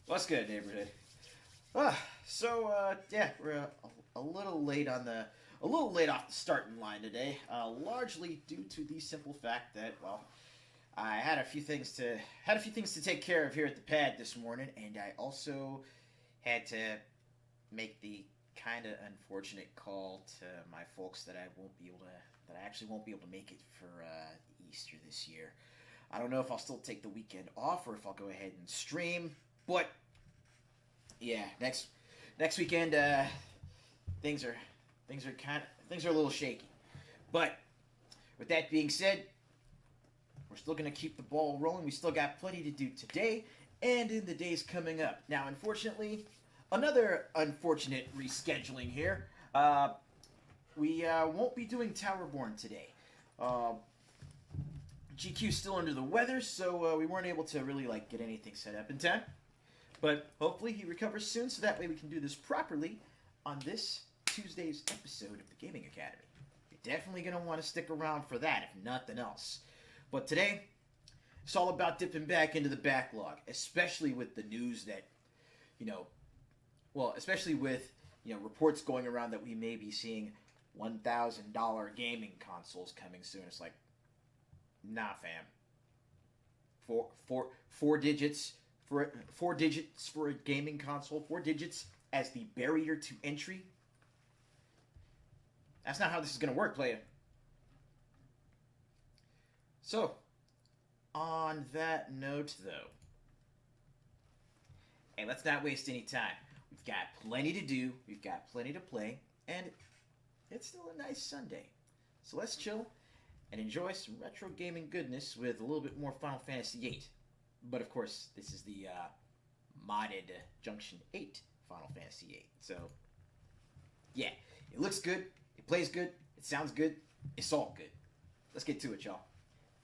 What's good, neighborhood? Yeah, we're a little late on a little late off the starting line today. Largely due to the simple fact that, well, I had a few things to take care of here at the pad this morning, and I also had to make the kind of unfortunate call to my folks that I actually won't be able to make it for Easter this year. I don't know if I'll still take the weekend off or if I'll go ahead and stream, but yeah, next weekend things are things are a little shaky. But with that being said, we're still going to keep the ball rolling. We still got plenty to do today and in the days coming up. Now, unfortunately, another unfortunate rescheduling here. We won't be doing Towerborn today. GQ's still under the weather, so we weren't able to really get anything set up in time. But hopefully he recovers soon, so that way we can do this properly on this Tuesday's episode of the Gaming Academy. You're definitely going to want to stick around for that, if nothing else. But today, it's all about dipping back into the backlog, especially with the news that, especially with, reports going around that we may be seeing $1,000 gaming consoles coming soon. It's like, nah, fam. Four digits for a gaming console, 4 digits as the barrier to entry. That's not how this is going to work, player. So, on that note, though, hey, let's not waste any time. We've got plenty to do, we've got plenty to play, and it's still a nice Sunday. So let's chill and enjoy some retro gaming goodness with a little bit more Final Fantasy VIII. But of course, this is the modded Junction 8 Final Fantasy VIII. So, yeah, it looks good, it plays good, it sounds good, it's all good. Let's get to it, y'all.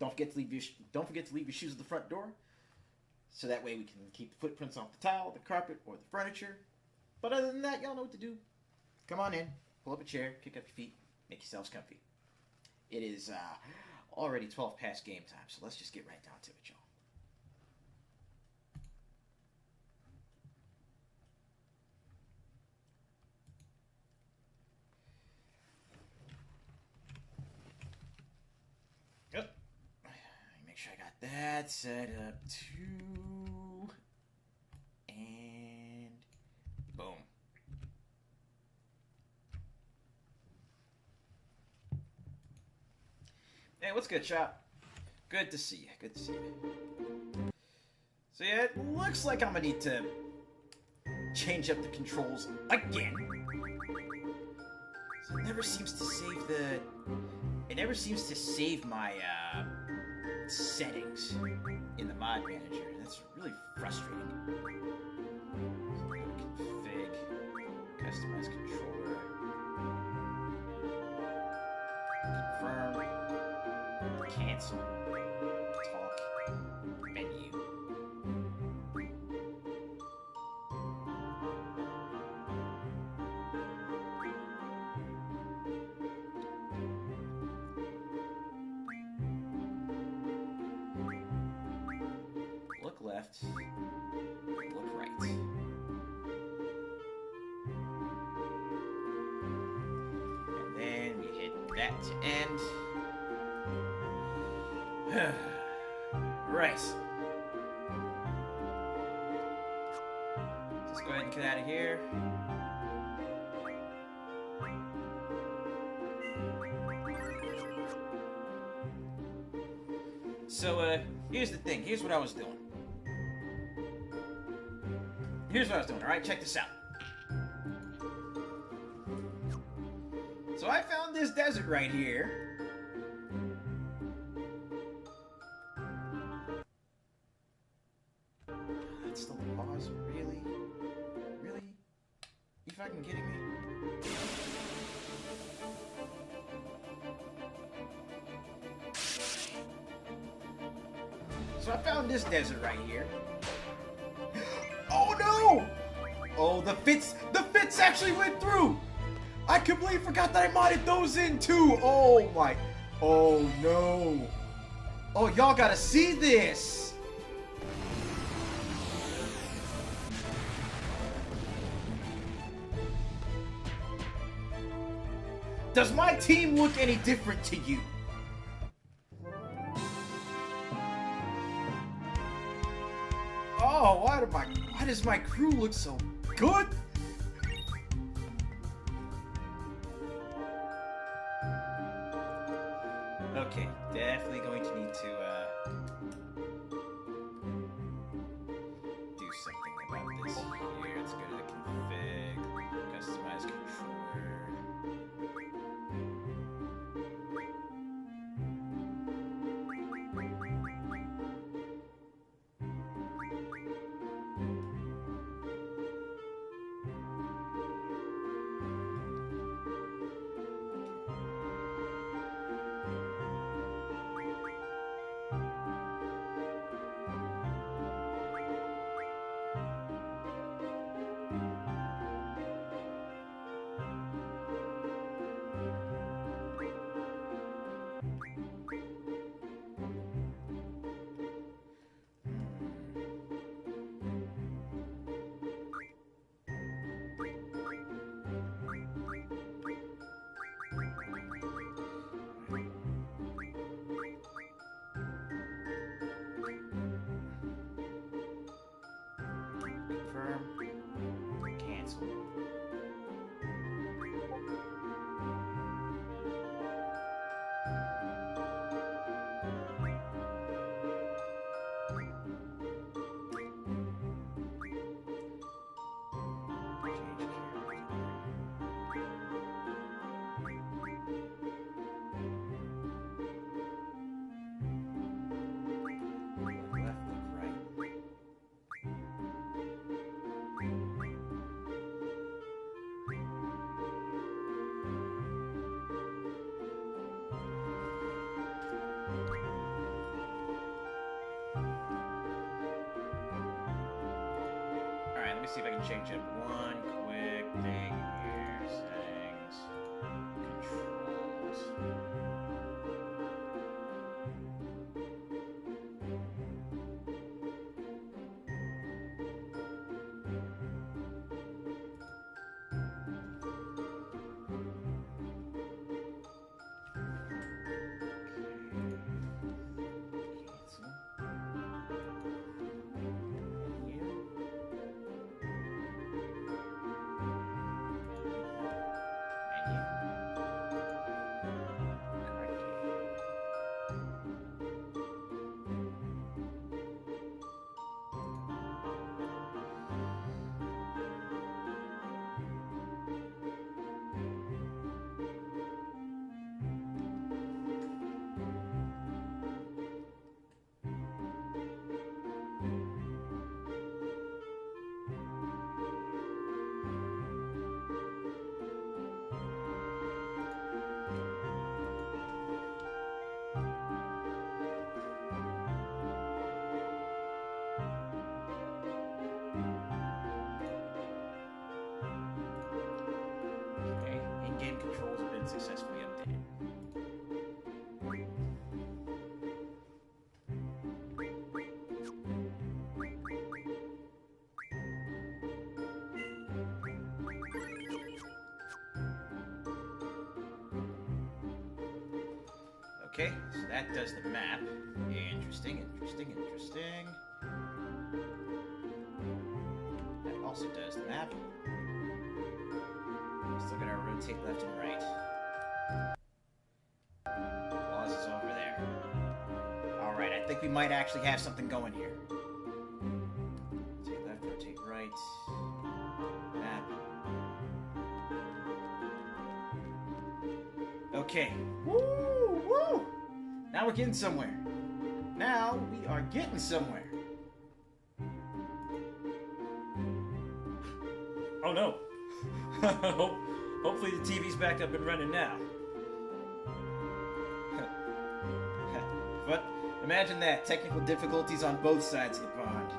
Don't forget to leave your shoes at the front door, so that way we can keep the footprints off the tile, the carpet, or the furniture. But other than that, y'all know what to do. Come on in, pull up a chair, kick up your feet, make yourselves comfy. It is already 12 past game time, so let's just get right down to it, y'all. Yep. Make sure I got that set up too. And boom. Hey, what's good, Chop? Good to see you. Good to see you. So yeah, it looks like I'm gonna need to change up the controls again. So it never seems to save my settings in the mod manager. That's really frustrating. So I'm gonna config, customize controller, confirm. Cancel. Talk. Menu. Look left. Look right. And then we hit that to end. Right. Let's go ahead and get out of here. So, here's the thing. Here's what I was doing. Alright? Check this out. So I found this desert right here. Still the pause? Really? Really? You fucking kidding me? So I found this desert right here. Oh no! Oh, the fits actually went through! I completely forgot that I modded those in too! Oh my... Oh no! Oh, y'all gotta see this! Does my team look any different to you? Oh, why does my crew look so good? Okay, definitely going to need to do something about this here. Let's go to the config, customize controller. Confirm. Cancel. Alright, let me see if I can change up one quick thing here. Settings. Controls. Controls have been successfully updated. Okay, so that does the map. Interesting. That also does the map. Still gotta rotate left and right. Pause is over there. Alright, I think we might actually have something going here. Rotate left, rotate right. Map. Okay. Woo! Woo! Now we're getting somewhere. Now we are getting somewhere. Oh no. Hopefully the TV's back up and running now. But imagine that, technical difficulties on both sides of the pond.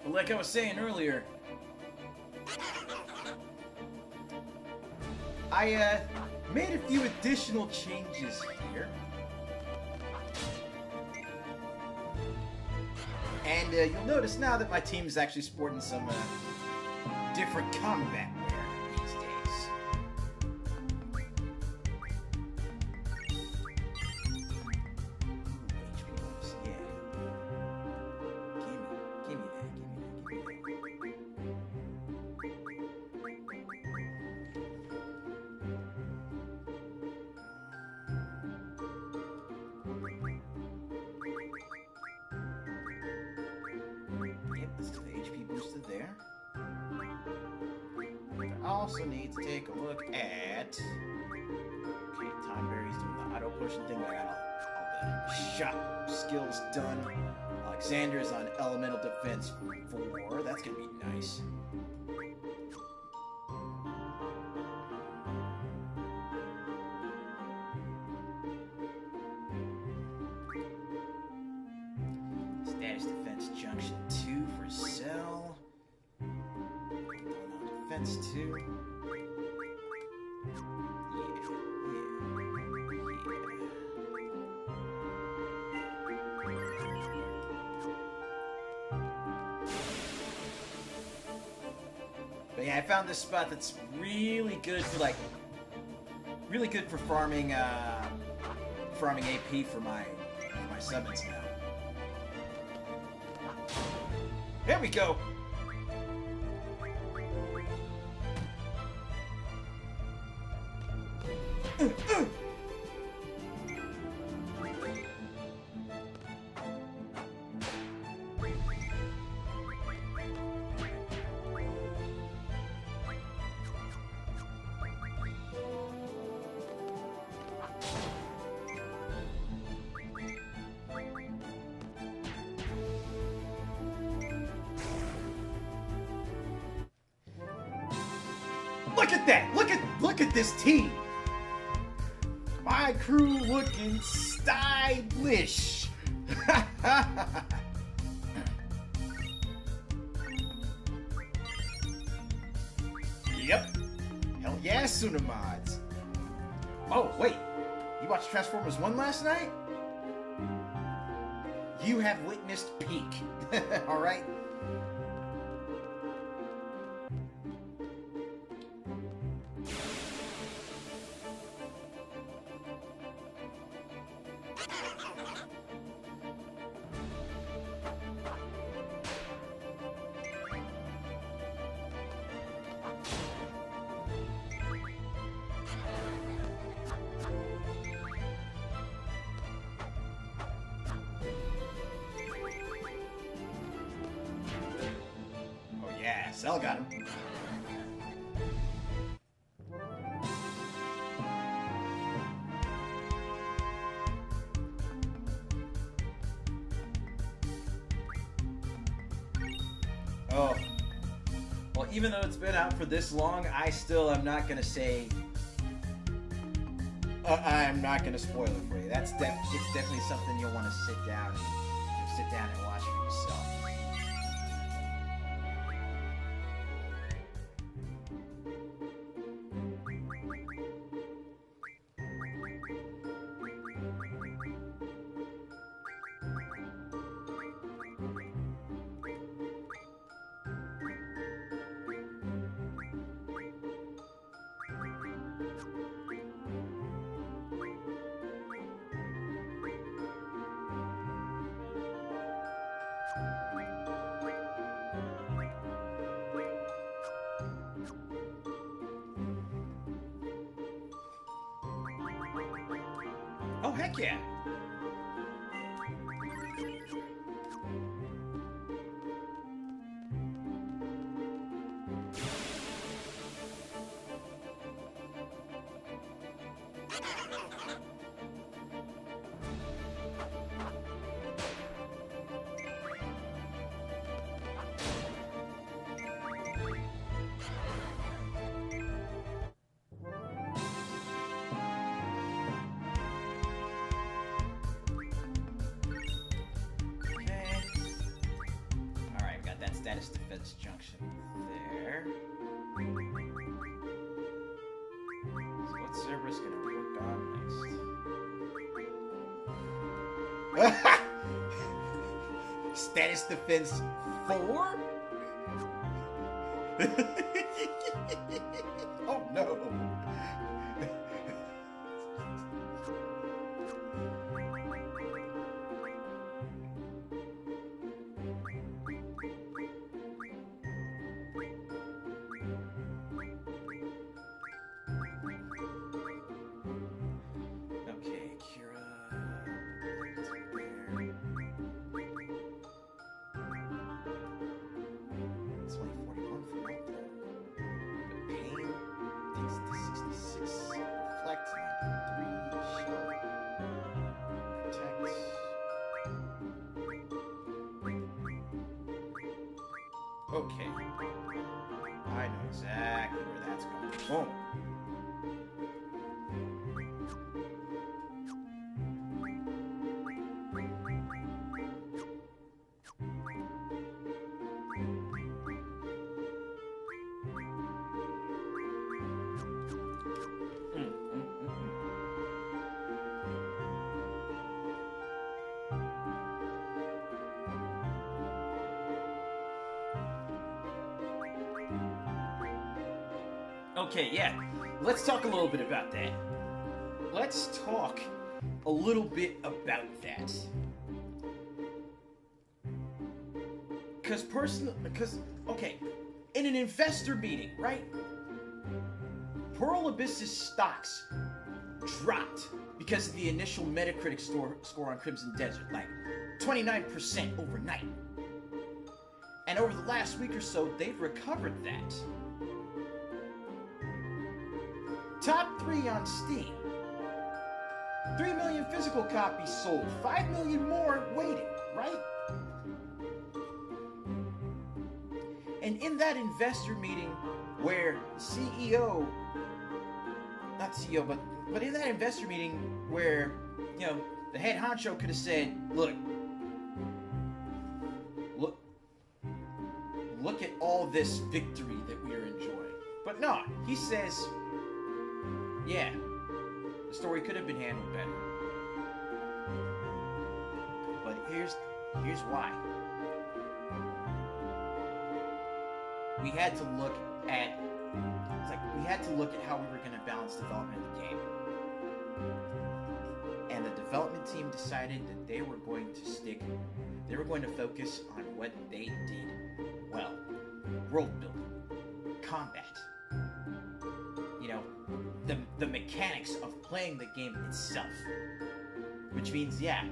But like I was saying earlier, I made a few additional changes here. And you'll notice now that my team is actually sporting some different combat wear these days. HP boost, yeah. Give me that. Yep, let's do the HP booster there. I also need to take a look at... Okay, Timeberry's doing the auto pushing thing. I got all the shot skills done. Alexander's on elemental defense 4. That's gonna be nice. Status defense junction 2 for Cell. Defense 2. But yeah, I found this spot that's really good for really good for farming AP for my summons now. There we go. Look at that! Look at this team! My crew looking stylish! Yep. Hell yeah, Sunimods. Oh, wait. You watched Transformers 1 last night? You have witnessed peak. Alright? Cell got him. Oh. Well, even though it's been out for this long, I still am not going to say... I'm not going to spoil it for you. It's definitely something you'll want to sit down and watch for yourself. Oh, heck yeah! Status defense junction there. So what Cerberus gonna work on next? Status defense 4? Oh no. Okay, Kira. It's only 41 for right there. But pain takes to 66. Reflect 93. Shield. Protect. Okay. I know exactly where that's going. Boom. Okay, yeah. Let's talk a little bit about that. Let's talk a little bit about that. Okay, in an investor meeting, right? Pearl Abyss's stocks dropped because of the initial Metacritic score on Crimson Desert, like 29% overnight. And over the last week or so, they've recovered that. Top 3 on Steam. 3 million physical copies sold. 5 million more waiting, right? And in that investor meeting where CEO, not CEO, but in that investor meeting where, you know, the head honcho could have said, look at all this victory that we are enjoying. But no, he says, yeah, the story could have been handled better. But here's why. We had to look at how we were going to balance development of the game. And the development team decided that they were going to focus on what they did well. World building, combat, you know, the mechanics of playing the game itself. Which means, yeah,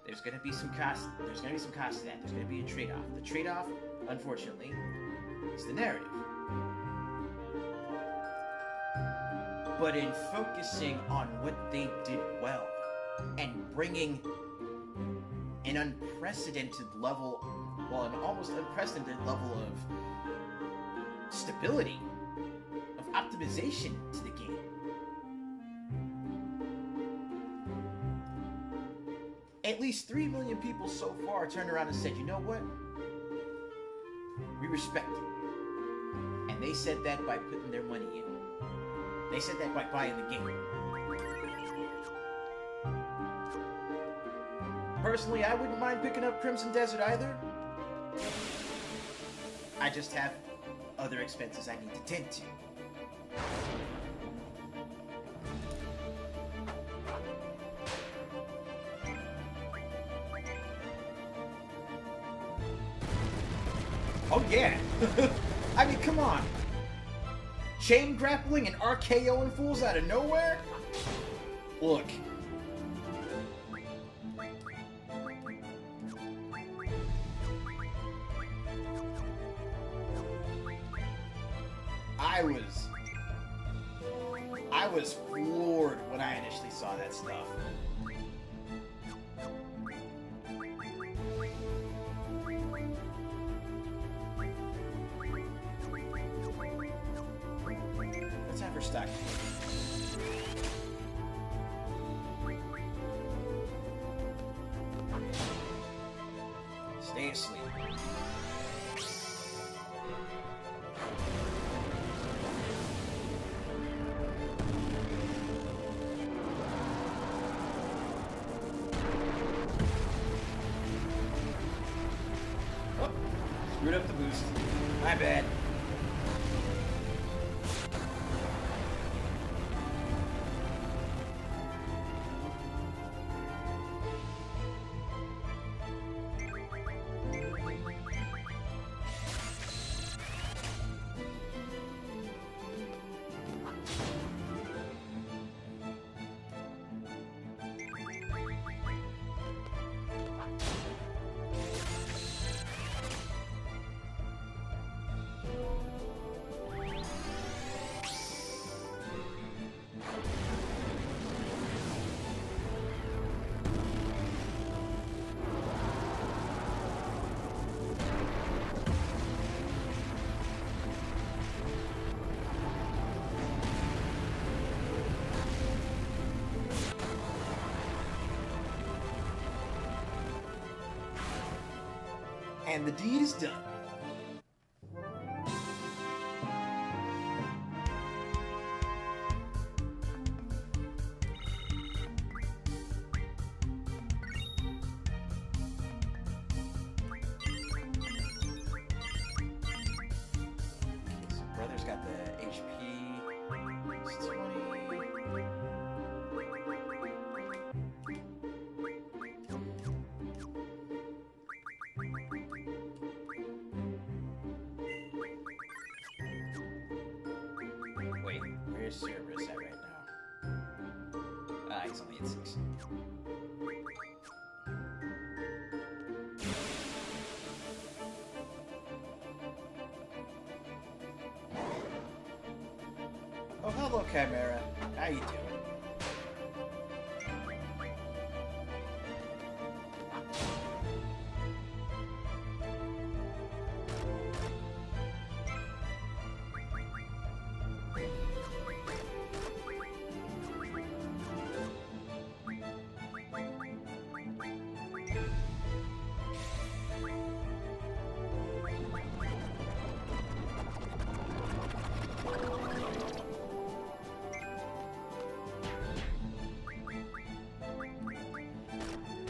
there's going to be some cost to that. There's going to be a trade-off. The trade-off, unfortunately, is the narrative. But in focusing on what they did well and bringing an unprecedented level, well, an almost unprecedented level of stability, of optimization to the game. At least 3 million people so far turned around and said, you know what? We respect it. And they said that by putting their money in. They said that by buying the game. Personally, I wouldn't mind picking up Crimson Desert either. I just have other expenses I need to tend to. Oh yeah! I mean, come on! Chain grappling and RKOing fools out of nowhere? Look. I was floored when I initially saw that stuff. Let's have her stack. Stay asleep. Screwed up the boost. My bad. And the deed is done. Okay, so brother's got the HP. It's 20. Wait, where's Cerberus at right now? He's only at 6. Oh, hello, Chimera. How you doing?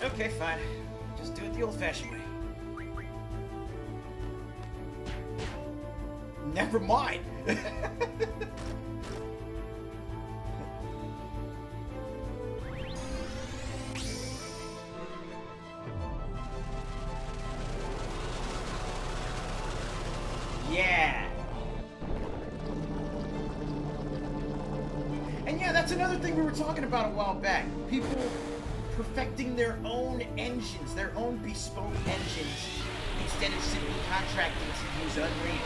Okay, fine. Just do it the old-fashioned way. Never mind. Yeah. And yeah, that's another thing we were talking about a while back. People perfecting their own engines, their own bespoke engines, instead of simply contracting to use Unreal.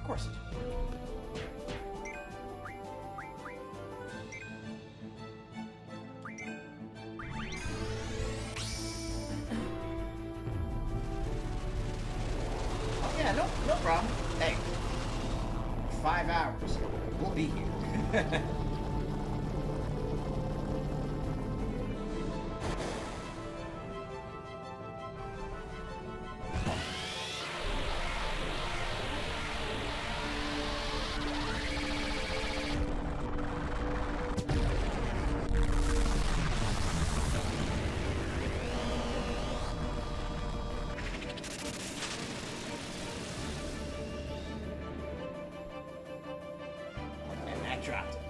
Of course it did. Oh yeah, no problem. Hey, 5 hours. We'll be here. Dropped it.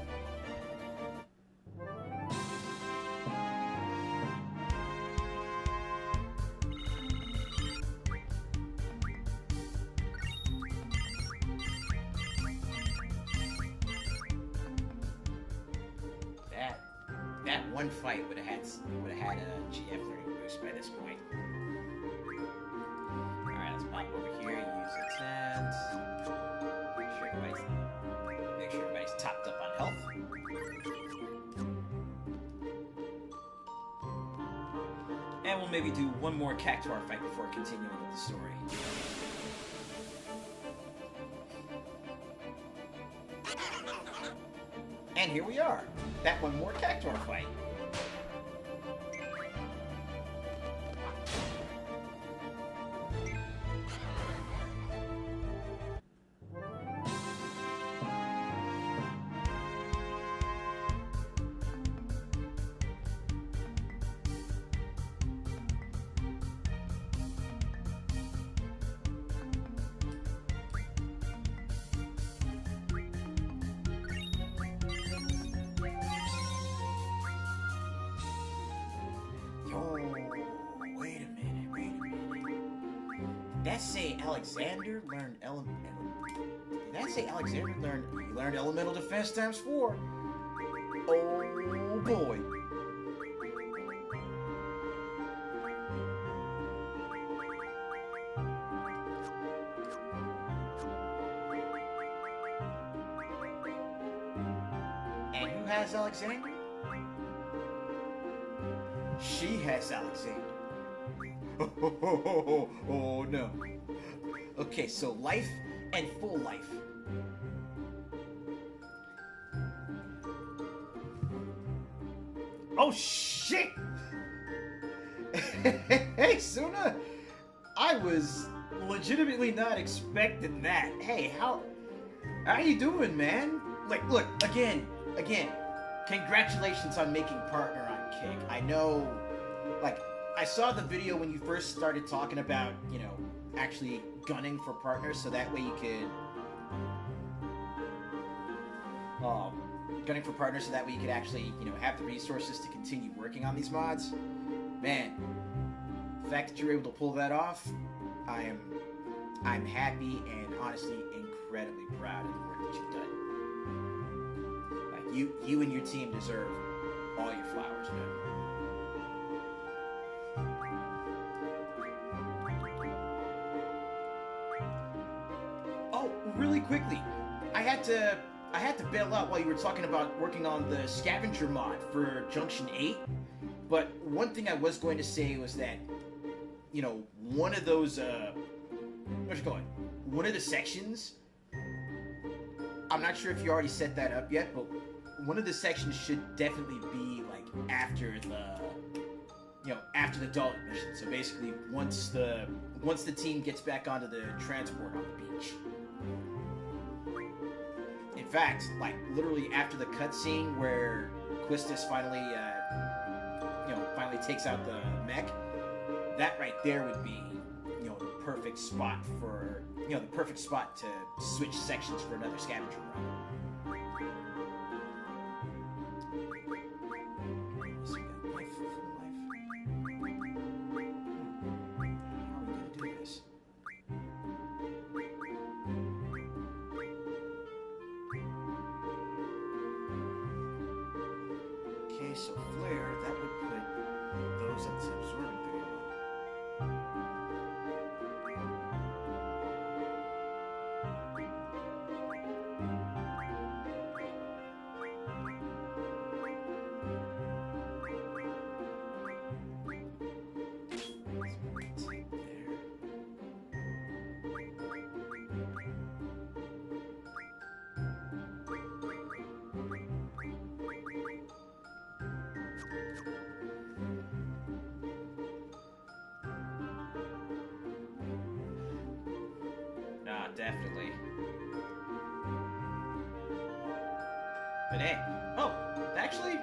That one fight would have had a GF learning boost by this point. All right, let's pop over here. Use a tent. Make sure everybody's topped up on health. And we'll maybe do one more Cactuar fight before continuing with the story. And here we are. That one more Cactuar fight. Did that say Alexander learned he learned elemental defense times 4? Oh boy. And who has Alexander? She has Alexander. Oh no. Okay, so life and full life. Oh shit! Hey, Suna! I was legitimately not expecting that. Hey, how you doing, man? Like, look, again, congratulations on making partner on Kick. I know, like, I saw the video when you first started talking about, you know, actually gunning for partners, so that way you could, actually, you know, have the resources to continue working on these mods. Man, the fact that you're able to pull that off, I'm happy and honestly incredibly proud of the work that you've done. Like, you and your team deserve all your flowers, man. Oh, really quickly, I had to bail out while you were talking about working on the scavenger mod for Junction 8. But one thing I was going to say was that, you know, one of those, one of the sections, I'm not sure if you already set that up yet, but one of the sections should definitely be, like, after the Dalton mission. So basically, once the team gets back onto the transport on the beach. In fact, like, literally after the cutscene where Quistis finally takes out the mech, that right there would be, you know, the perfect spot to switch sections for another scavenger run. Okay, so flare, that would put those at the absorbing 31. Definitely. But hey, oh, actually,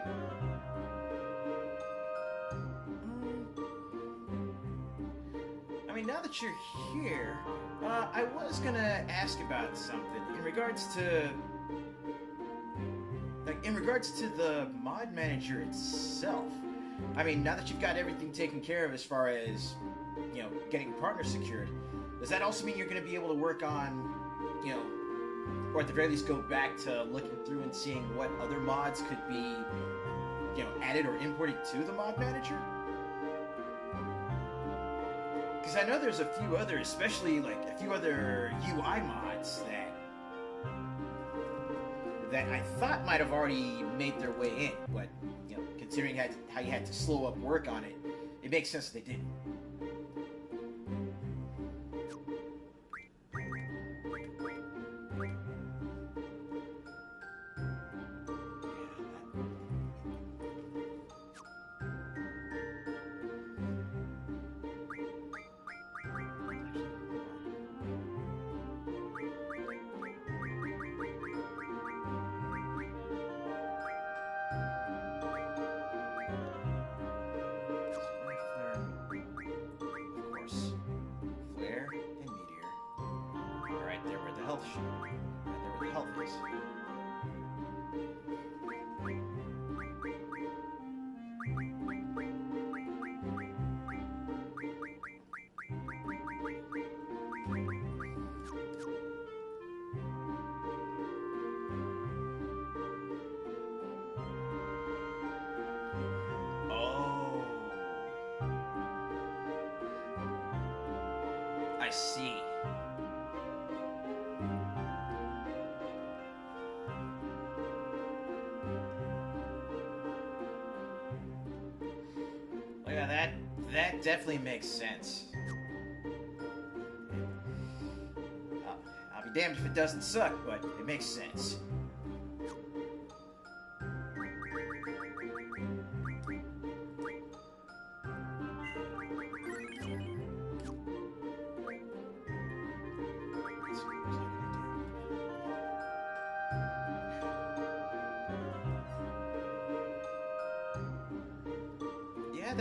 I mean, now that you're here, I was gonna ask about something in regards to the mod manager itself. I mean, now that you've got everything taken care of as far as, you know, getting partners secured, does that also mean you're going to be able to work on, you know, or at the very least go back to looking through and seeing what other mods could be, you know, added or imported to the mod manager? Because I know there's a few other, especially like a few other UI mods that I thought might have already made their way in, but, you know, considering how you had to slow up work on it, it makes sense that they didn't. health should. Right there where the health is. Oh, I see. Oh yeah, that definitely makes sense. I'll be damned if it doesn't suck, but it makes sense. Yeah,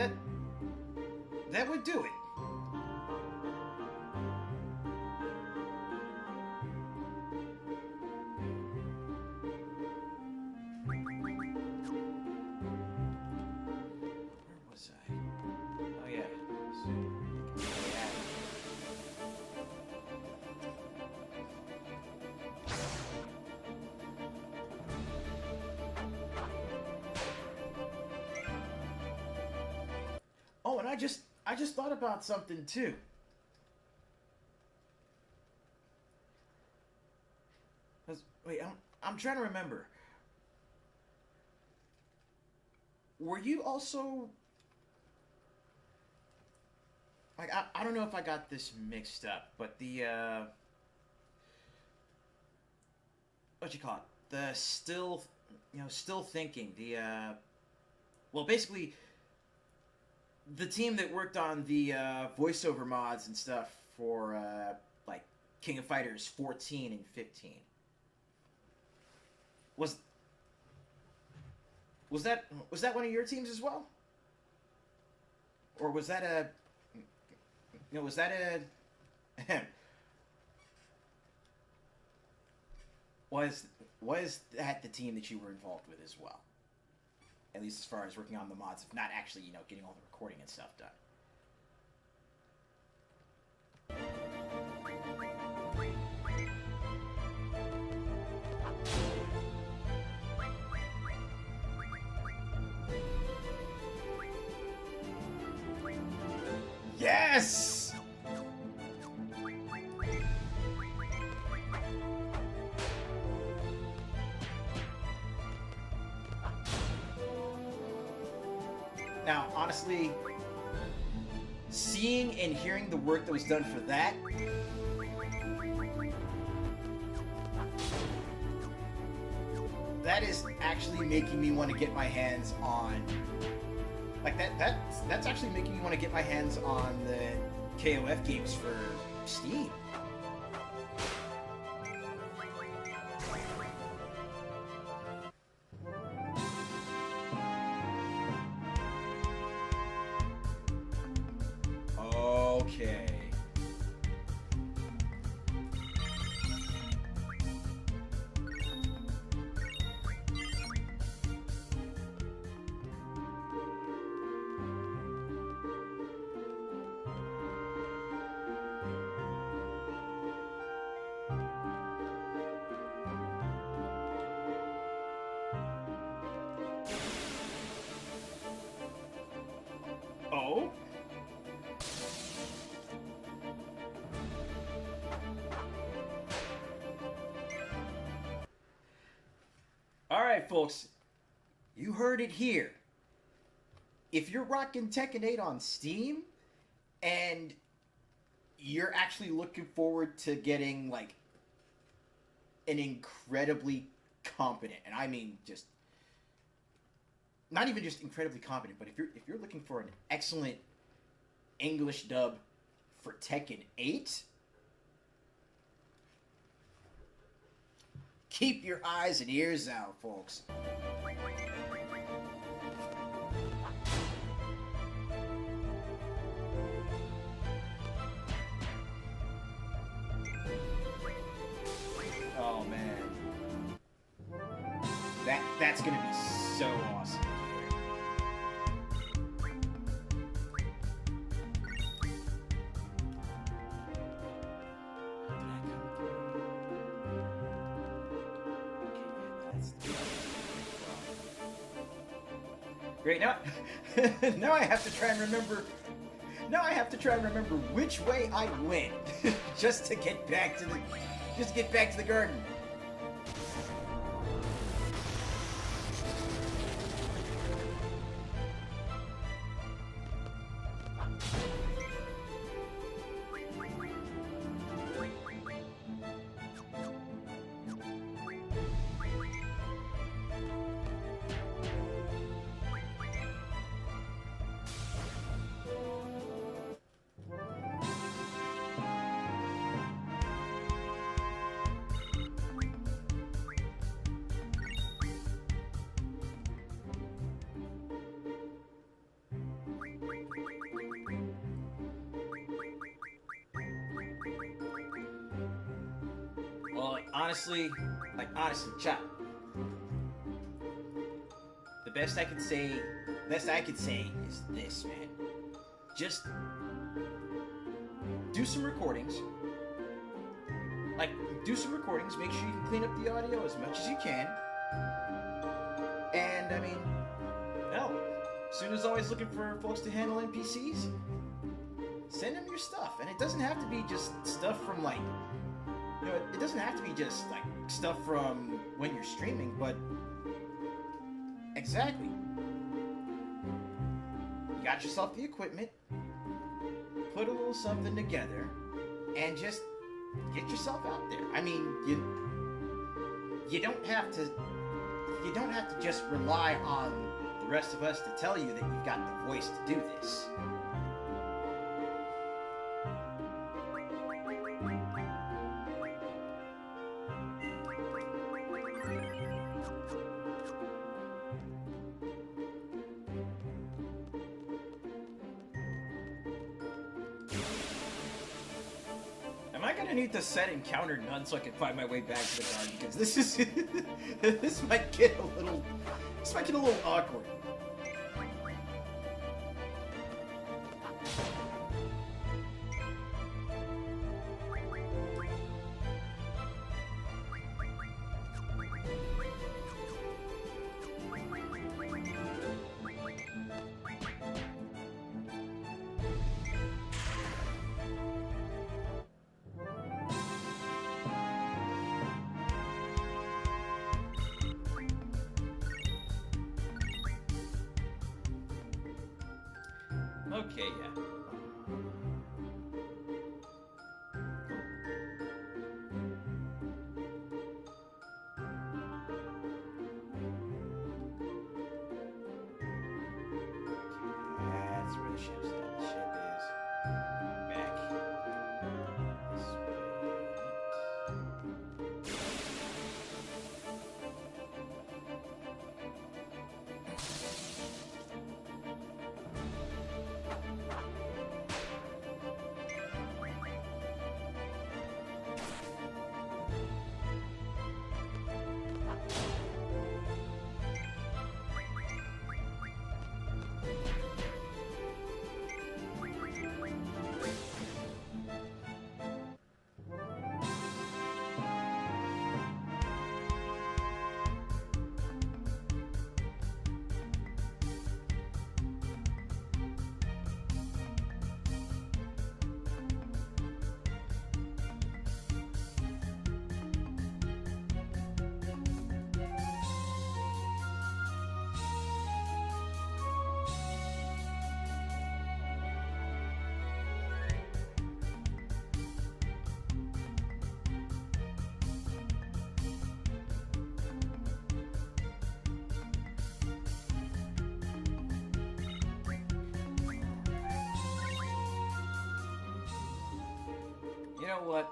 that would do it. Where was I? Oh yeah. Yeah. Oh, and I just thought about something too. Wait, I'm trying to remember. Were you also like I don't know if I got this mixed up, but the what you call it? The still thinking, the well, basically the team that worked on the voiceover mods and stuff for like King of Fighters 14 and 15. Was that one of your teams as well? Or was that a was that a was that the team that you were involved with as well? At least as far as working on the mods, if not actually, getting all the recording and stuff done. Yes! Now, honestly, seeing and hearing the work that was done for that, that is actually making me want to get my hands on, like that's actually making me want to get my hands on the KOF games for Steam. Okay. Oh? Alright, folks. You heard it here. If you're rocking Tekken 8 on Steam, and you're actually looking forward to getting, like, an incredibly competent, and I mean just, not even just incredibly competent, but if you're looking for an excellent English dub for Tekken 8, keep your eyes and ears out, folks. Great, now, now I have to try and remember. Now I have to try and remember which way I went, just to get back to the garden. Well, honestly, Chop, the best I could say is this, man. Just do some recordings. Do some recordings. Make sure you can clean up the audio as much as you can. And I mean, hell, Suna's always looking for folks to handle NPCs. Send them your stuff, and it doesn't have to be just stuff from it doesn't have to be just stuff from when you're streaming, but exactly. You got yourself the equipment, put a little something together, and just get yourself out there. I mean, you don't have to just rely on the rest of us to tell you that you've got the voice to do this. Am I gonna need to set encounter none so I can find my way back to the garden? Because this might get a little awkward. Okay, yeah. That's where the ship's at. The ship is back this way. You know what?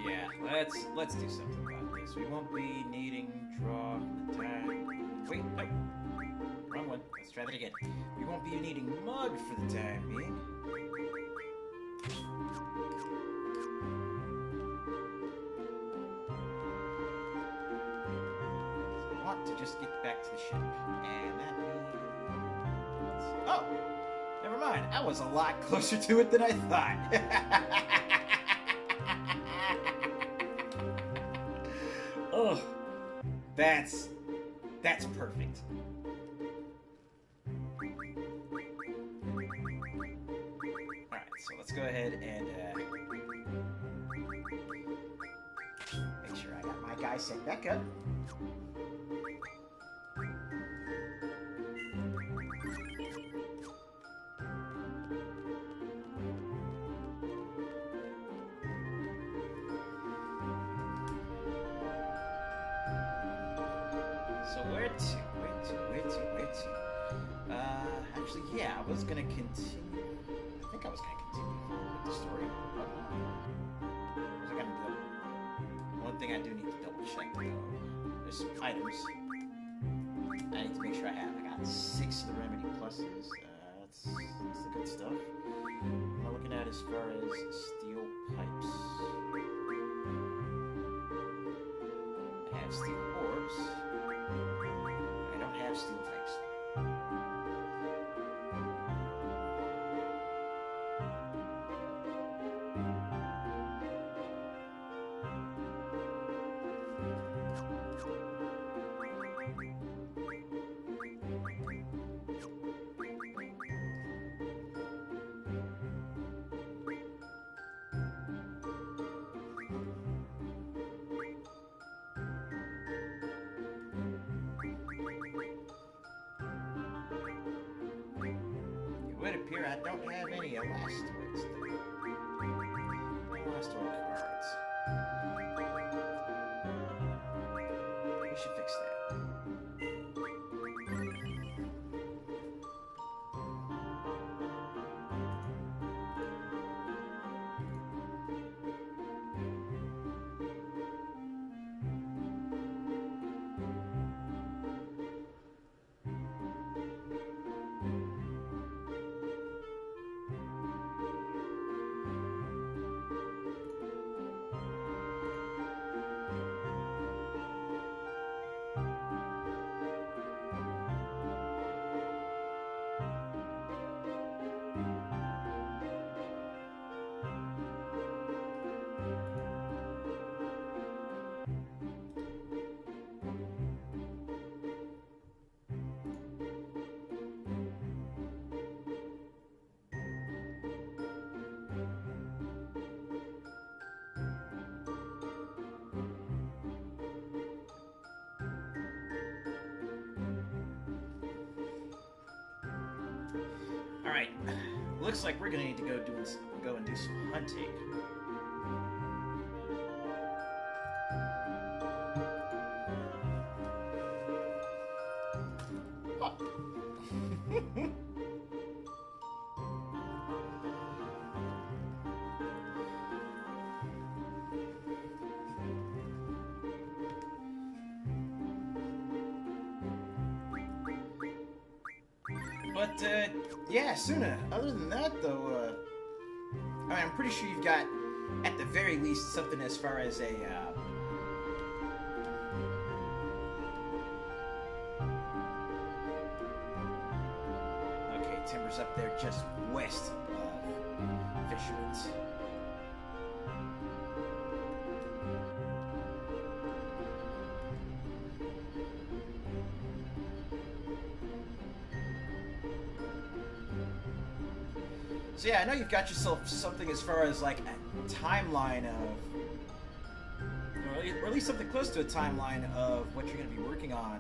Yeah, let's do something about this. We won't be needing draw for the time. Wait, no. Wrong one. Let's try that again. We won't be needing mug for the time being. I want to just get back to the ship. And that means... Oh! Never mind. I was a lot closer to it than I thought. Oh, That's perfect. Alright, so let's go ahead and make sure I got my guy set back up. So where to? Actually, yeah, I was gonna continue. I think I was gonna continue with the story. Was I gonna do? One thing I do need to double check though. There's some items I need to make sure I have. I got 6 of the remedy pluses. That's the good stuff. What am I looking at as far as steel pipes? I have steel orbs. I don't have steel types. It would appear I don't have any elastoids. Elastoid cards. We should fix that. Alright, looks like we're gonna need to go and do some hunting. But, yeah, Suna, other than that, though, I mean, I'm pretty sure you've got, at the very least, something as far as a, okay, timber's up there just west of Fisherman's. So yeah, I know you've got yourself something as far as like a timeline of, or at least something close to a timeline of what you're going to be working on.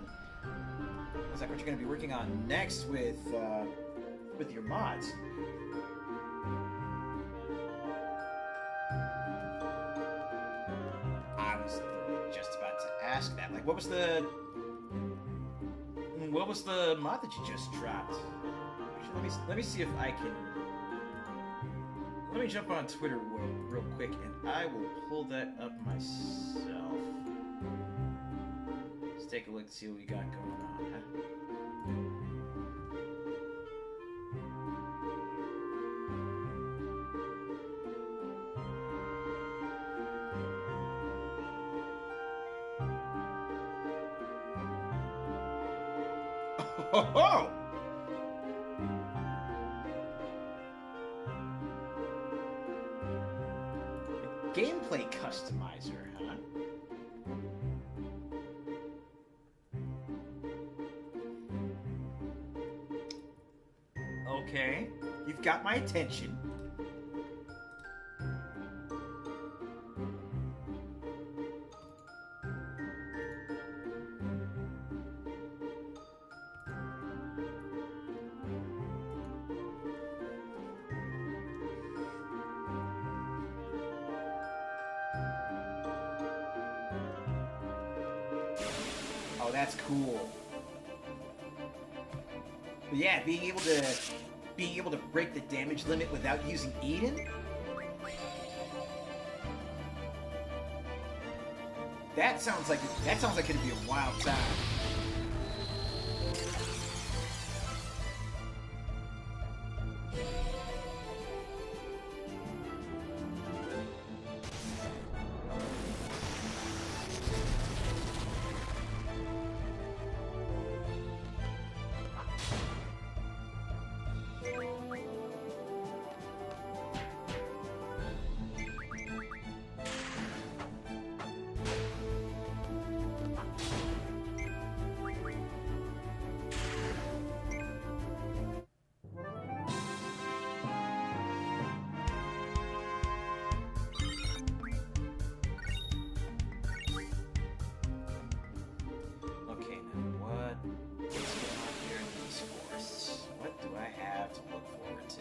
It's like what you're going to be working on next with your mods. I was just about to ask that. Like, what was the mod that you just dropped? Actually, let me see if I can. Let me jump on Twitter real quick, and I will pull that up myself. Let's take a look and see what we got going on. Oh ho ho! Gameplay customizer, huh? got my attention. Oh, that's cool. But yeah, being able to break the damage limit without using Eden. That sounds like it'd be a wild time. Okay, now what's going on here in these forests? What do I have to look forward to?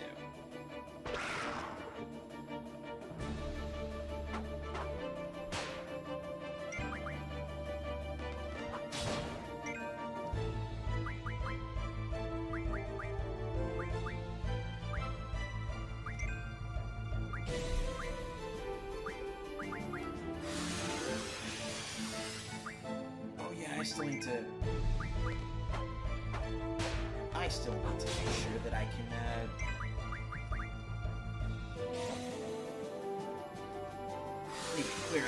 Oh yeah, I still need to make sure that I can, maybe clear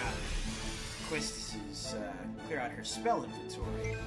out her spell inventory.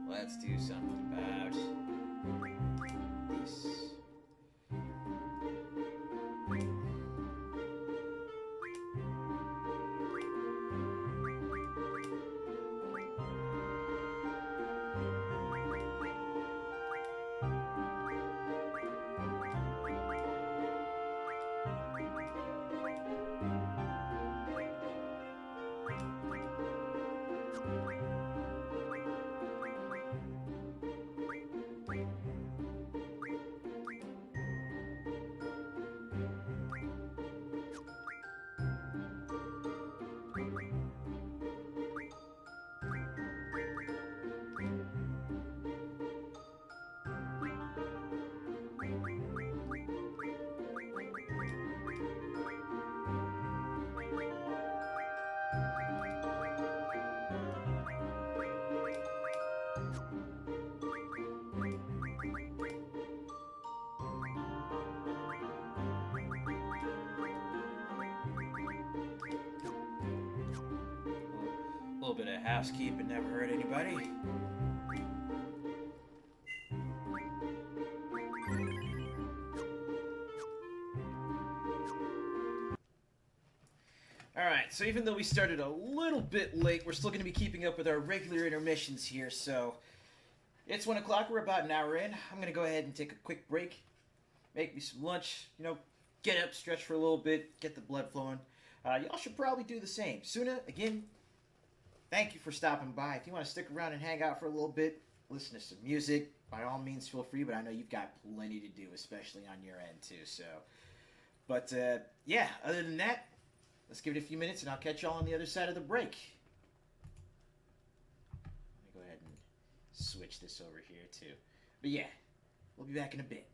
Let's do something about this. A little bit of housekeeping never hurt anybody. Alright, so even though we started a little bit late, we're still going to be keeping up with our regular intermissions here, so it's 1 o'clock, we're about an hour in. I'm going to go ahead and take a quick break, make me some lunch, get up, stretch for a little bit, get the blood flowing. Y'all should probably do the same. Suna, again, thank you for stopping by. If you want to stick around and hang out for a little bit, listen to some music, by all means feel free, but I know you've got plenty to do, especially on your end too, so. But, yeah, other than that, let's give it a few minutes and I'll catch y'all on the other side of the break. switch this over here too. But yeah, we'll be back in a bit.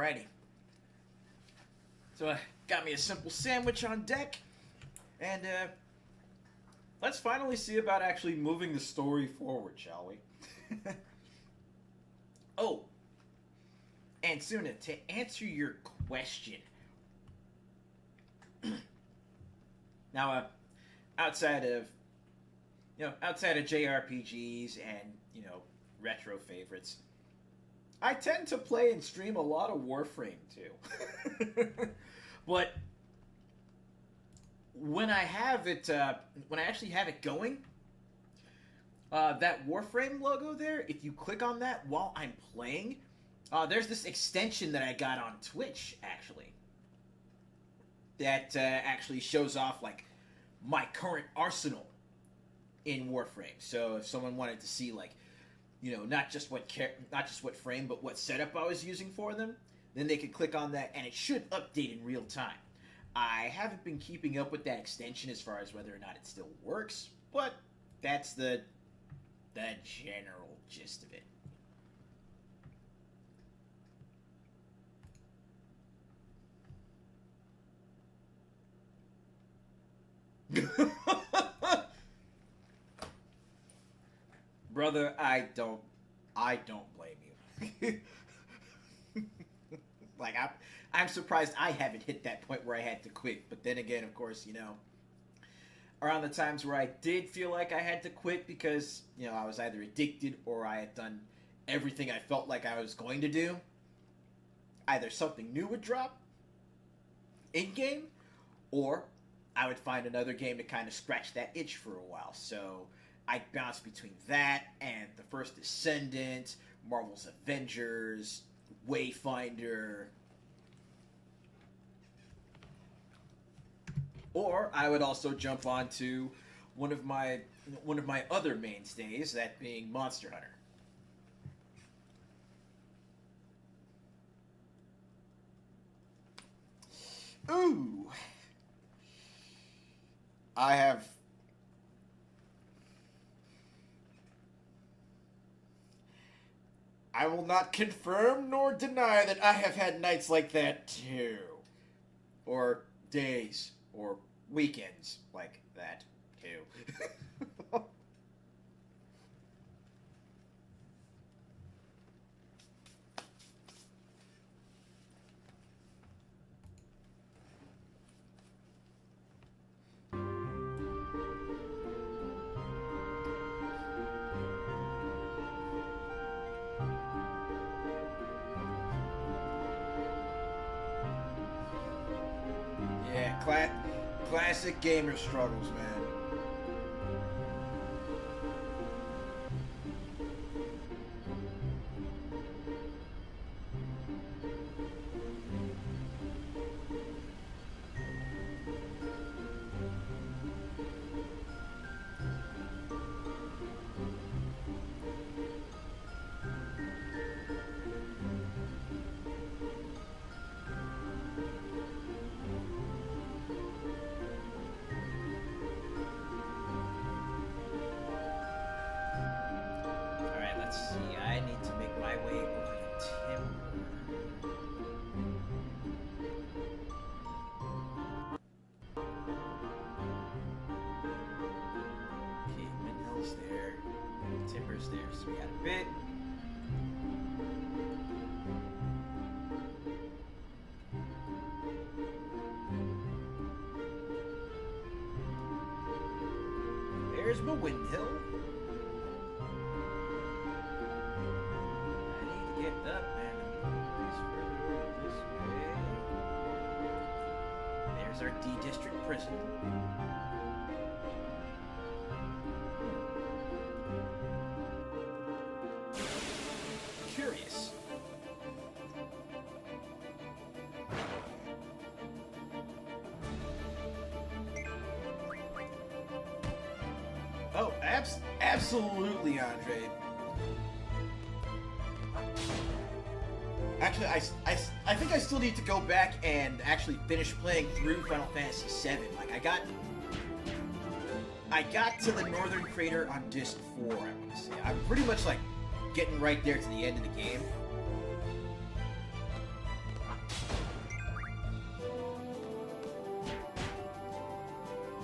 Alrighty. So I got me a simple sandwich on deck, and let's finally see about actually moving the story forward, shall we? Oh, and Suna, to answer your question. Now, outside of JRPGs and, retro favorites, I tend to play and stream a lot of Warframe too. But when I have it, when I actually have it going, that Warframe logo there, if you click on that while I'm playing, there's this extension that I got on Twitch, actually, that actually shows off, like, my current arsenal in Warframe. So if someone wanted to see, like, not just what frame, but what setup I was using for them, then they could click on that, and it should update in real time. I haven't been keeping up with that extension as far as whether or not it still works, but that's the general gist of it. Brother, I don't blame you. Like, I'm surprised I haven't hit that point where I had to quit. But then again, of course, around the times where I did feel like I had to quit because, I was either addicted or I had done everything I felt like I was going to do, either something new would drop in-game, or I would find another game to kind of scratch that itch for a while. So I bounced between that and The First Descendant, Marvel's Avengers, Wayfinder. Or I would also jump onto one of my other mainstays, that being Monster Hunter. Ooh. I will not confirm nor deny that I have had nights like that too. Or days, or weekends like that too. Classic gamer struggles, man. There, so we got a bit. There's my windhill. I need to get up and move further this way. There's our D District prison. Curious. Oh, absolutely, Andre. Actually, I think I still need to go back and actually finish playing through Final Fantasy VII. Like, I got to the Northern Crater on Disc 4, I want to say. I'm pretty much, like, getting right there to the end of the game.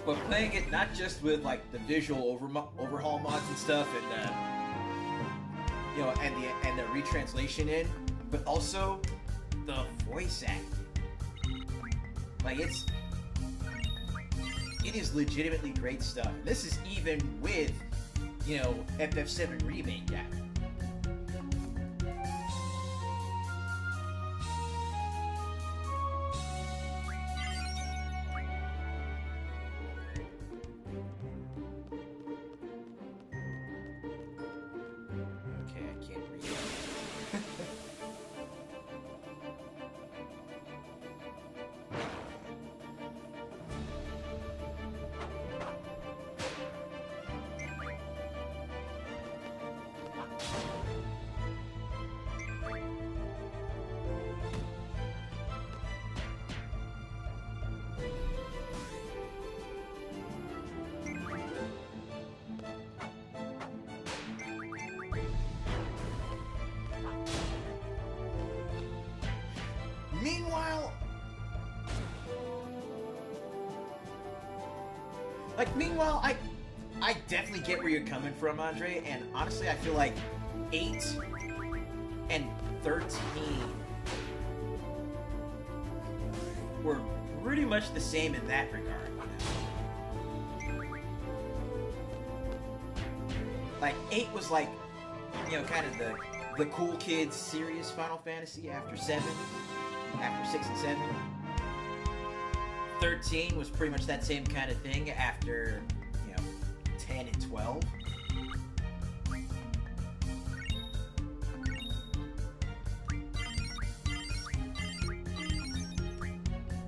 but playing it not just with like the visual overhaul mods and stuff, and you know, and the retranslation in, but also the voice acting. Like it is legitimately great stuff. This is even with, you know, FF7 remake out. Okay, I can't read it. Meanwhile, I definitely get where you're coming from, Andre, and honestly, I feel like 8 and 13 were pretty much the same in that regard. Like, 8 was like, you know, kind of the cool kids serious Final Fantasy after 7, after 6 and 7. 13 was pretty much that same kind of thing after, you know, 10 and 12.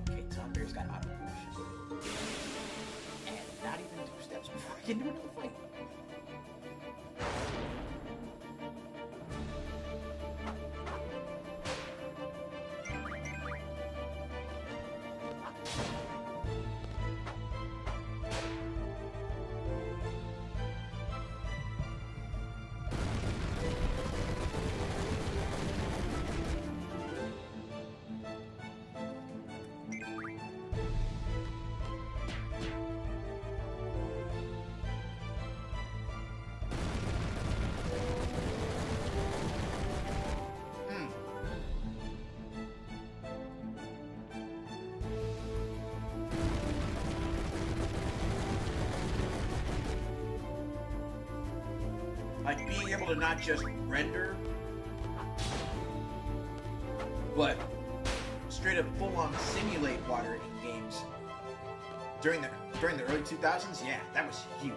Okay, Tom Bear's got auto push. And not even 2 steps before I can do another fight. Like being able to not just render, but straight up full-on simulate water in games during the early 2000s. Yeah, that was huge.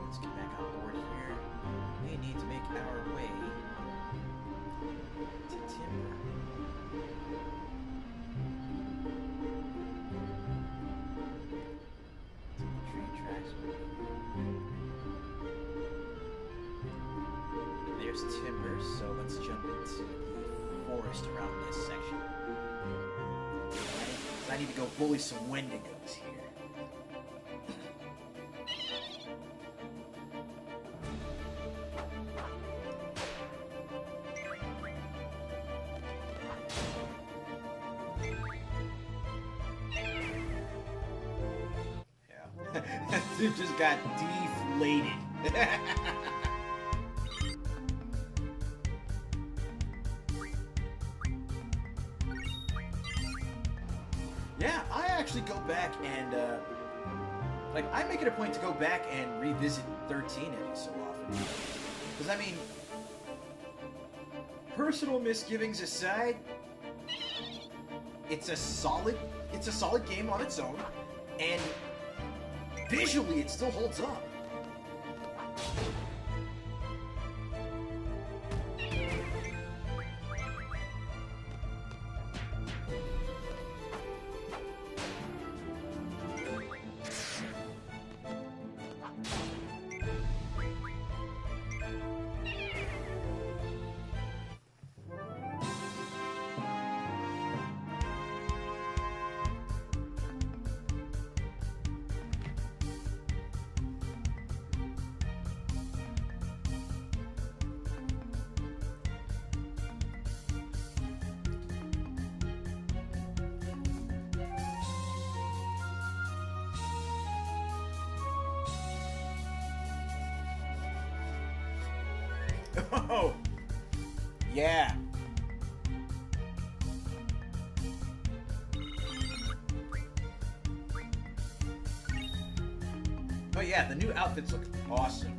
Let's get back on board here. We need to make our way to Timber. Train tracks. There's Timber, so let's jump into the forest around this section. I need to go bully some Wendigos here. Dude just got deflated. Yeah, I actually go back and, like, I make it a point to go back and revisit 13 every so often. Because, I mean, personal misgivings aside, it's a solid game on its own, and visually, it still holds up. Oh, yeah. Oh yeah, the new outfits look awesome.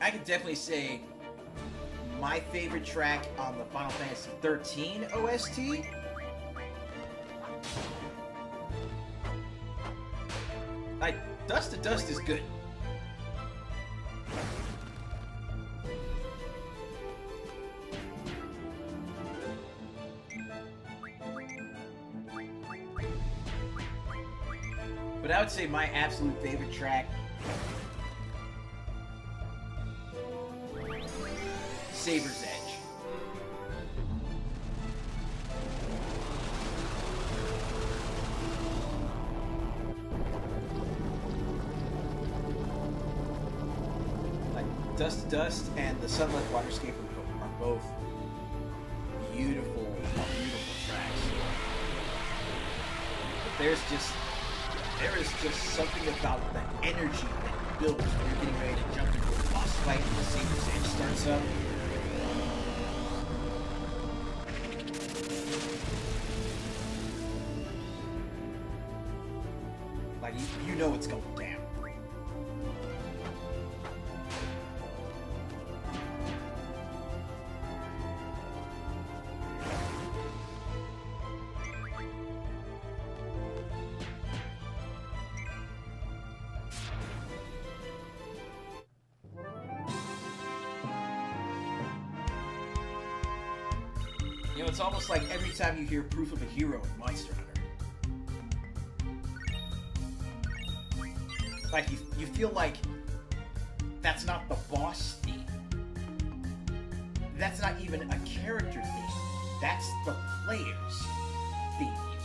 I could definitely say my favorite track on the Final Fantasy 13 OST. Like, Dust to Dust is good. But I would say my absolute favorite track, Saber's Edge. Like, Dust to Dust and the Sunlit Waterscape are both beautiful, beautiful tracks. But there is just something about the energy that builds when you're getting ready to jump into a boss fight and the Saber's Edge starts up. Like, you know it's going down. You know, it's almost like every time you hear Proof of a Hero in Monster Hunter. Like, you feel like that's not the boss theme. That's not even a character theme. That's the player's theme music.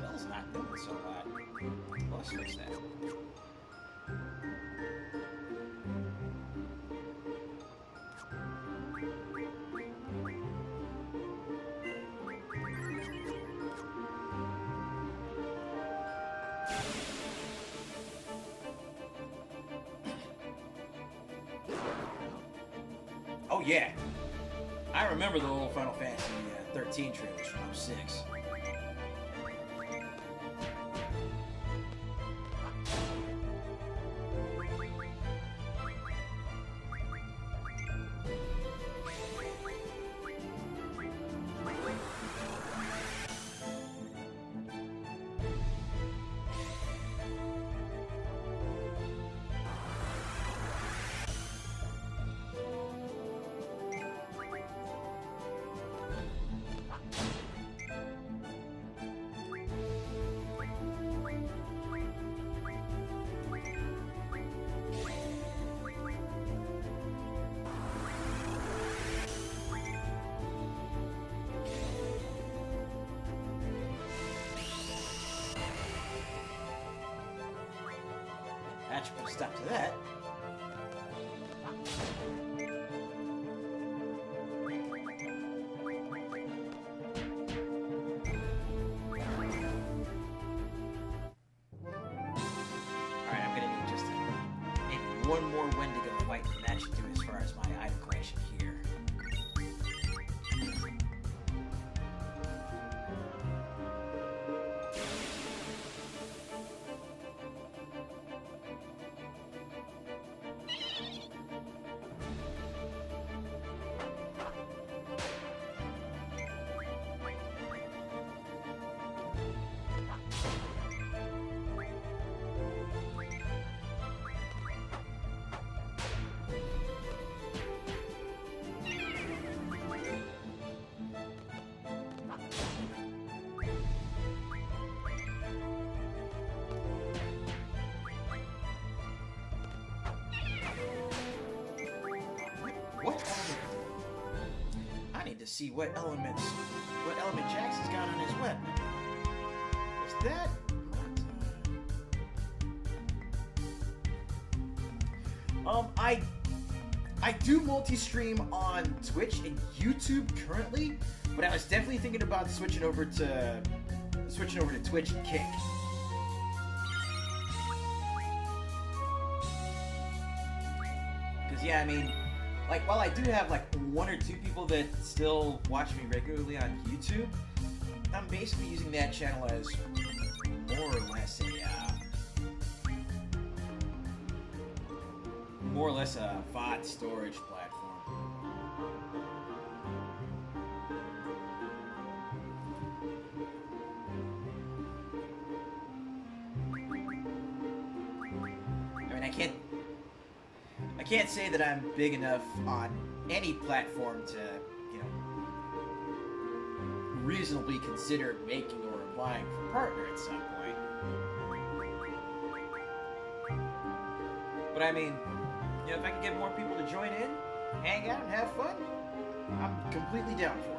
Cell's not doing so bad. Let's fix that. Oh yeah, I remember the old Final Fantasy 13 trailers from '06. That should put a stop to that. Alright, I'm gonna need just maybe one more Wendigo fight, and that should do as far as my item collection here. to see what element Jackson's got on his weapon. Is that not, I do multi-stream on Twitch and YouTube currently, but I was definitely thinking about switching over to Twitch and Kick. Because yeah, I mean, like, while I do have like one or two people that still watch me regularly on YouTube, I'm basically using that channel as more or less a VOD storage platform. I mean, I can't say that I'm big enough on any platform to, you know, reasonably consider making or applying for partner at some point. But I mean, you know, if I can get more people to join in, hang out, and have fun, I'm completely down for it.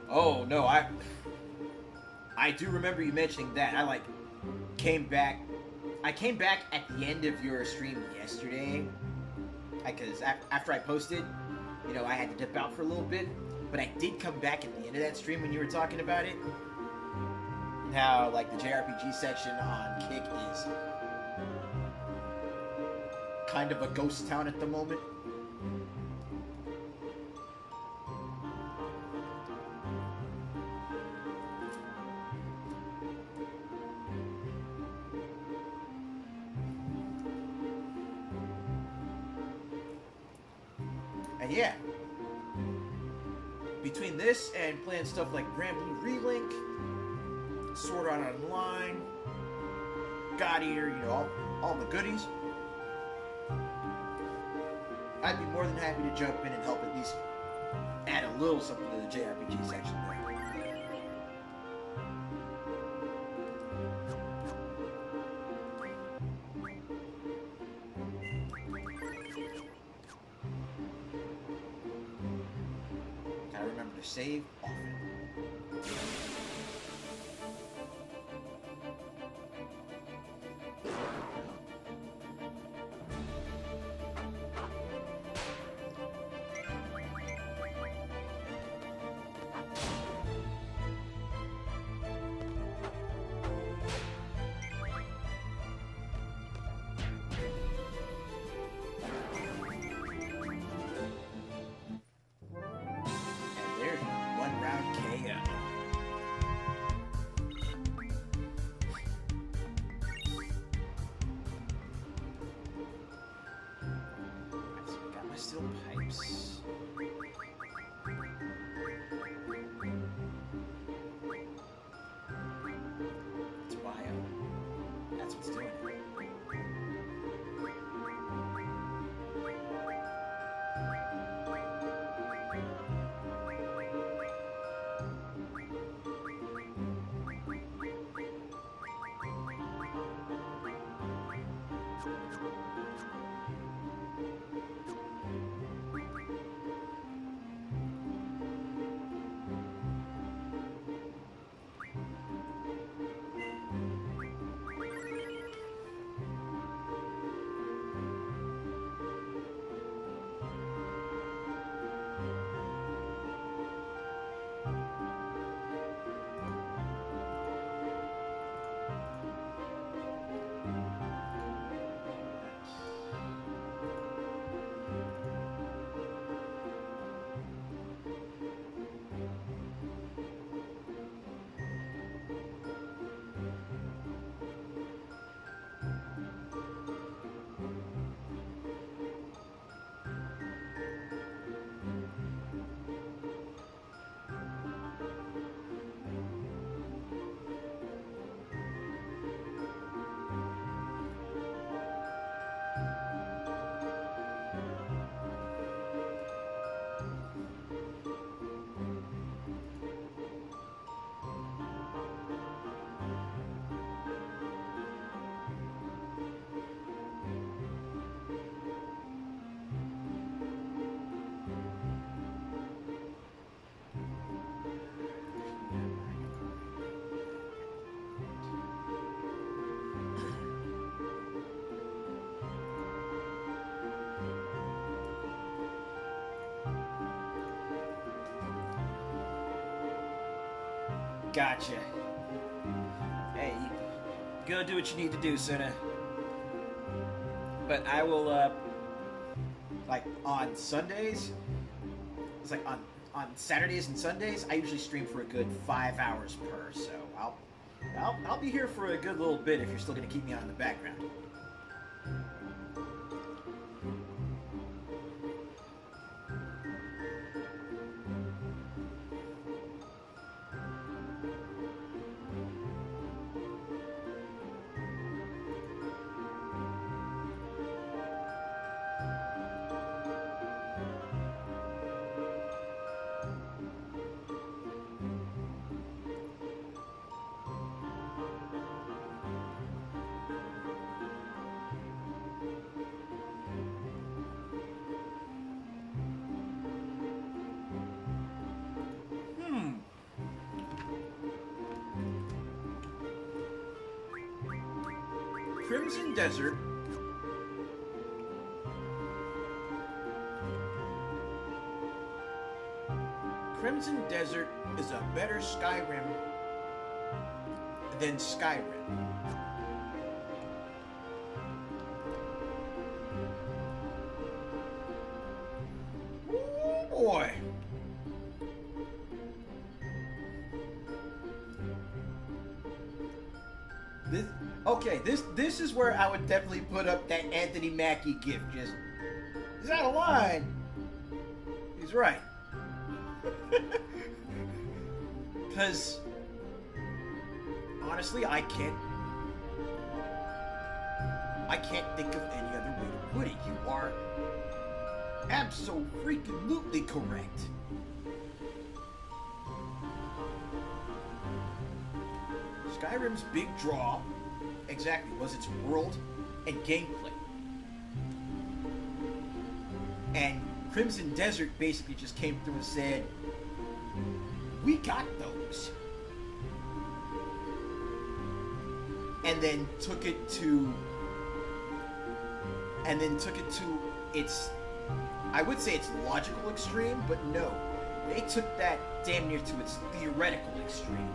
Oh no, I do remember you mentioning that. I came back at the end of your stream yesterday, because after I posted, you know, I had to dip out for a little bit. But I did come back at the end of that stream when you were talking about it. How, like, the JRPG section on Kick is kind of a ghost town at the moment. And yeah. Between this and playing stuff like Grand Blue Relink, Sword Art Online, God Eater, you know, all the goodies, I'd be more than happy to jump in and help at least add a little something to the JRPG section there. Remember to save often. Pipes. It's bio. That's what's doing it. Gotcha. Hey, go do what you need to do, Sona. But I will, like, on Sundays, it's like on Saturdays and Sundays, I usually stream for a good 5 hours per, so I'll be here for a good little bit if you're still gonna keep me on in the background. Crimson Desert Crimson Desert is a better Skyrim than Skyrim. Oh boy. This is where I would definitely put up that Anthony Mackie gift. Just, he's out of line. He's right. Because, honestly, I can't think of any other way to put it. You are absolutely correct. Skyrim's big draw, exactly, was its world and gameplay. And Crimson Desert basically just came through and said, we got those. And then took it to its, I would say its logical extreme, but no. They took that damn near to its theoretical extreme.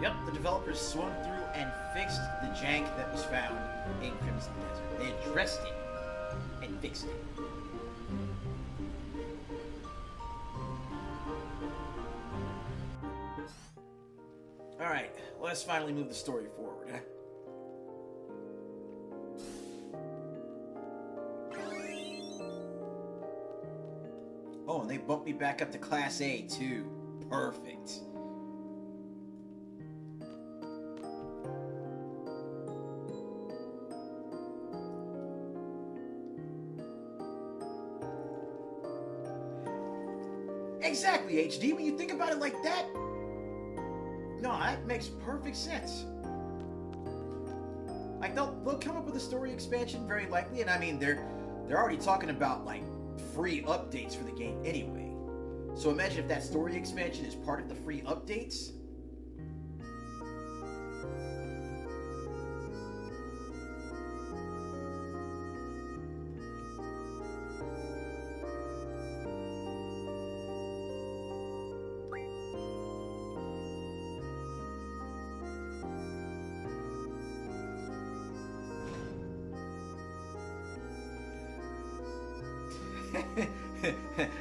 Yep, the developers swung through and fixed the jank that was found in Crimson Desert. They addressed it and fixed it. Alright, let's finally move the story forward, huh? Oh, and they bumped me back up to Class A, too. Perfect. Exactly, HD. When you think about it like that, no, that makes perfect sense. Like they'll come up with a story expansion very likely, and I mean they're already talking about like free updates for the game anyway. So imagine if that story expansion is part of the free updates.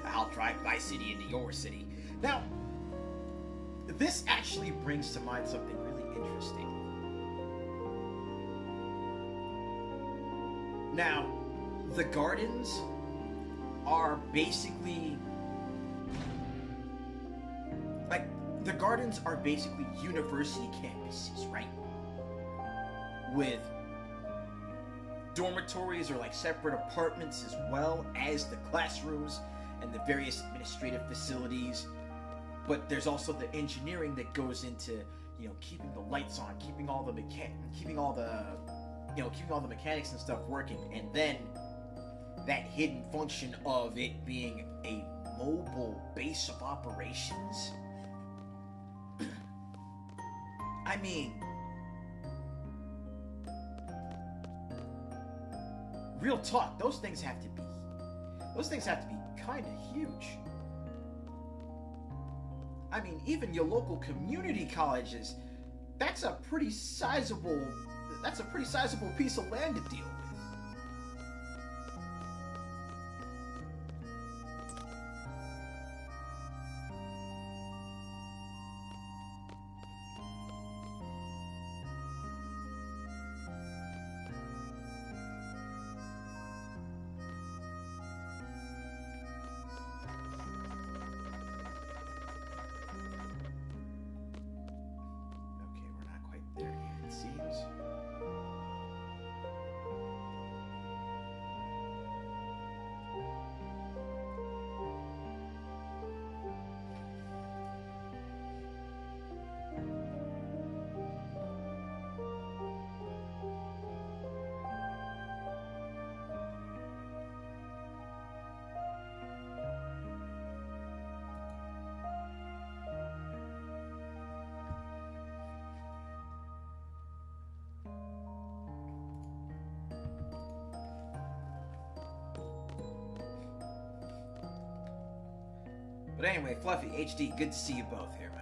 I'll drive my city into your city. Now, this actually brings to mind something really interesting. Now, the gardens are basically university campuses, right? With dormitories or like separate apartments as well as the classrooms and the various administrative facilities. But there's also the engineering that goes into, keeping the lights on, keeping all the mechanics and stuff working, and then that hidden function of it being a mobile base of operations. I mean, real talk, those things have to be kind of huge. I mean, even your local community colleges, that's a pretty sizable piece of land to deal with. But anyway, Fluffy, HD, good to see you both here, man.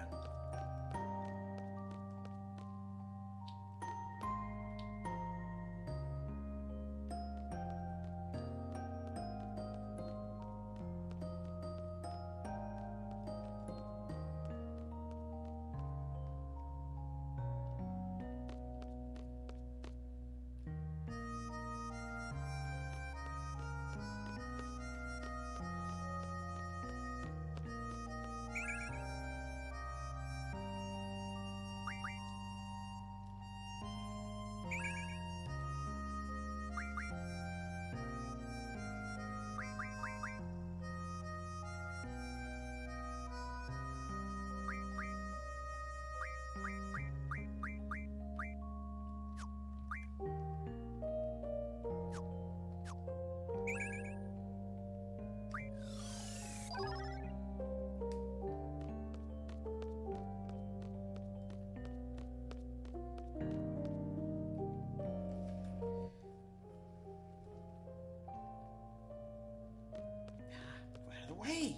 Way.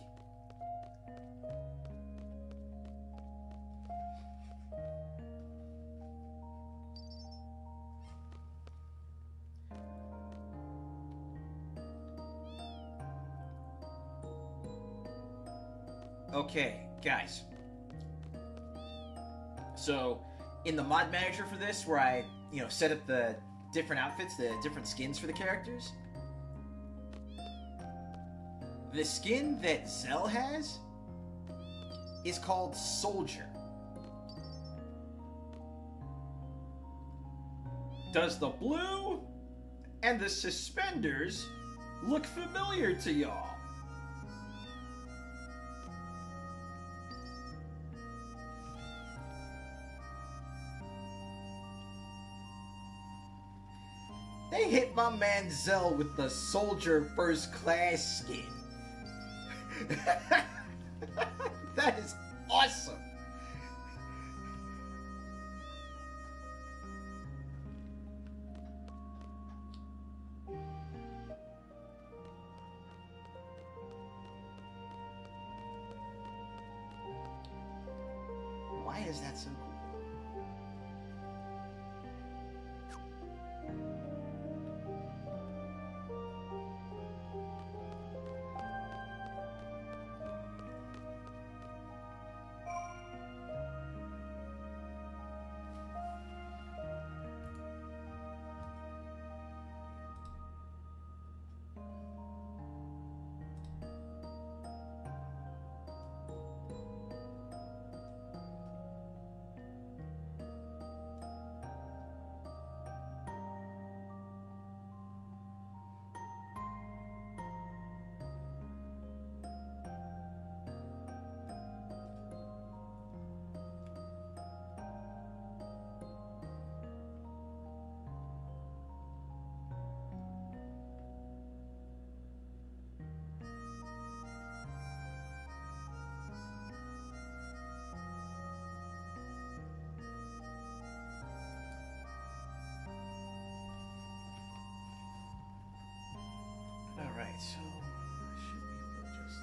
Okay, guys. So, in the mod manager for this, where I, set up the different outfits, the different skins for the characters, the skin that Zell has is called Soldier. Does the blue and the suspenders look familiar to y'all? They hit my man Zell with the Soldier First Class skin. That is awesome. Why is that so cool? so should we be able to just...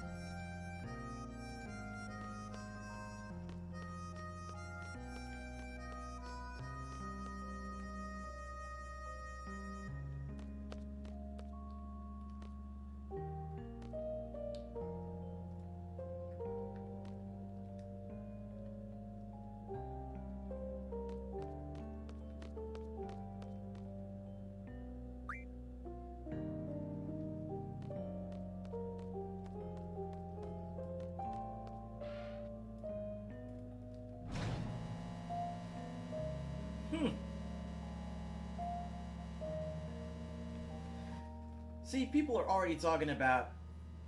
See, people are already talking about...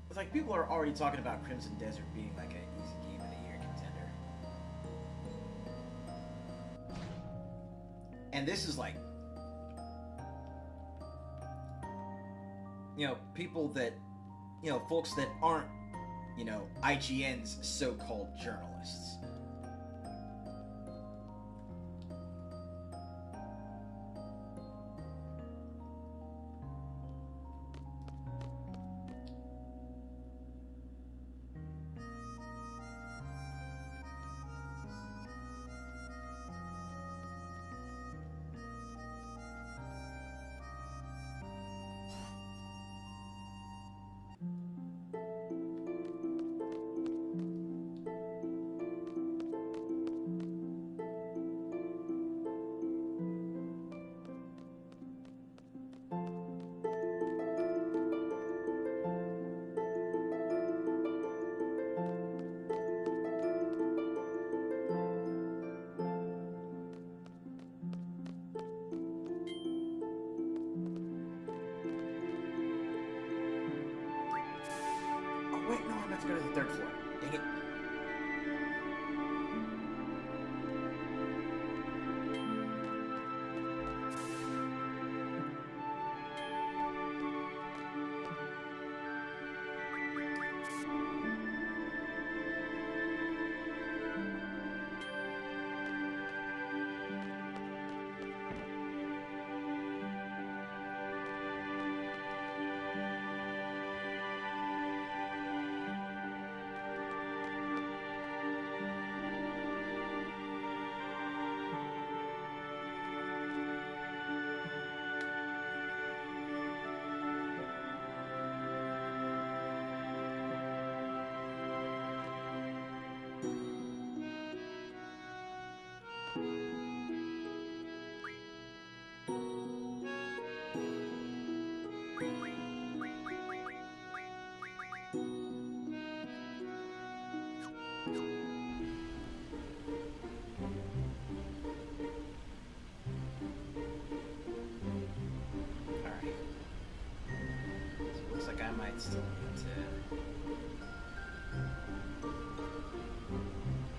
It's like people are already talking about Crimson Desert being like an easy game of the year contender. And this is like... You know, people that... You know, folks that aren't, you know, IGN's so-called journalists. Wait, no, I'm about to go to the third floor. Dang it. I might still need to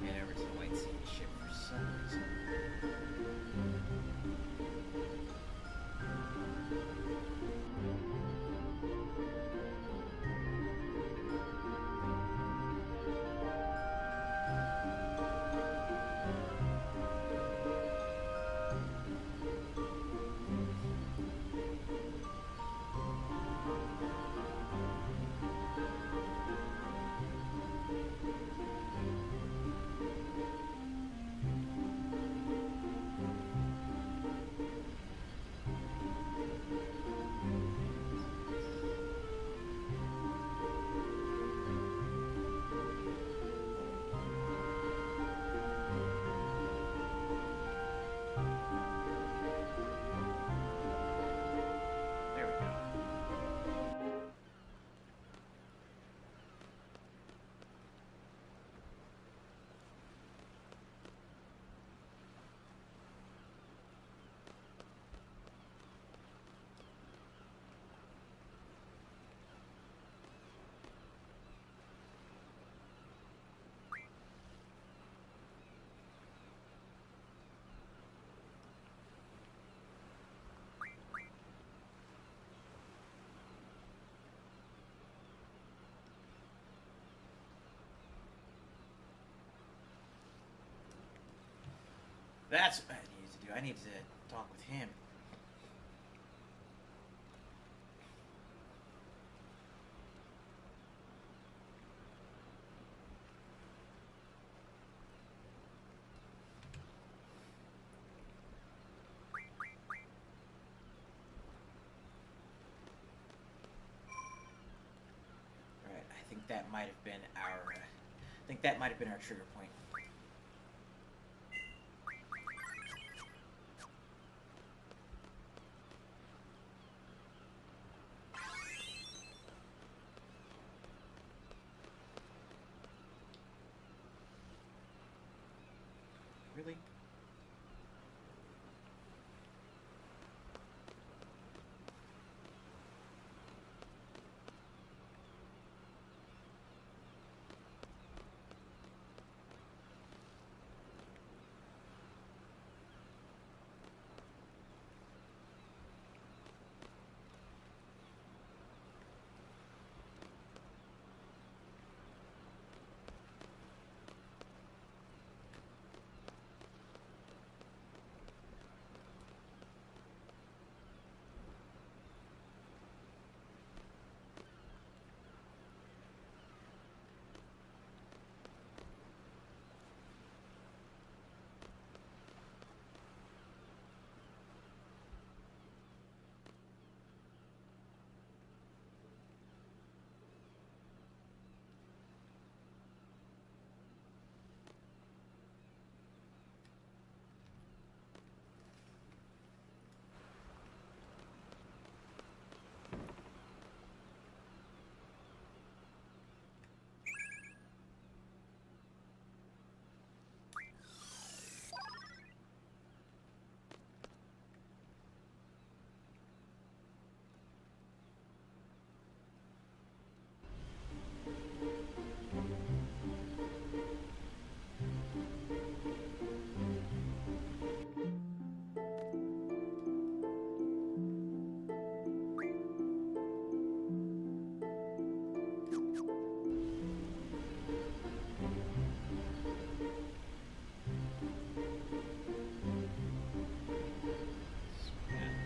head over to the White Sea ship for some reason. That's what I needed to do. I need to talk with him. that might have been our. I think that might have been our trigger point. Really?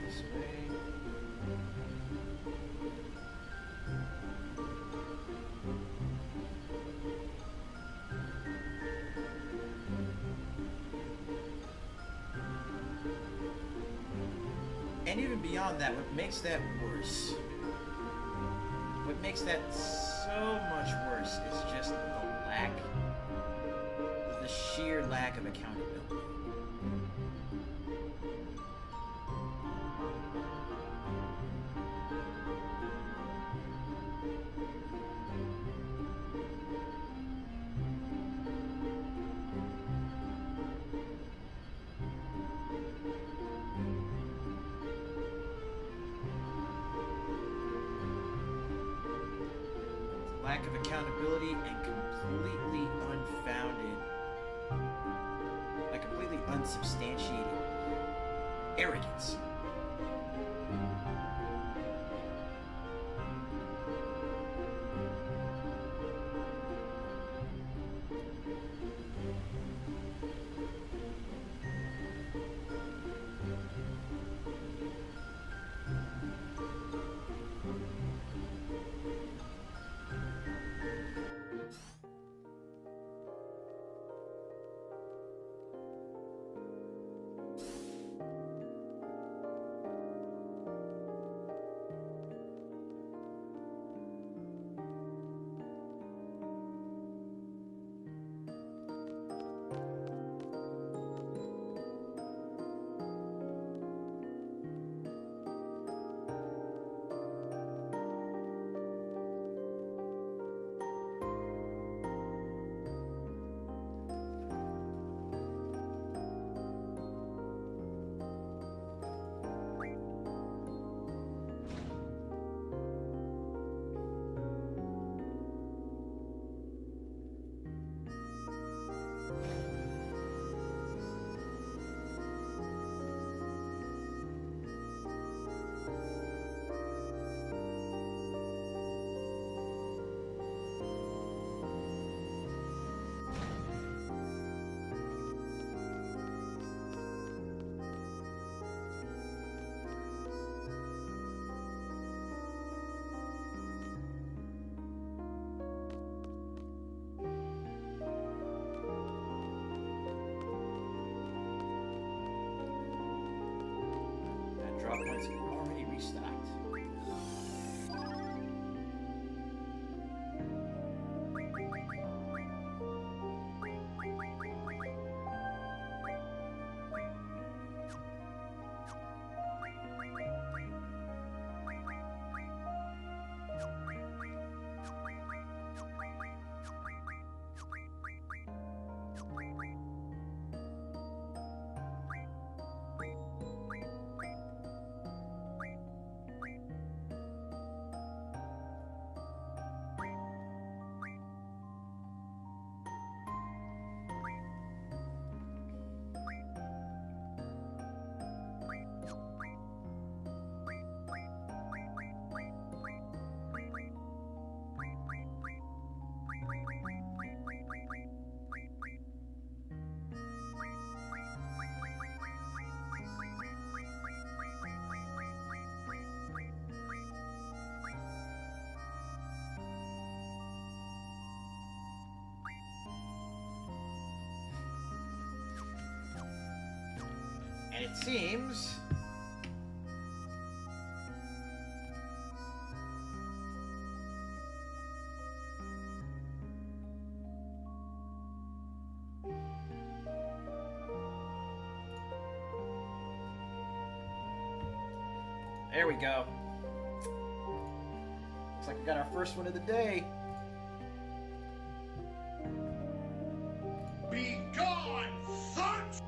This way. And even beyond that, what makes that worse, what makes that so much worse is just the sheer lack of accountability. Lack of accountability and completely unfounded, like completely unsubstantiated arrogance. Drop points already restocked. It seems... There we go. Looks like we got our first one of the day. Be gone, such!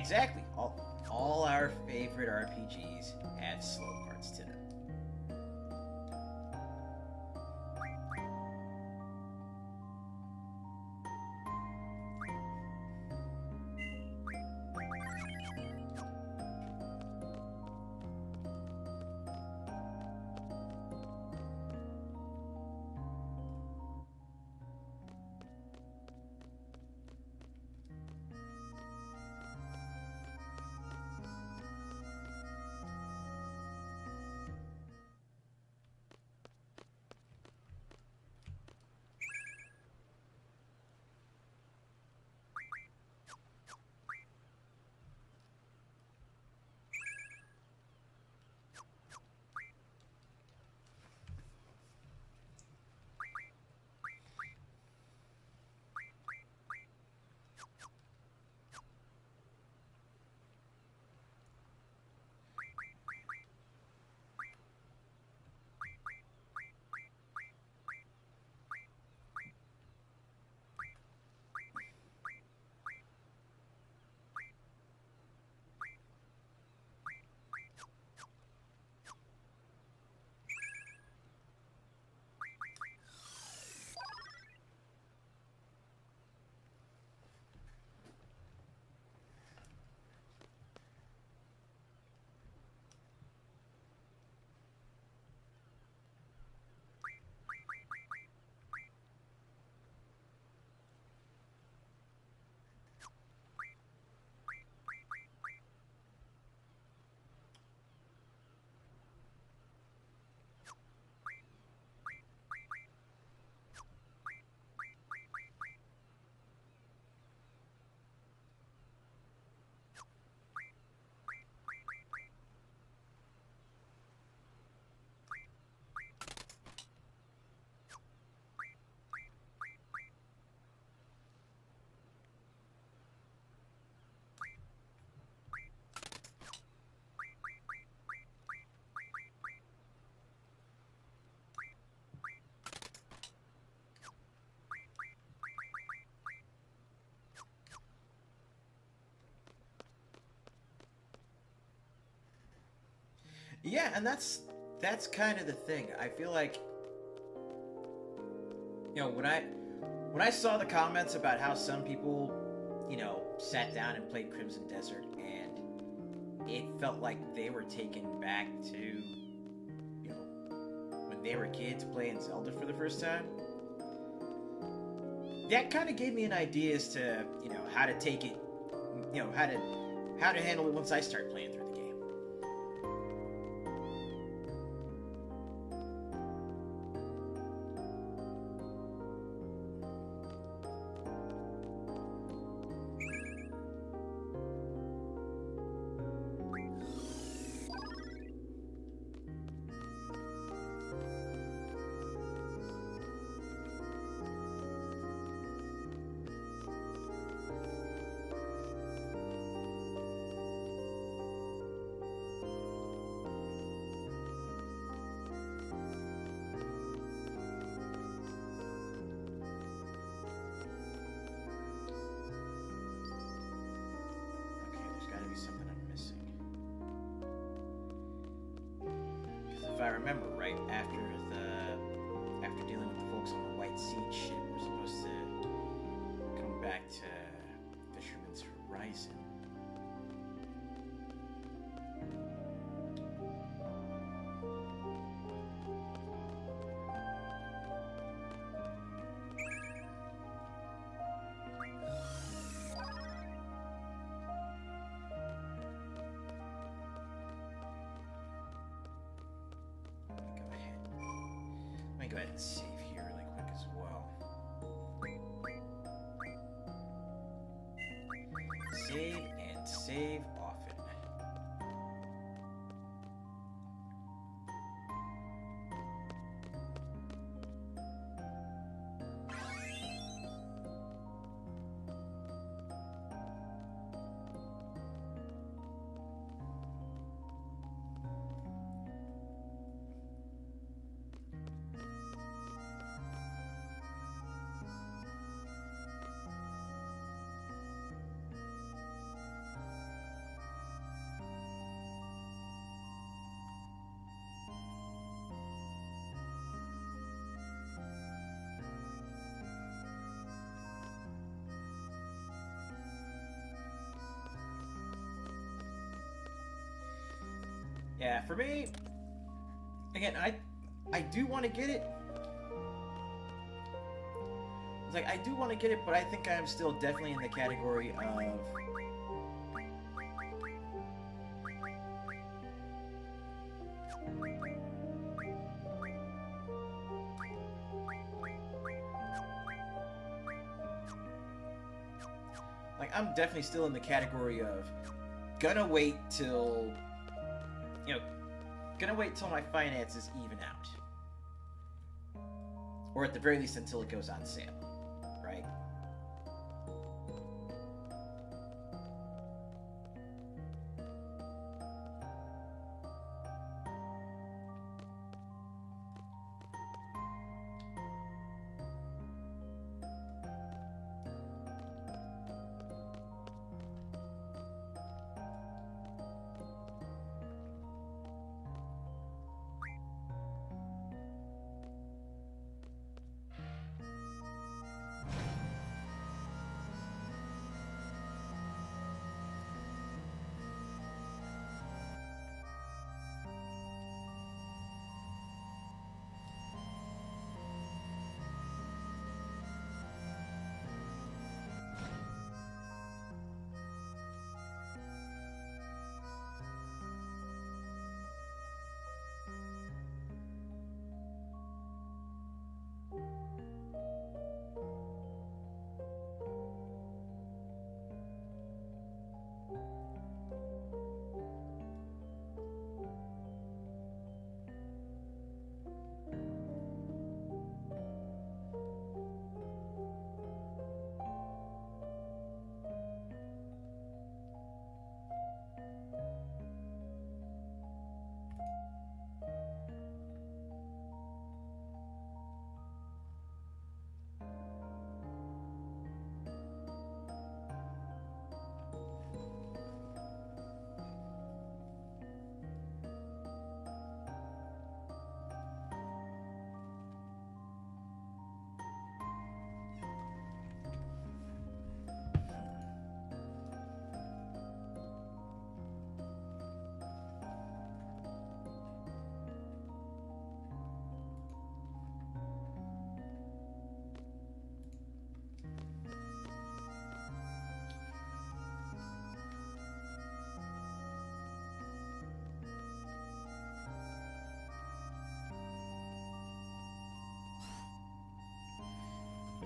Exactly. All our favorite RPGs have slow parts to them. Yeah, and that's kind of the thing. I feel like, you know, when I saw the comments about how some people, sat down and played Crimson Desert, and it felt like they were taken back to, when they were kids playing Zelda for the first time. That kind of gave me an idea as to, how to take it, how to handle it once I start playing through the game. Something I'm missing. Because if I remember right, after dealing with the folks on the White Seed ship, we're supposed to come back to Fisherman's Horizon. Go ahead and save here really quick as well. Save and save often. Yeah, for me, again, I do want to get it. It's like, I do want to get it, but I think I'm still definitely in the category of... Like, I'm definitely still in the category of gonna wait till... gonna wait till my finances even out. Or at the very least until it goes on sale, right?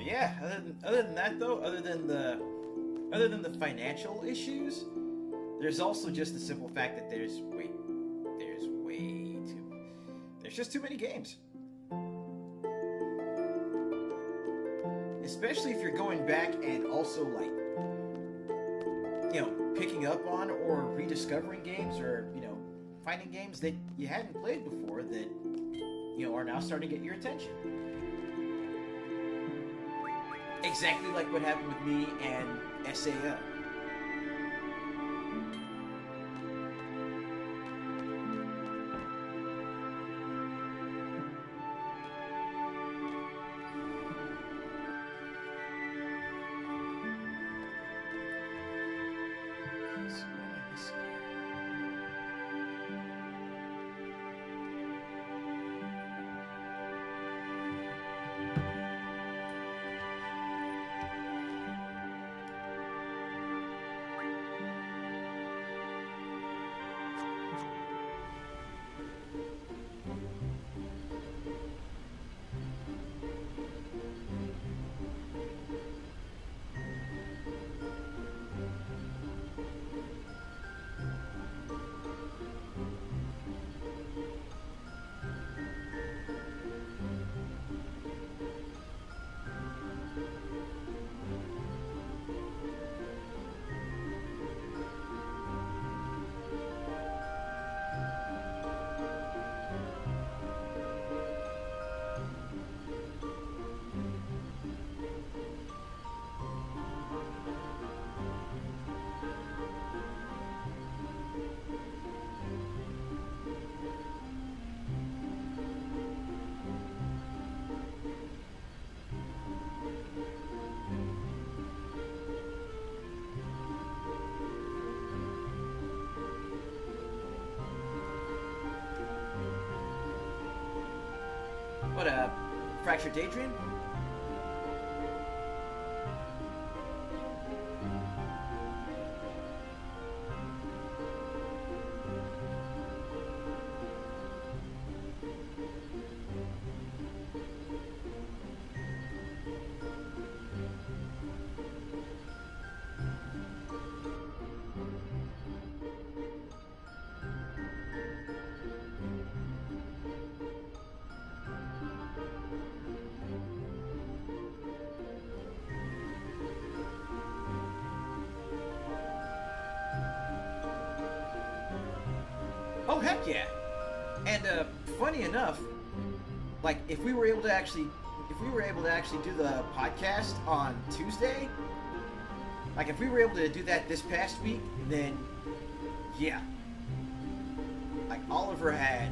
yeah. Other than that, though, other than the financial issues, there's also just the simple fact that there's just too many games. Especially if you're going back and also like, picking up on or rediscovering games, or finding games that you hadn't played before that are now starting to get your attention. Exactly like what happened with me and SAO. What, Fractured Daydream? Oh heck yeah! And funny enough, like if we were able to actually do the podcast on Tuesday, like if we were able to do that this past week, then yeah, like Oliver had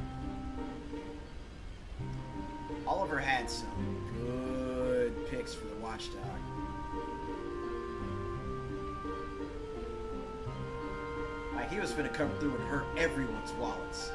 some good picks for the Watchdog. Like he was gonna come through and hurt everyone's wallets.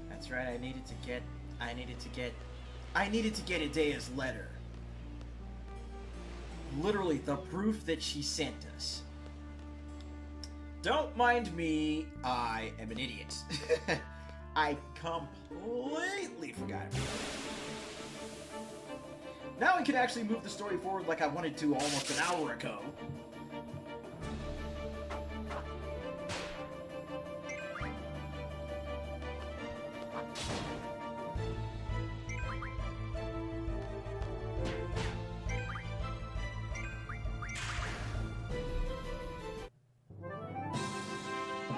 That's right. I needed to get Idea's letter. Literally, the proof that she sent us. Don't mind me. I am an idiot. I completely forgot about it. Now we can actually move the story forward like I wanted to almost an hour ago.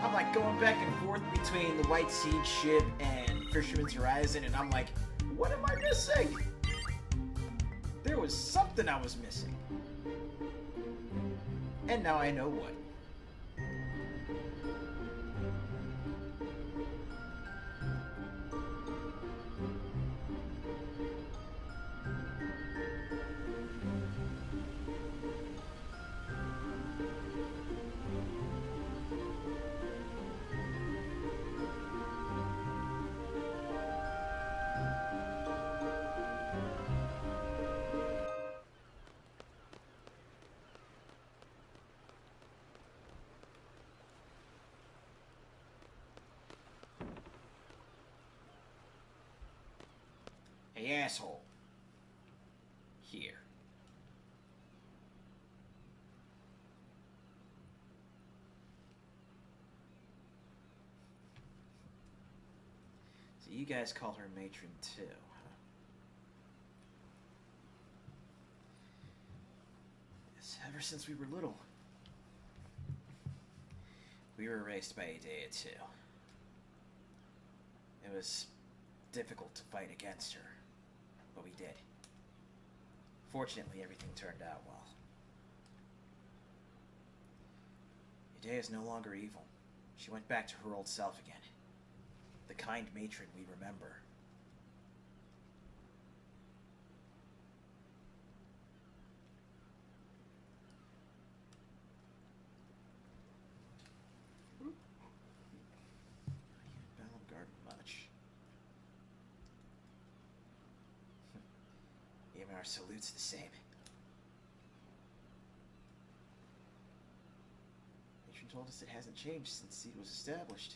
I'm like going back and forth between the White Seed ship and Fisherman's Horizon, and I'm like, what am I missing? There was something I was missing. And now I know what. Hey, asshole. Here. So you guys call her matron too, huh? Yes, ever since we were little. We were raised by Idea too. It was difficult to fight against her. But we did. Fortunately, everything turned out well. Idea is no longer evil. She went back to her old self again. The kind matron we remember. Balam Garden much. Even our salute's the same. Matron told us it hasn't changed since Seed was established.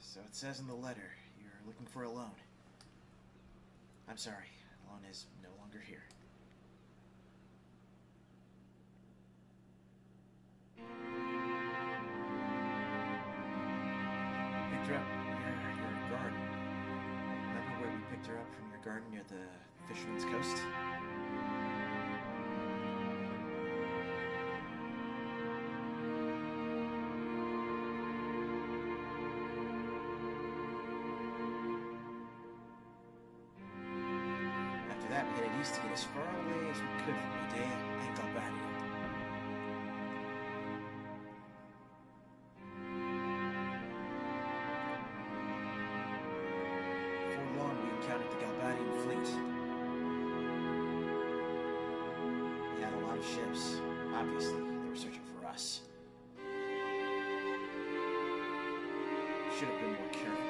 So it says in the letter, you're looking for a loan. I'm sorry, loan is no longer here. Picked her up near your garden. Remember where we picked her up from your garden near the Fisherman's Coast? After that, we headed east to get as far away as we could from Idea and Galbadia. Before long, we encountered the Galbadian fleet. They had a lot of ships. Obviously, they were searching for us. Should have been more careful.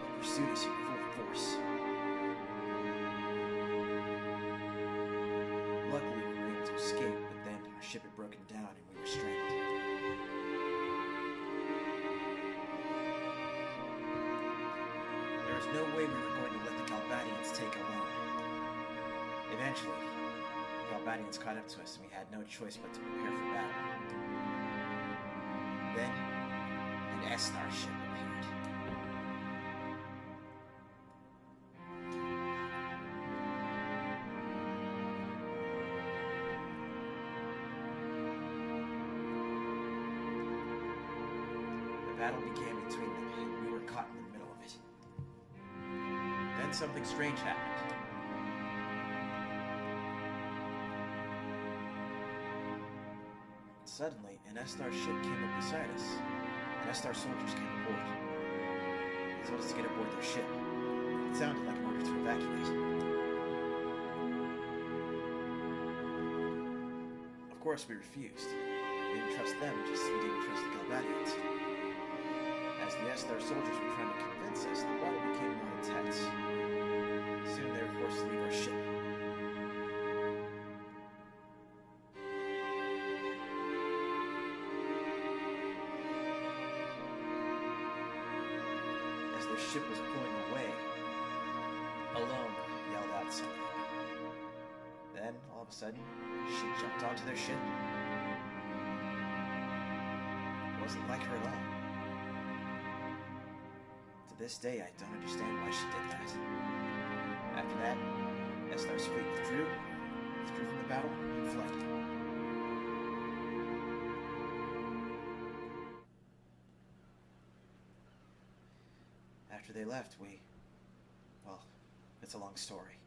They pursued us in full force. Luckily, we were able to escape, but then our ship had broken down and we were stranded. was no way we were going to let the Galbadians take alone. Eventually, the Galbadians caught up to us, and we had no choice but to prepare for battle. Then, an S-Star ship appeared. The battle began between them, and we were caught in the middle of it. Then something strange happened. Suddenly, an S-Star ship came up beside us, and S-Star soldiers came aboard. They told us to get aboard their ship. It sounded like an order to evacuate. Of course, we refused. We didn't trust them, just as we didn't trust the Galbadians. As the S-Star soldiers were trying to convince us, the battle became more intense. Soon they were forced to leave our ship. As their ship was pulling away, Alone yelled out something. Then, all of a sudden, she jumped onto their ship. It wasn't like her at all. To this day, I don't understand why she did that. After that, S-Star's fleet withdrew from the battle, and fled. After they left, well, it's a long story.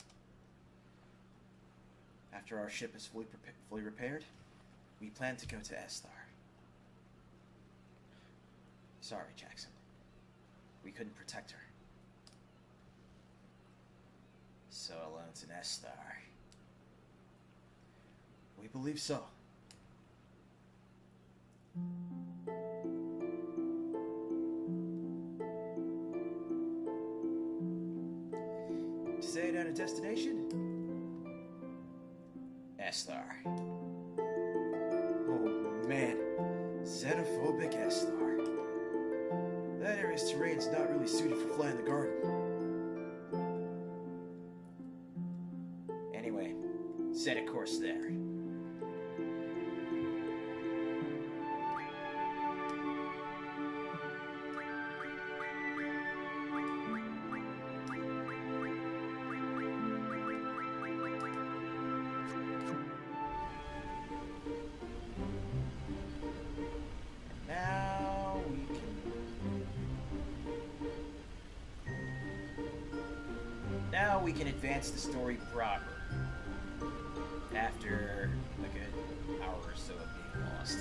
After our ship is fully repaired, we plan to go to S-Star. Sorry, Jackson. We couldn't protect her. So Alone's an S-Star. We believe so. Say it at a destination? S-Star. Oh man, xenophobic S-Star. That area's terrain's not really suited for flying the garden. Anyway, set a course there. Now we can advance the story proper. After a good hour or so of being lost.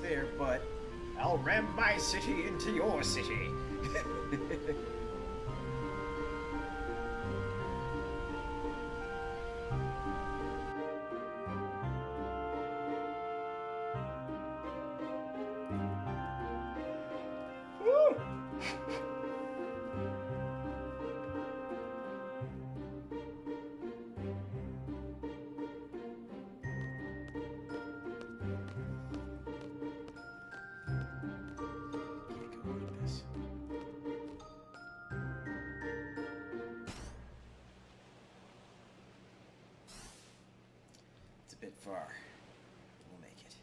There, but I'll ram my city into your city. It's a bit far. We'll make it.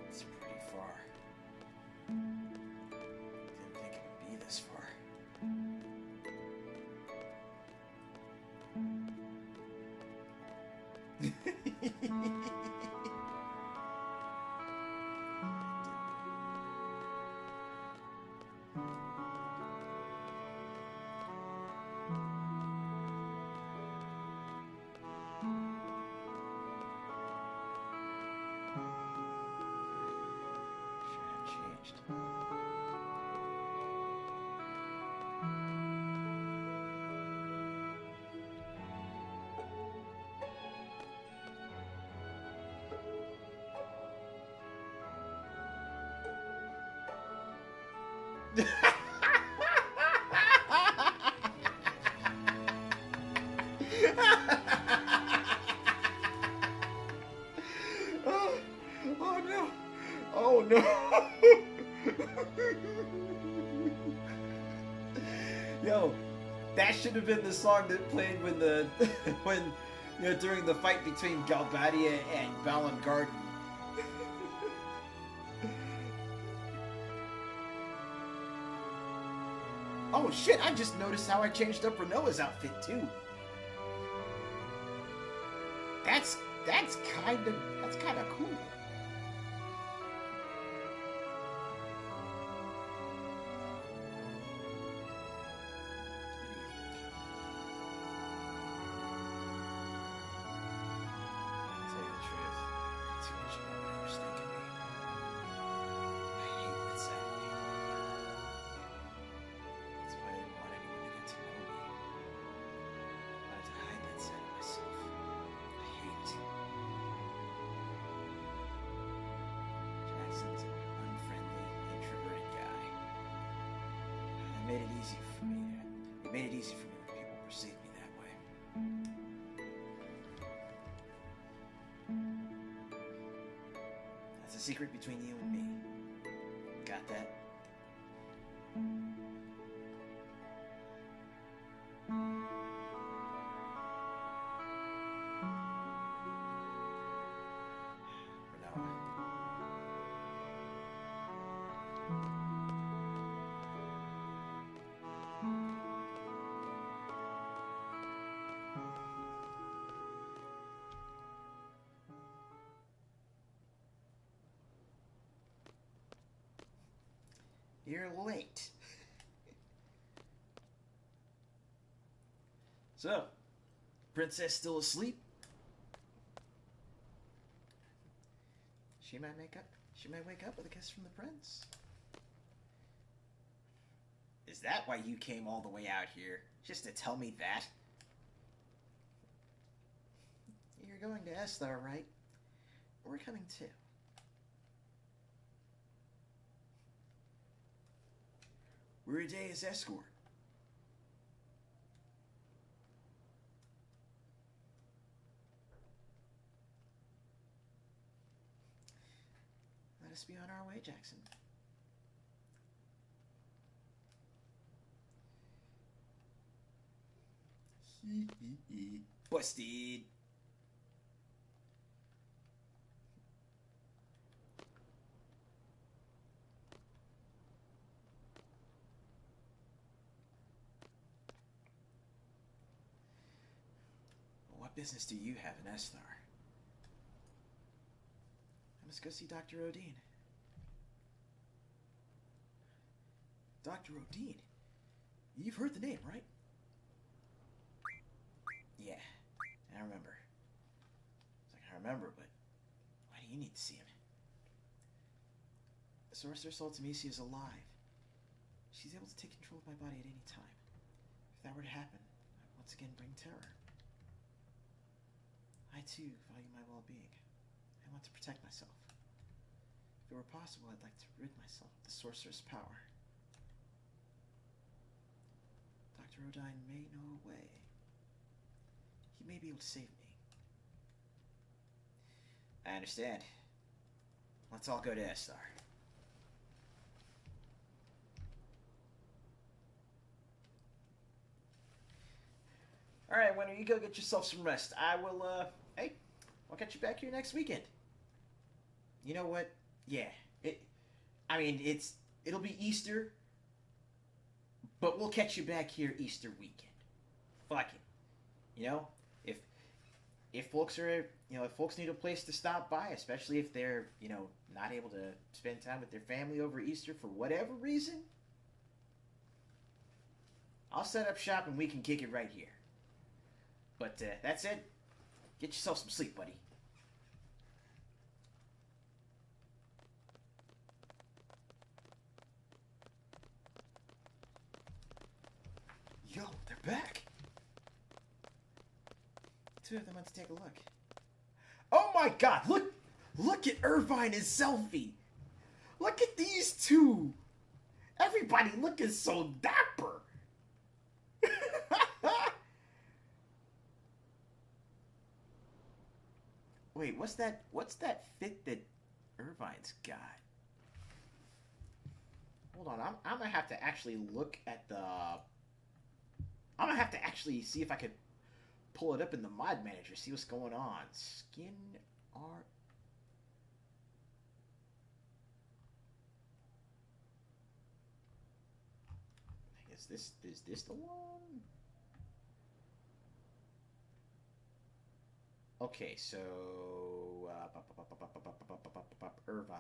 It's pretty Changed. oh, oh no! Oh no! Yo, that should have been the song that played when the when during the fight between Galbadia and Balan Garden. Oh shit! I just noticed how I changed up Renoa's outfit too. That's kind of cool. It made it easy for me when people perceive me that way. That's a secret between you and me. Got that? You're late. So, princess still asleep? She might wake up with a kiss from the prince. Is that why you came all the way out here? Just to tell me that? You're going to Esthar, right? We're coming too. We're a day's escort. Let us be on our way, Jackson. Busted. What business do you have in Esthar? I must go see Dr. Odin. Dr. Odin? You've heard the name, right? Yeah, I remember. It's like, I remember, but why do you need to see him? The Sorceress Ultimisi is alive. She's able to take control of my body at any time. If that were to happen, I would once again bring terror. I too value my well-being. I want to protect myself. If it were possible, I'd like to rid myself of the Sorceress' power. Dr. Odin may know a way. He may be able to save me. I understand. Let's all go to Esthar. Alright, Winter, you go get yourself some rest. I will, hey, I'll catch you back here next weekend. You know what? Yeah, it'll be Easter, but we'll catch you back here Easter weekend. Fuck it. You know, if folks are, if folks need a place to stop by, especially if they're, not able to spend time with their family over Easter for whatever reason, I'll set up shop and we can kick it right here. But that's it. Get yourself some sleep, buddy. Yo, they're back. Two of them went to take a look. Oh my God! Look at Irvine and Selfie. Look at these two. Everybody looking so dapper. Wait, what's that fit that Irvine's got? Hold on, I'm gonna have to actually look at the. I'm gonna have to actually see if I could pull it up in the mod manager, see what's going on. Skin art. Is this the one? Okay, so Irvine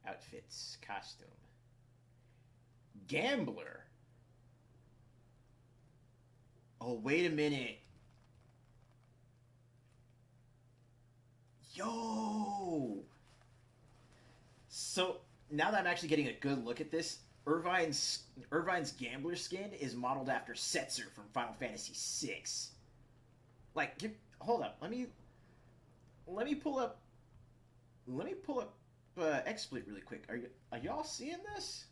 outfits, costume, gambler. Oh, wait a minute. Yo! So, now that I'm actually getting a good look at this, Irvine's gambler skin is modeled after Setzer from Final Fantasy VI. Like, hold up. Let me pull up XSplit really quick. Are y'all seeing this?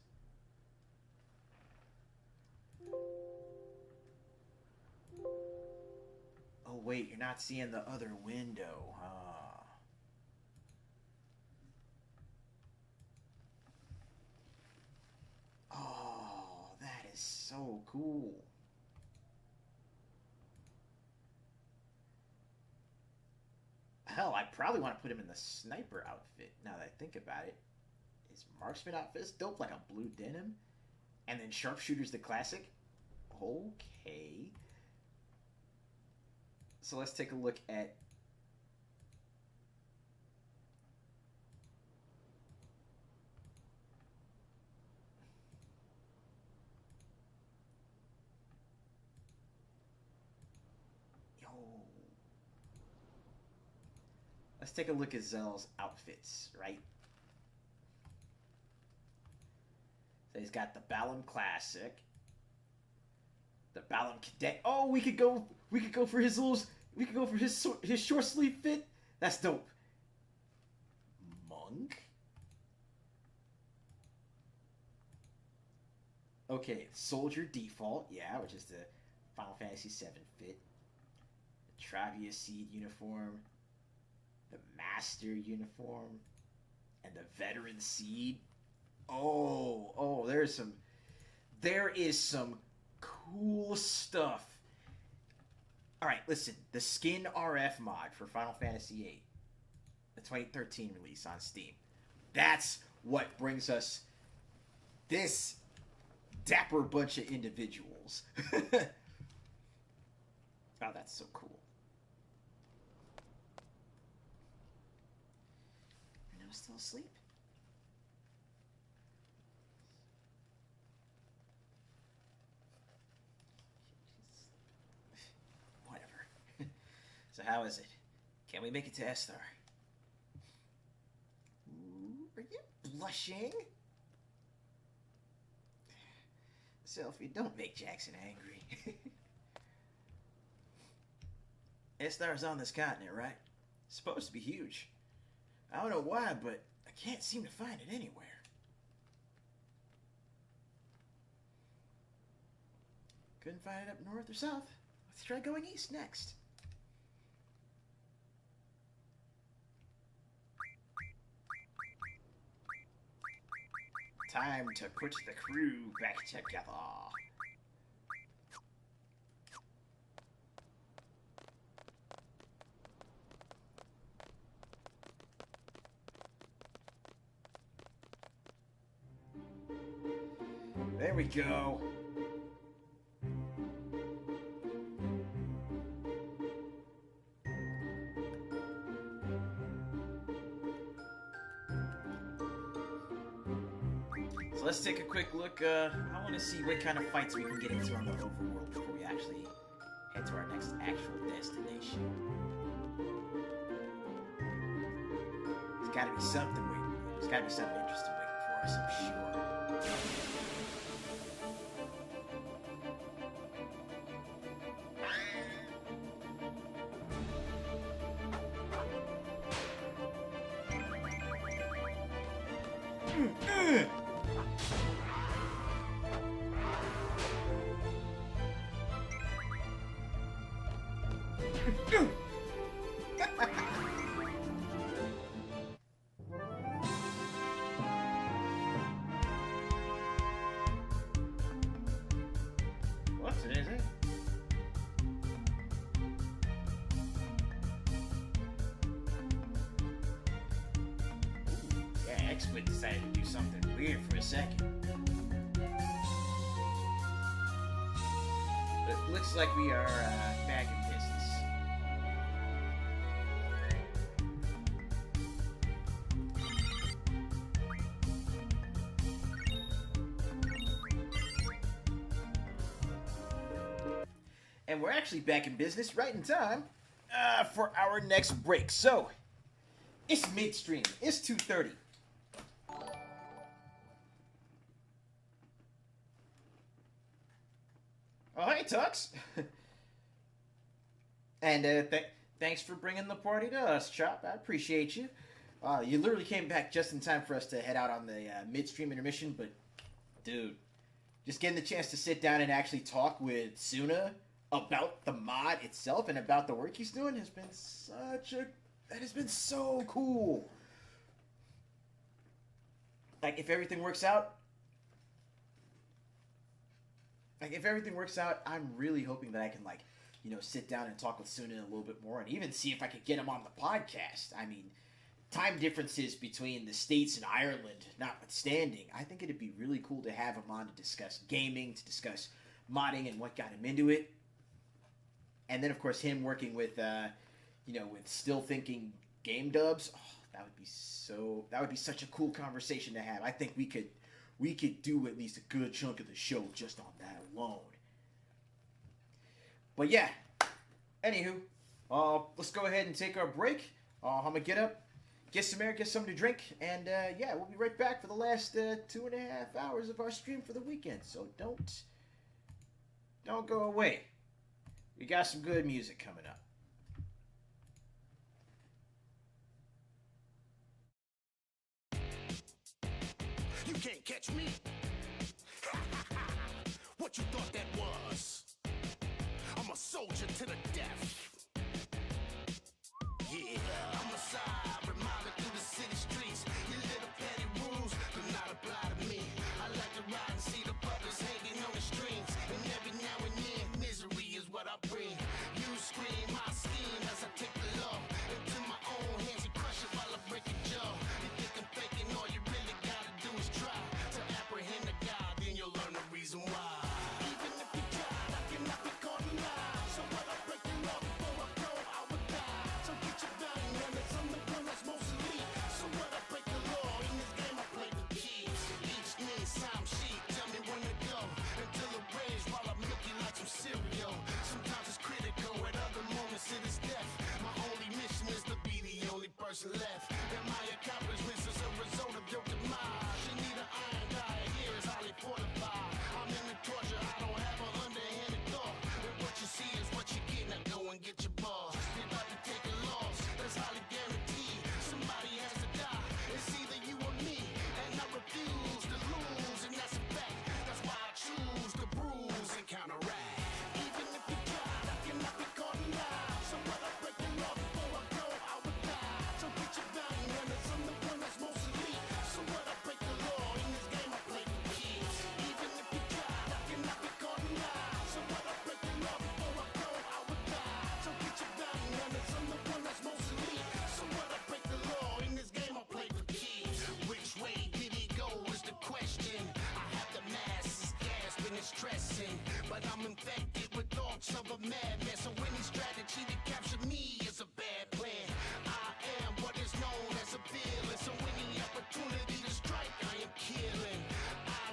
Oh wait, you're not seeing the other window, huh? Oh, that is so cool. Hell, I probably want to put him in the sniper outfit now that I think about it. His marksman outfit is dope, like a blue denim. And then sharpshooter's the classic. Okay. So let's take a look at. Yo. Let's take a look at Zell's outfits, right? So he's got the Balam Classic, the Balam Cadet. Oh, we could go for his his short sleeve fit. That's dope. Monk. Okay, Soldier Default, yeah, which is the Final Fantasy VII fit. The Travia Seed uniform, the Master uniform, and the Veteran Seed. Oh, there is some cool stuff. All right, listen, the Skin RF mod for Final Fantasy VIII, the 2013 release on Steam. That's what brings us this dapper bunch of individuals. Oh, that's so cool. And I'm still asleep. So how is it? Can we make it to Esthar? Are you blushing? Selfie, don't make Jackson angry. Esthar's on this continent, right? It's supposed to be huge. I don't know why, but I can't seem to find it anywhere. Couldn't find it up north or south. Let's try going east next. Time to put the crew back together. There we go. let's take a quick look. I want to see what kind of fights we can get into on the overworld before we actually head to our next actual destination. There's gotta be something waiting. There's gotta be something interesting waiting for us, I'm sure. What's it, is it? Yeah, X-Wit decided to do something weird for a second. But it looks like we are back in business. And we're actually back in business right in time for our next break. So, it's midstream. It's 2:30. Oh, hey, Tux. And thanks for bringing the party to us, Chop. I appreciate you. You literally came back just in time for us to head out on the midstream intermission. But, dude, just getting the chance to sit down and actually talk with Suna about the mod itself and about the work he's doing has been that has been so cool. Like, if everything works out, I'm really hoping that I can, sit down and talk with Suna a little bit more and even see if I could get him on the podcast. I mean, time differences between the States and Ireland notwithstanding, I think it'd be really cool to have him on to discuss gaming, to discuss modding and what got him into it. And then, of course, him working with, with Still Thinking Game Dubs. Oh, that would be such a cool conversation to have. I think we could do at least a good chunk of the show just on that alone. But yeah, anywho, let's go ahead and take our break. I'm gonna get up, get some air, get something to drink, and we'll be right back for the last 2.5 hours of our stream for the weekend. So don't go away. We got some good music coming up. You can't catch me. What you thought that was? I'm a soldier to the death. Yeah, I'm a side reminder through the city streets. Your little petty rules do not apply to me. I like to ride and see the puppets hanging on the strings. And every now and then, misery is what I bring. You scream, I scheme as I take the law into my own hands and crush it while I break your jaw. You think I'm faking, all you really gotta do is try to apprehend the God, then you'll learn the reason why. Even if you tried, I cannot be caught in lie. So what I break the law before I go, I would die. So get your bounty runners, I'm the one that's most elite. So what I break the law, in this game I play the keys. Each need some sheet, tell me when to go. Until the rage while I milk you like some cereal. Sometimes it's critical, at other moments it is death. My only mission is to be the only person left. And my accomplishments is a result of your demise. You need an iron guy, here is highly fortified. I'm in the torture, I don't have an underhanded thought. And what you see is what you get, now go and get your boss. You're about to take a loss, that's highly guaranteed. Somebody has to die, it's either you or me. And I refuse to lose, and that's a fact. That's why I choose to bruise and counteract. Even if you tried, I cannot be caught in lies. So what I break the law before I go, I would die. So get your bounty runners, I'm the one that's most elite. So what I break the law, in this game I play the keys. Even if you tried, I cannot be caught in lies. So what I break the law before I go, I would die. So get your bounty runners, I'm the one that's most elite. So what I break the law, in this game I play the keys. Which way did he go is the question. I have the masses gasping and stressing, but I'm infected with thoughts of a madman. So any strategy to capture me is a bad plan. I am what is known as a villain. So any opportunity to strike, I am killing. I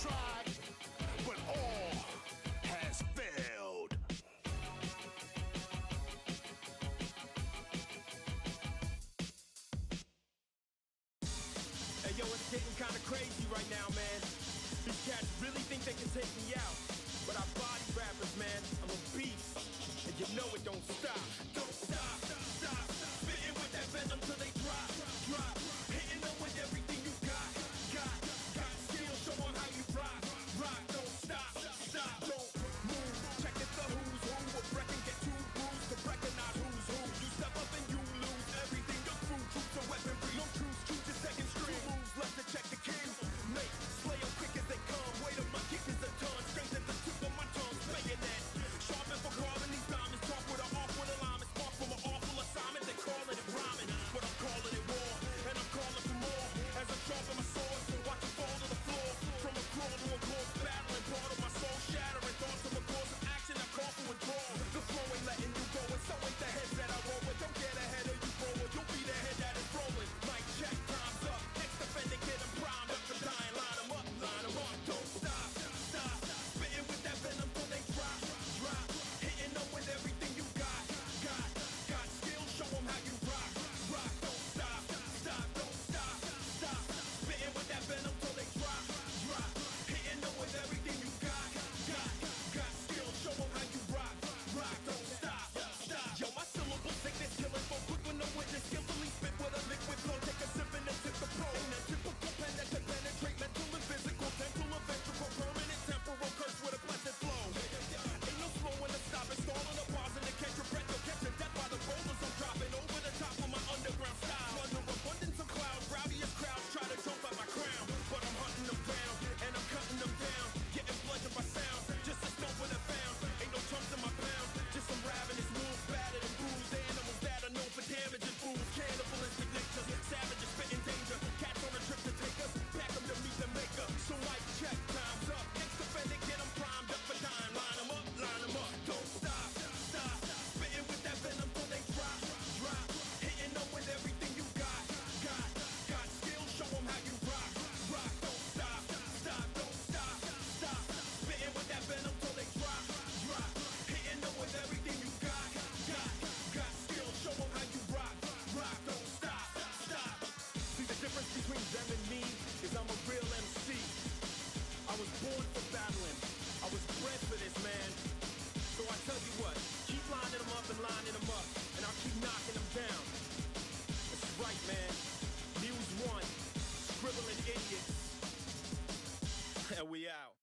tried, but all has failed. Hey yo, it's getting kinda crazy right now, man. These cats really think they can take me out. But I body rappers, man. I'm a beast. And you know it don't stop. Don't stop, stop. Spitting with that venom till they drop, drop. Hitting them with everything you got. Skill, show 'em how you rock, rock. Don't stop, stop. Don't move. Check it, the who's who. A wreck and get too bruised to recognize who's who. You step up and you lose everything. Your crew, troops, and weaponry. No truce, choose your second string. Two moves left to check the king. Mate, slay 'em quick as they come. Wait a my kick is a ton. Strength at the tip of my tongue. Bayonet. Sharpen for carving these diamonds. Talk with an off with a line. It's far from an awful assignment. They calling it rhyming. But I'm calling it war. And I'm calling for more. As I sharpen my sword. Watch it fall to the floor. From a crawl to a corpse. Battling part of my soul. Shattering thoughts of a course of action. I call for withdrawal. The flow ain't letting you go. And so ain't the heads that I roll with. Don't get ahead of you, bro. Or you'll be the head that is rolling. Mic check, time's up. Next defender, get him primed up for dying. Line 'em up, line 'em up. Don't stop, stop. Spitting with that venom till they drop, drop. Hitting them with everything you got. Skill, show 'em how you rock, rock. Don't stop, stop. Don't stop, stop. Spitting with that venom till they drop, drop. Hitting them with everything you got. Skill, show 'em how you rock, rock. Don't stop, stop. Yo, my syllable sickness killing for quick with no witness. Skillfully spit with a liquid flow. Take a sip and then tip the pro. Ain't a typical pen that can penetrate mental and physical, temporal and ventricle, permanent temporal curse with a blessed flow. Ain't no slowing to stop it, stalling a pause and to catch your breath. You'll catch your death by the boulders I'm dropping over the top of my underground style. Under abundance of clouds, rowdiest crowds try to jump at my crown, but I'm hunting them down and I'm cutting them down, getting bludgeoned by sound. Just a stump with a found. Ain't no chumps in my pound. Just some ravenous wolves, battered and bruised animals that are known for damaging fools. Cannibalistic natures, savages spitting danger. Cats on a trip to take us, pack 'em to meet the maker. So mic check, time's up. Next defender, get 'em primed up for dying. Line 'em up, line 'em up. Don't stop, stop. Spitting with that venom till they drop, drop. Hitting them with everything you got. Skill, show 'em how you rock, rock. Don't stop, stop. Don't stop, stop. Spitting with that venom till they drop, drop. Hitting them with everything you got. Skill, show 'em how you rock, rock. Don't stop, stop. See the difference between them and me is I'm a real MC. I was born for battling. I was bred for this, man. So I tell you what, keep lining them up and lining them up, and I'll keep knocking them down. That's right, man. Muse 1, scribbling idiots. And we out.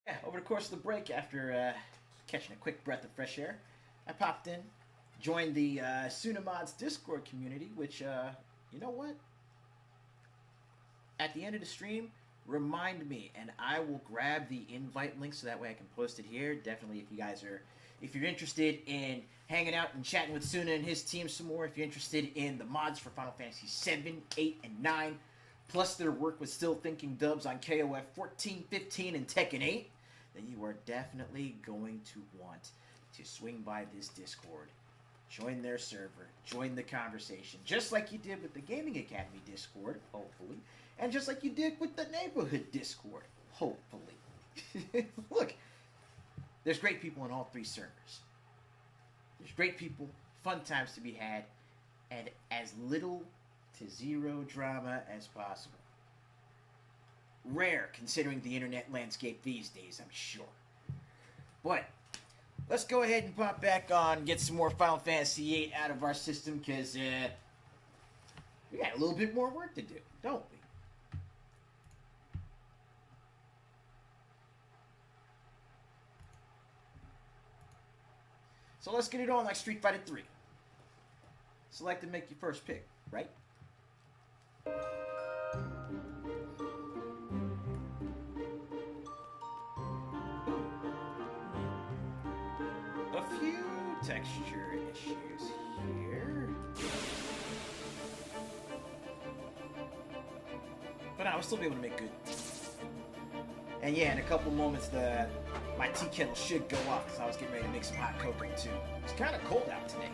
Yeah, over the course of the break, after catching a quick breath of fresh air, I popped in, joined the Sunamods Discord community, which, you know what? At the end of the stream, remind me, and I will grab the invite link so that way I can post it here. Definitely, if you're interested in hanging out and chatting with Suna and his team some more, if you're interested in the mods for Final Fantasy 7, 8, and 9, plus their work with Still Thinking Dubs on KOF 14, 15, and Tekken 8, then you are definitely going to want to swing by this Discord. Join their server, join the conversation, just like you did with the Gaming Academy Discord, hopefully, and just like you did with the Neighborhood Discord, hopefully. Look, there's great people in all three servers. There's great people, fun times to be had, and as little to zero drama as possible. Rare, considering the internet landscape these days, I'm sure. But let's go ahead and pop back on, get some more Final Fantasy VIII out of our system, because we got a little bit more work to do, don't we? So let's get it on like Street Fighter 3. Select and make your first pick, right? A few texture issues here. But I will still be able to make good. And yeah, in a couple moments, my tea kettle should go off because I was getting ready to make some hot cocoa too. It's kind of cold out today.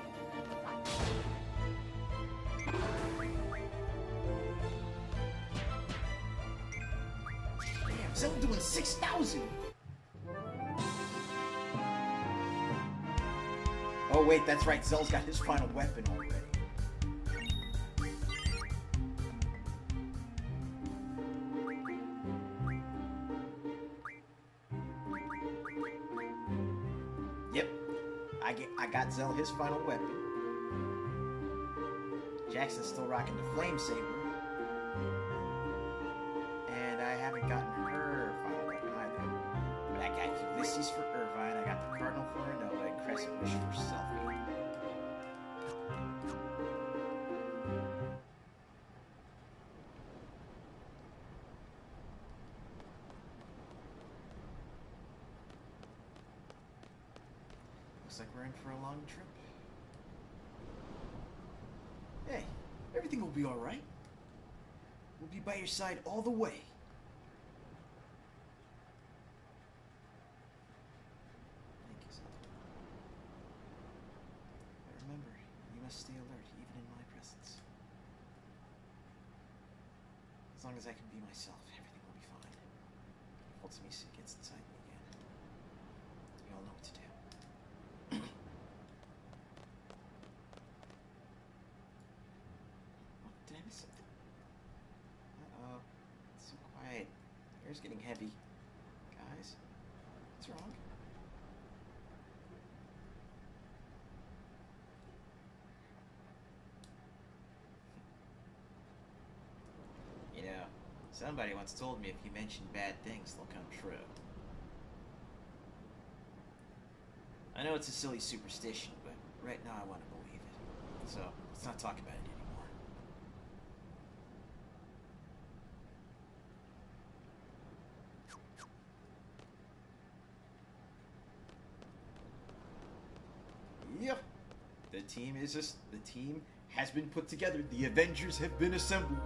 Damn, Zelda doing 6,000. Oh wait, that's right. Zell's got his final weapon already. Yep, I got Zell his final weapon. Jackson's still rocking the flame saber, and I haven't gotten her final weapon either. But I got Ulysses for Irvine, I got the Cardinal for Renoa, and Crescent Wish for Selfie. Looks like we're in for a long trip. Hey, everything will be alright. We'll be by your side all the way. Thank you, Zelda. But remember, you must stay alert even in my presence. As long as I can be myself, everything will be fine. If Ultimate gets inside me again, you all know what to do. Did I miss something? Uh-oh. It's so quiet. Air's getting heavy. Guys, what's wrong? You know, somebody once told me if you mention bad things, they'll come true. I know it's a silly superstition, but right now I want to believe it. So, let's not talk about it anymore. Yep. The team has been put together. The Avengers have been assembled.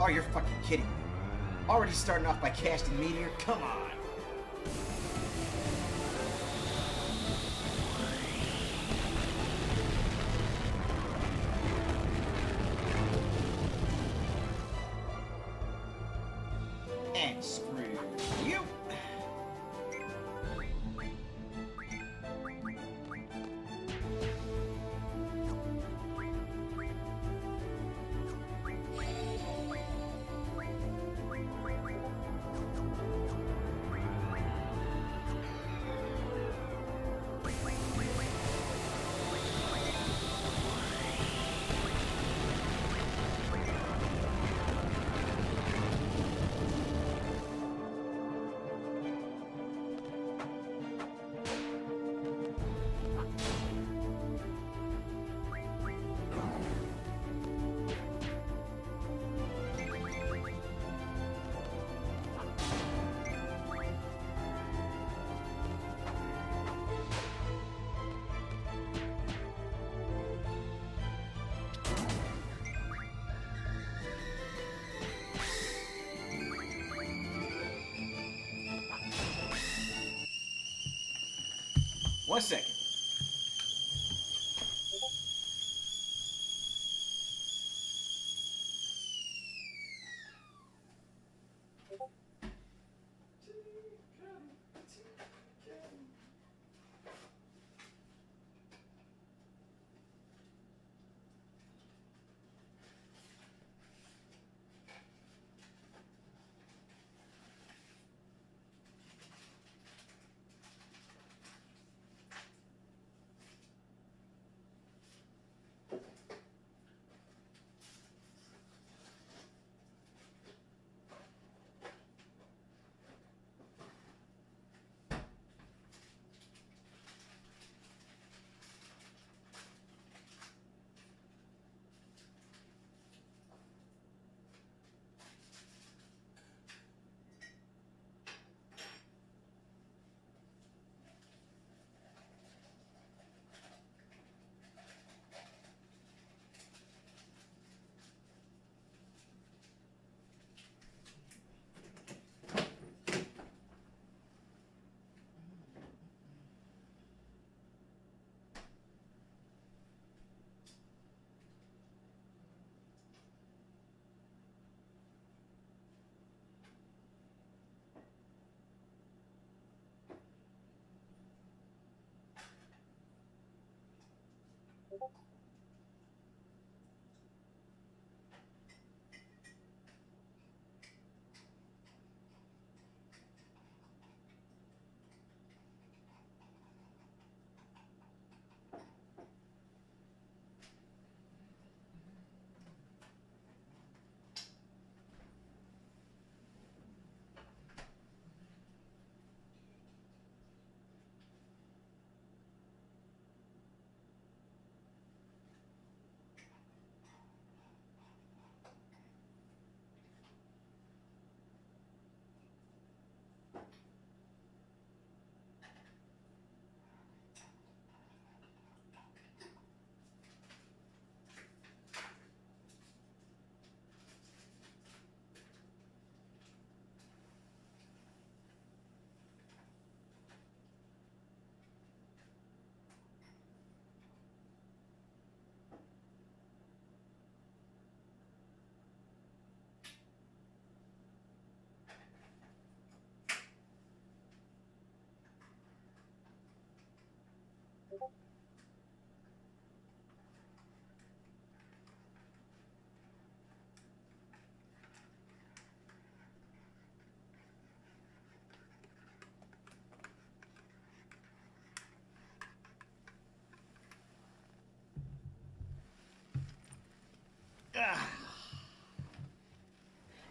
Oh, you're fucking kidding me. Already starting off by casting Meteor? Come on. And screw you. 1 second.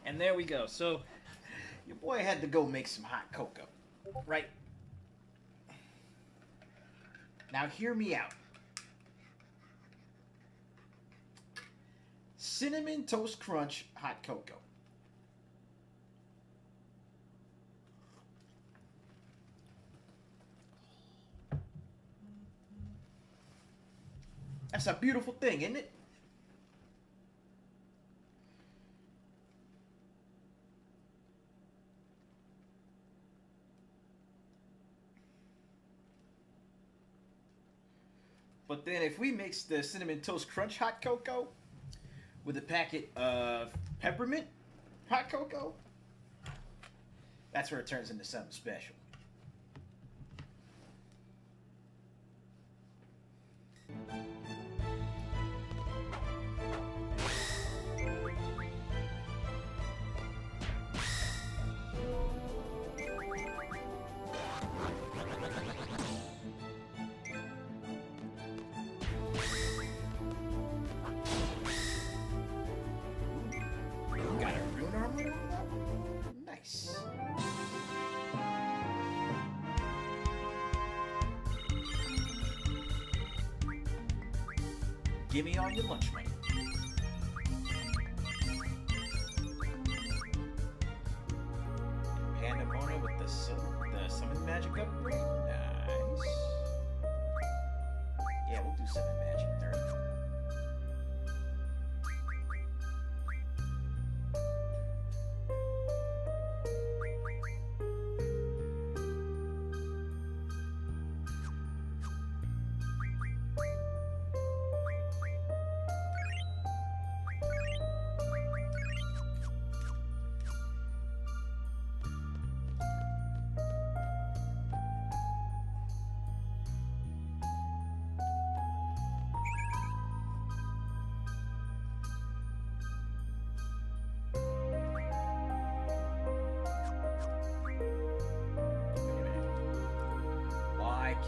And there we go. So, your boy had to go make some hot cocoa. Right? Now, hear me out. Cinnamon Toast Crunch hot cocoa. That's a beautiful thing, isn't it? But then if we mix the Cinnamon Toast Crunch hot cocoa with a packet of peppermint hot cocoa, that's where it turns into something special. Got a rune armor on that? Nice. Give me all your lunch money. Pandemona with the summon magic upgrade. Nice. Yeah, we'll do summon magic turn.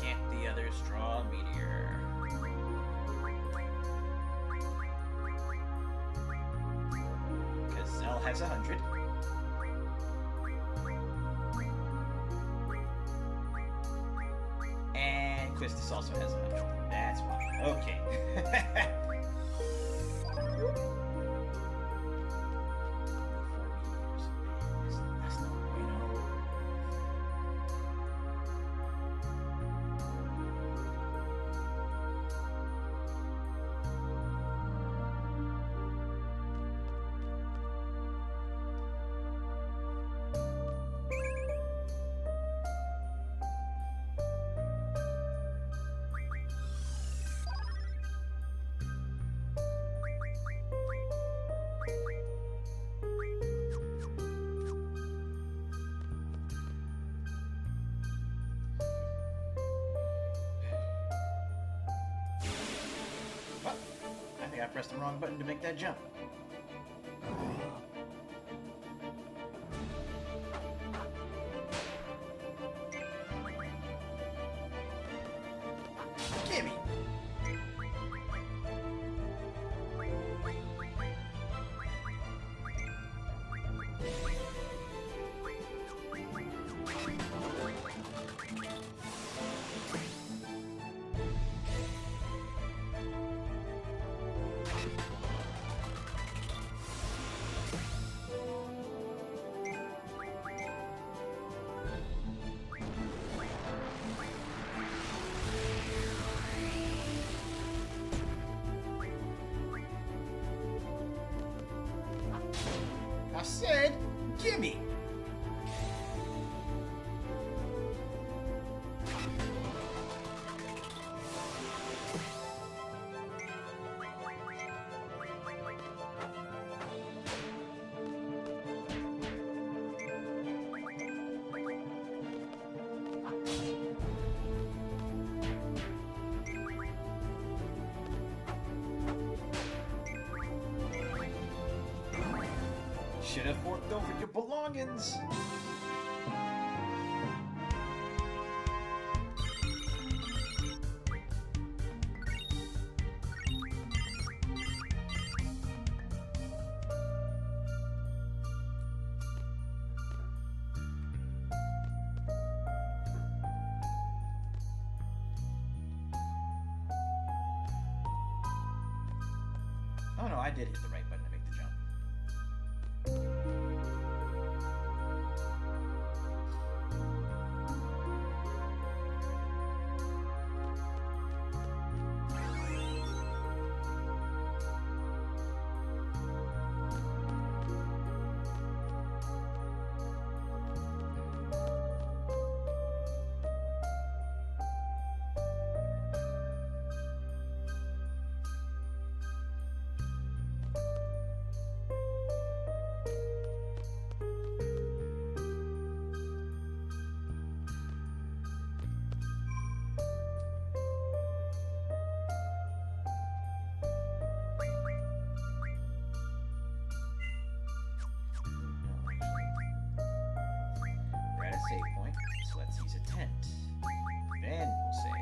can't the others draw a meteor? Because Zell has 100. And Quistis also has 100. That's why. Okay. That's not bueno. Well, I think I pressed the wrong button to make that jump. Gimme! I said, gimme! Should have forked over your belongings. Oh no, I did hit the right button to make the jump. We're at a save point, so let's use a tent. Then we'll save.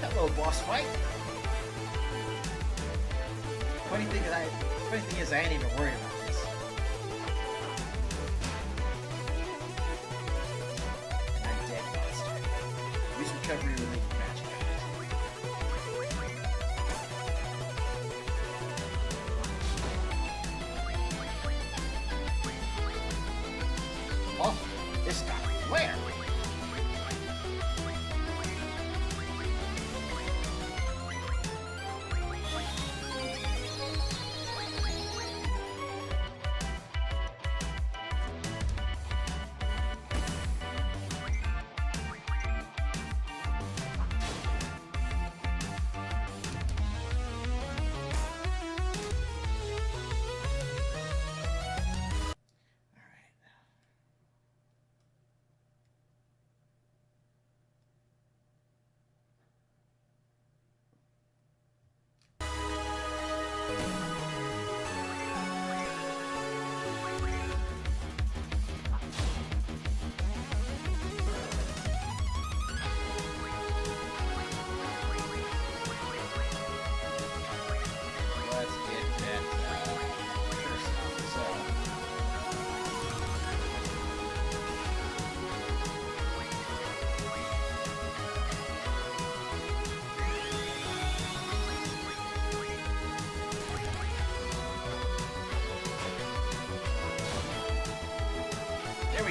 Hello, boss fight. Funny thing is, I ain't even worried about this. And I'm dead, monster. Use recovery related magic. Oh, this guy. Where?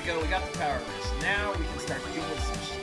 we go. We got the power wrist. Now we can start doing some shit.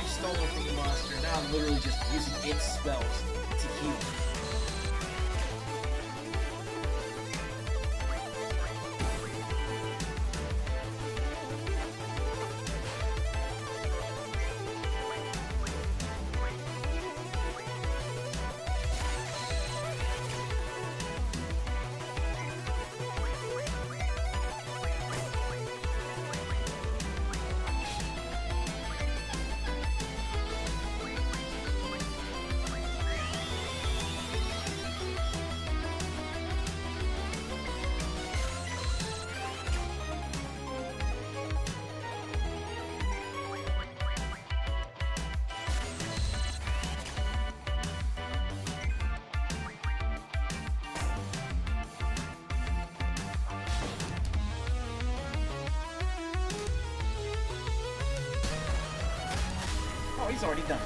Stolen from the monster. Now I'm literally just using its spells to heal. Oh, he's already done it.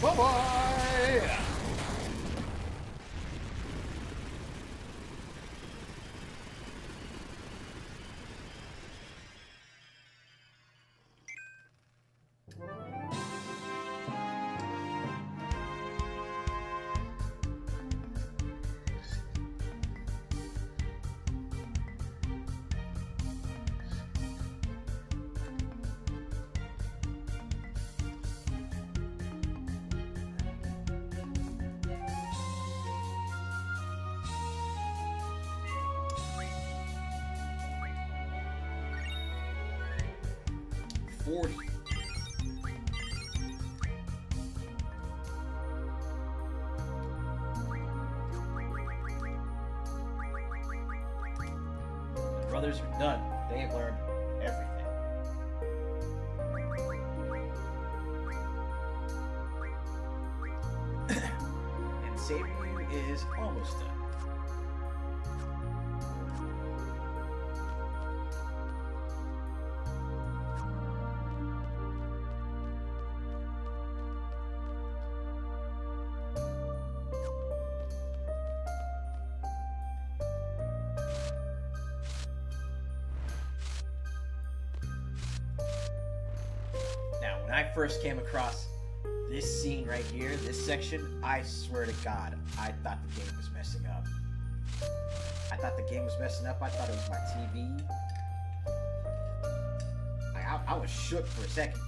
Bye-bye! Brothers are done. They have learned everything. And saving you is almost done. When I first came across this scene right here, this section, I swear to God, I thought the game was messing up. I thought the game was messing up. I thought it was my TV. I was shook for a second.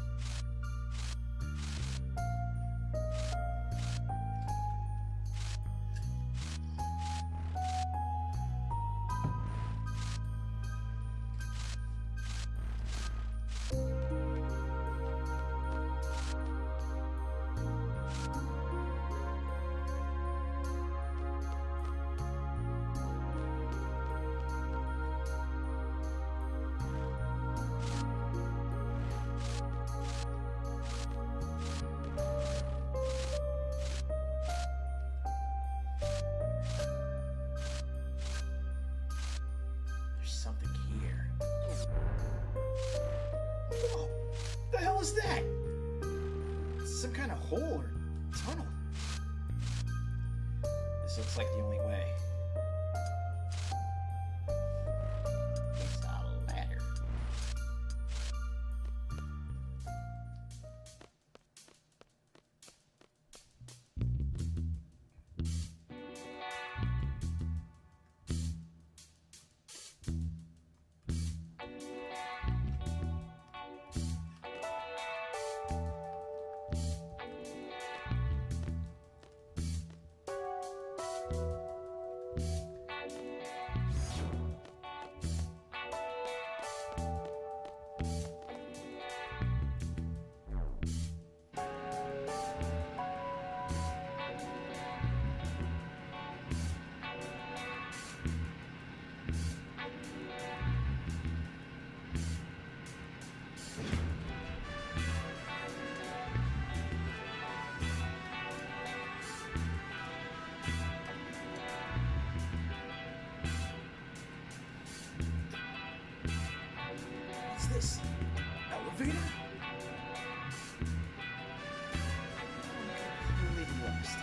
Something here. Whoa! The hell is that? It's some kind of hole or tunnel. This looks like the only way. It's a ladder. What's this? Elevator? I'm completely lost.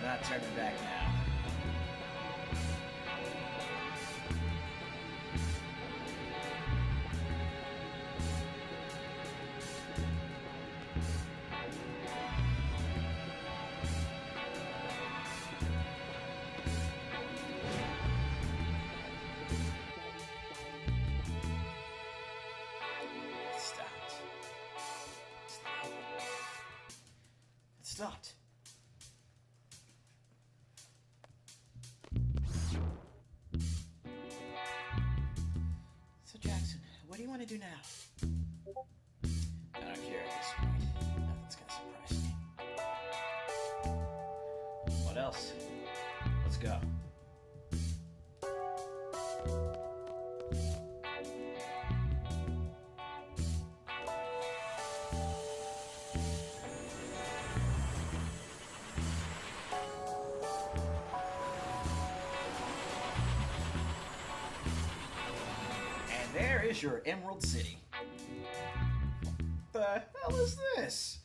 Not turning back now. It stopped. So Jackson, what do you want to do now? I don't care at this point. Nothing's gonna surprise me. What else? Let's go. There is your Emerald City. The hell is this?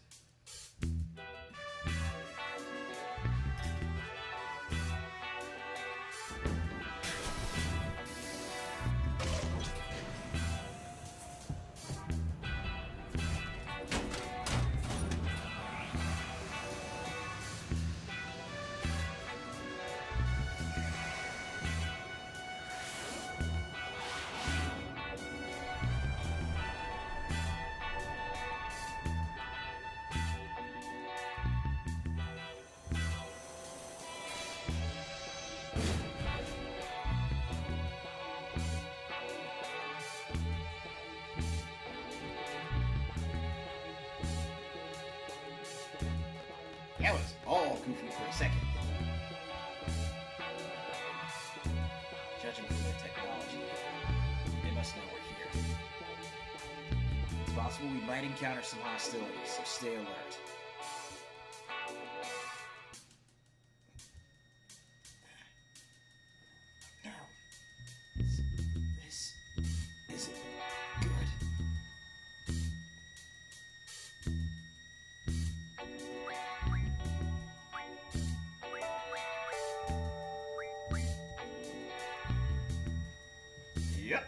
That was all goofy for a second. Judging from their technology, they must know we're here. It's possible we might encounter some hostility, so stay alert. No. This isn't good. Yep.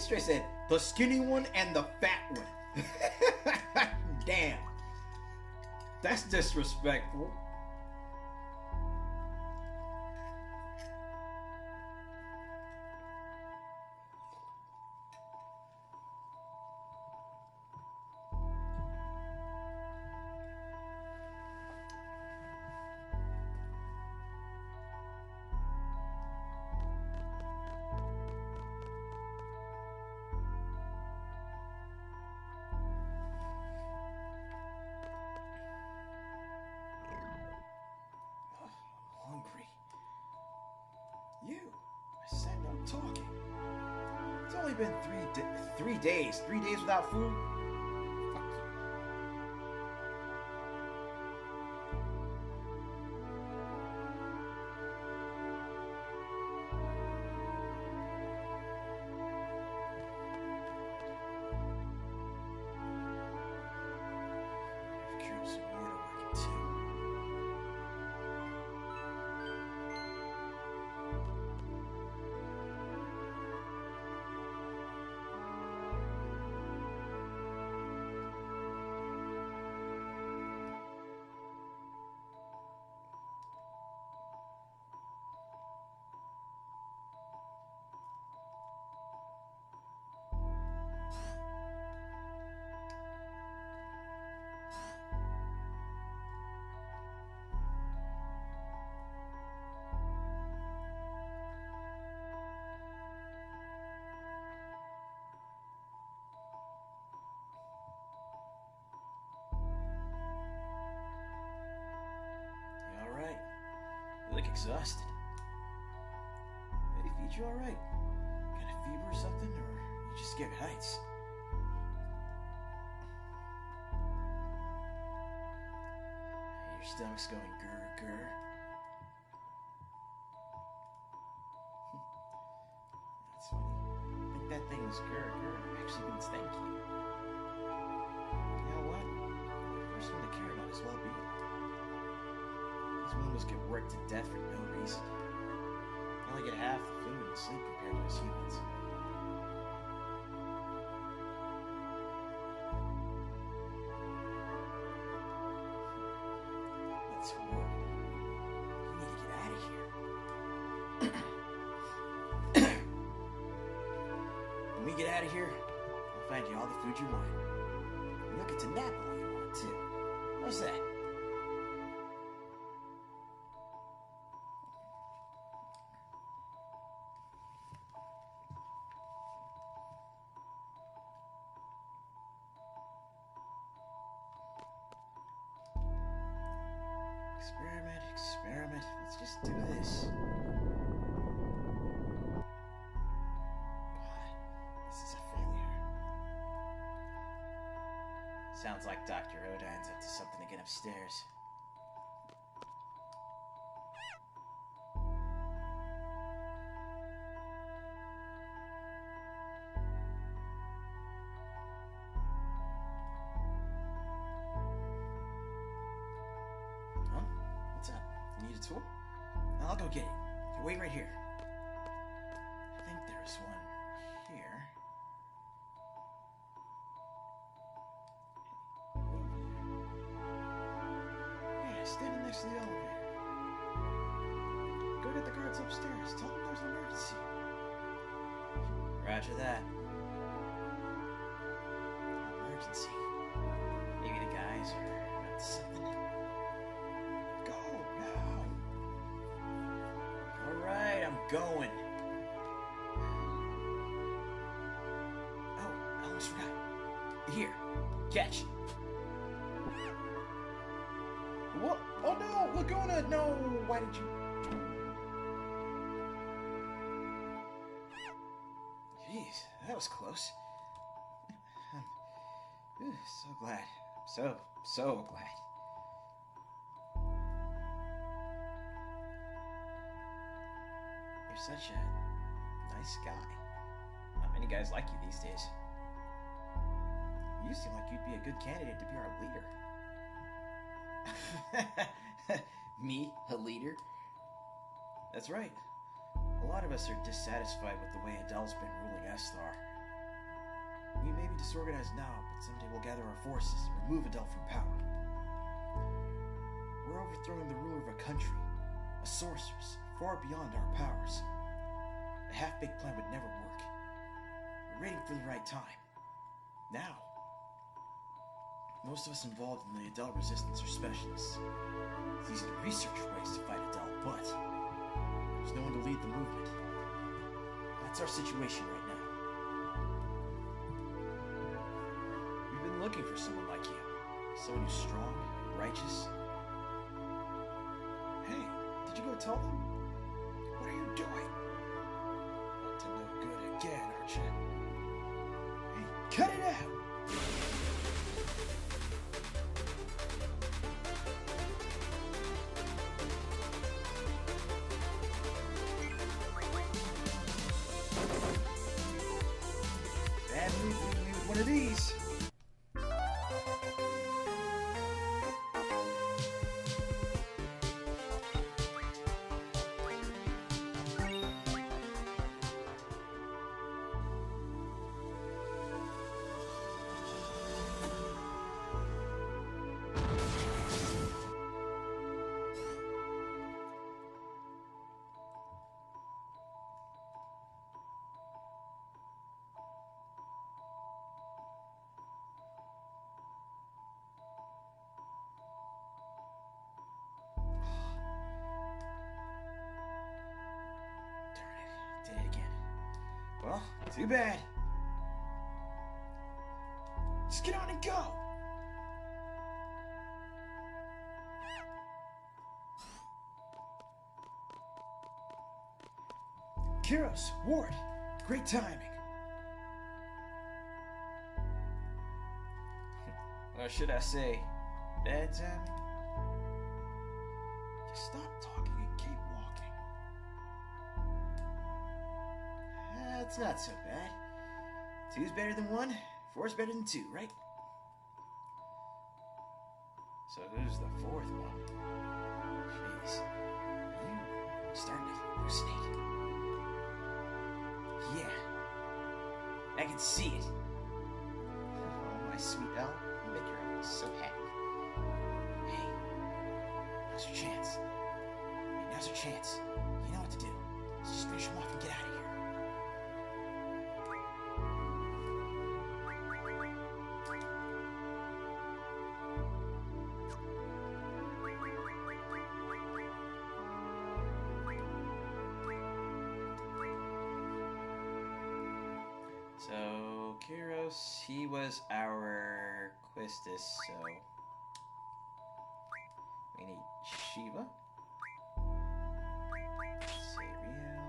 Straight said the skinny one and the fat one. Damn. That's disrespectful. Hungry. You. I said no talking. It's only been 3 days. 3 days without food? Fuck you. I've cured some water working too. You alright? You look exhausted. Did he feed you alright? Got a fever or something? Or you just scared of heights? Your stomach's going grr grr. That's funny. I think that thing was grr grr. Actually means thank you. You know what? The first one to care about his well-being. These wounds get worked to death for no reason. They only get half the food and sleep compared to us humans. That's horrible. You need to get out of here. When we get out of here, I'll find you all the food you want. And you'll get to nap all you want, too. How's that? Experiment. Let's just do this. God, this is a failure. Sounds like Dr. Odine's up to something again upstairs. Huh? What's up? You need a tool? I'll go get it. You wait right here. I think there's one here. Yeah, standing next to the elevator. Go get the guards upstairs. Tell them there's an emergency. Roger that. Emergency. Maybe the guys are about something. Go now. Alright, I'm going. Oh, I almost forgot. Here, catch. What? Oh no, Laguna, no! Why did you? Jeez, that was close. So glad. So glad. You're such a nice guy. Not many guys like you these days. You seem like you'd be a good candidate to be our leader. Me, a leader? That's right. A lot of us are dissatisfied with the way Adele's been ruling Esthar. We may be disorganized now, but someday we'll gather our forces and remove Adele from power. We're overthrowing the ruler of a country, a sorceress, far beyond our powers. A half-baked plan would never work. We're waiting for the right time. Now. Most of us involved in the Adele resistance are specialists. It's easy to research ways to fight Adele, but there's no one to lead the movement. That's our situation right now. We've been looking for someone like you. Someone who's strong, righteous. Hey, did you go tell them? What are you doing? Up to no good again, aren't you? Hey, cut it out! Bad move leaving me with one of these. Did it again. Well, too bad. Just get on and go. Kiros, Ward, great timing. Or should I say, bad timing? Just stop talking and keep walking. That's not so bad. 2's better than 1, 4's better than 2, right? So who's the 4th one? Jeez. You starting to hallucinate. Yeah. I can see it. Oh, my sweet Elle. You make your uncle so happy. Hey. Now's your chance. Hey, now's your chance. You know what to do. Let's just finish him off and get out of here. So, Kiros, he was our Quistis, so we need Shiva. Sariel.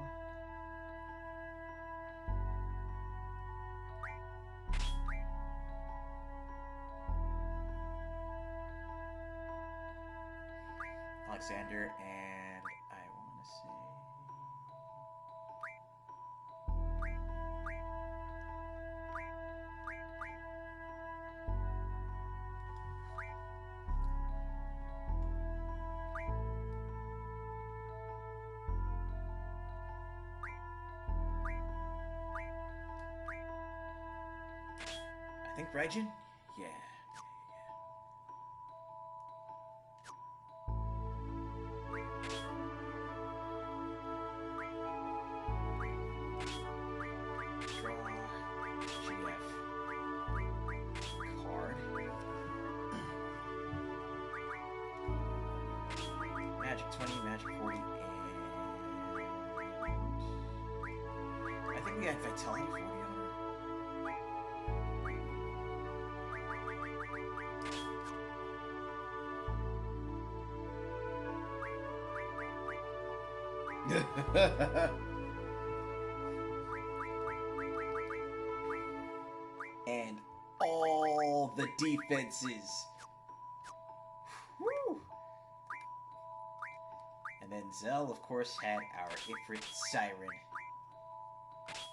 Alexander, and I want to say... I think Raijin? Yeah. Card. Magic 20, Magic 40, and... I think we had Vitality 40 on her. And all the defenses. Woo! And then Zell, of course, had our Ifrit Siren,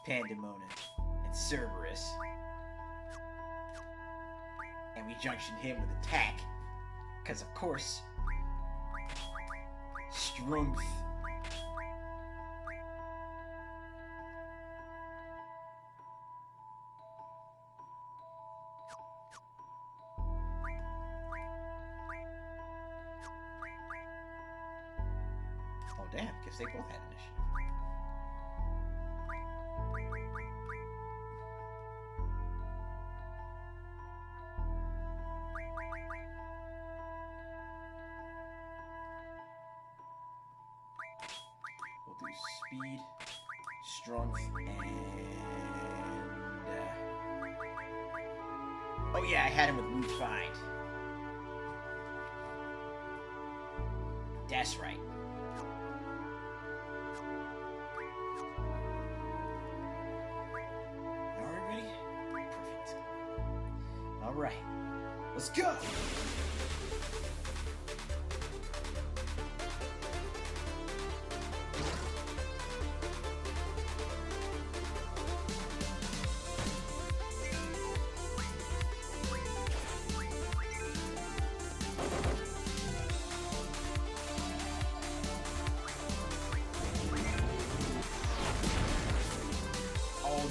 Pandemonium, and Cerberus. And we junctioned him with attack. Because, of course, strength. damn, guess they both had initiative. We'll do speed, strength, and... Oh yeah, I had him with move find. That's right. Are we ready? Perfect. All right, let's go.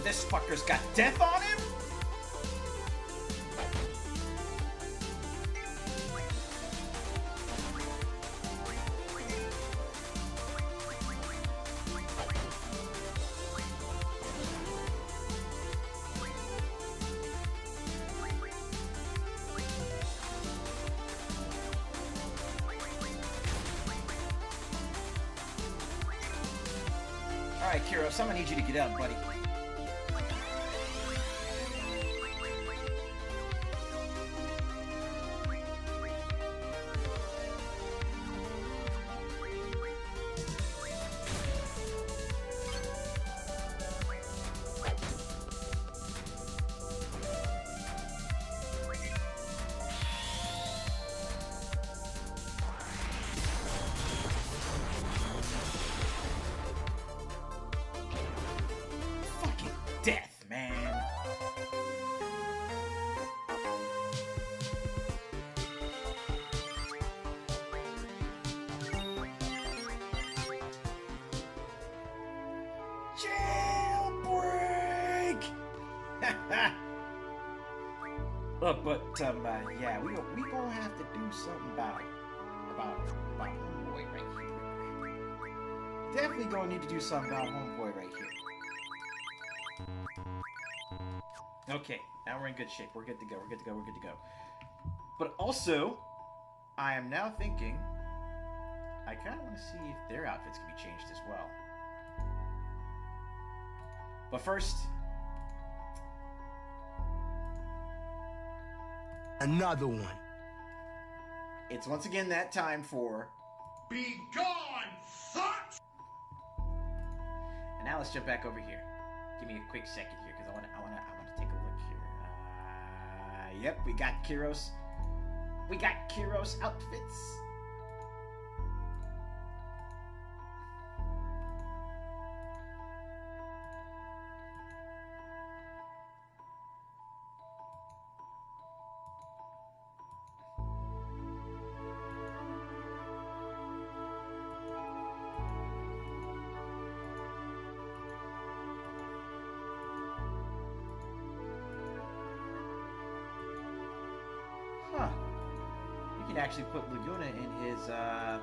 This fucker's got death on him? Alright, Kiro, someone needs you to get up, buddy. Death, man. Jailbreak! Yeah, we gonna have to do something about homeboy right here. Definitely gonna need to do something about homeboy right here. Okay, now we're in good shape. We're good to go. We're good to go. We're good to go. But also, I am now thinking, I kind of want to see if their outfits can be changed as well. But first, another one. It's once again that time for Be gone, fuck! And now let's jump back over here. Give me a quick second here, because I want to take a look here. Yep, we got Kiros. We got Kiros outfits. Huh. We can actually put Laguna in his, Huh,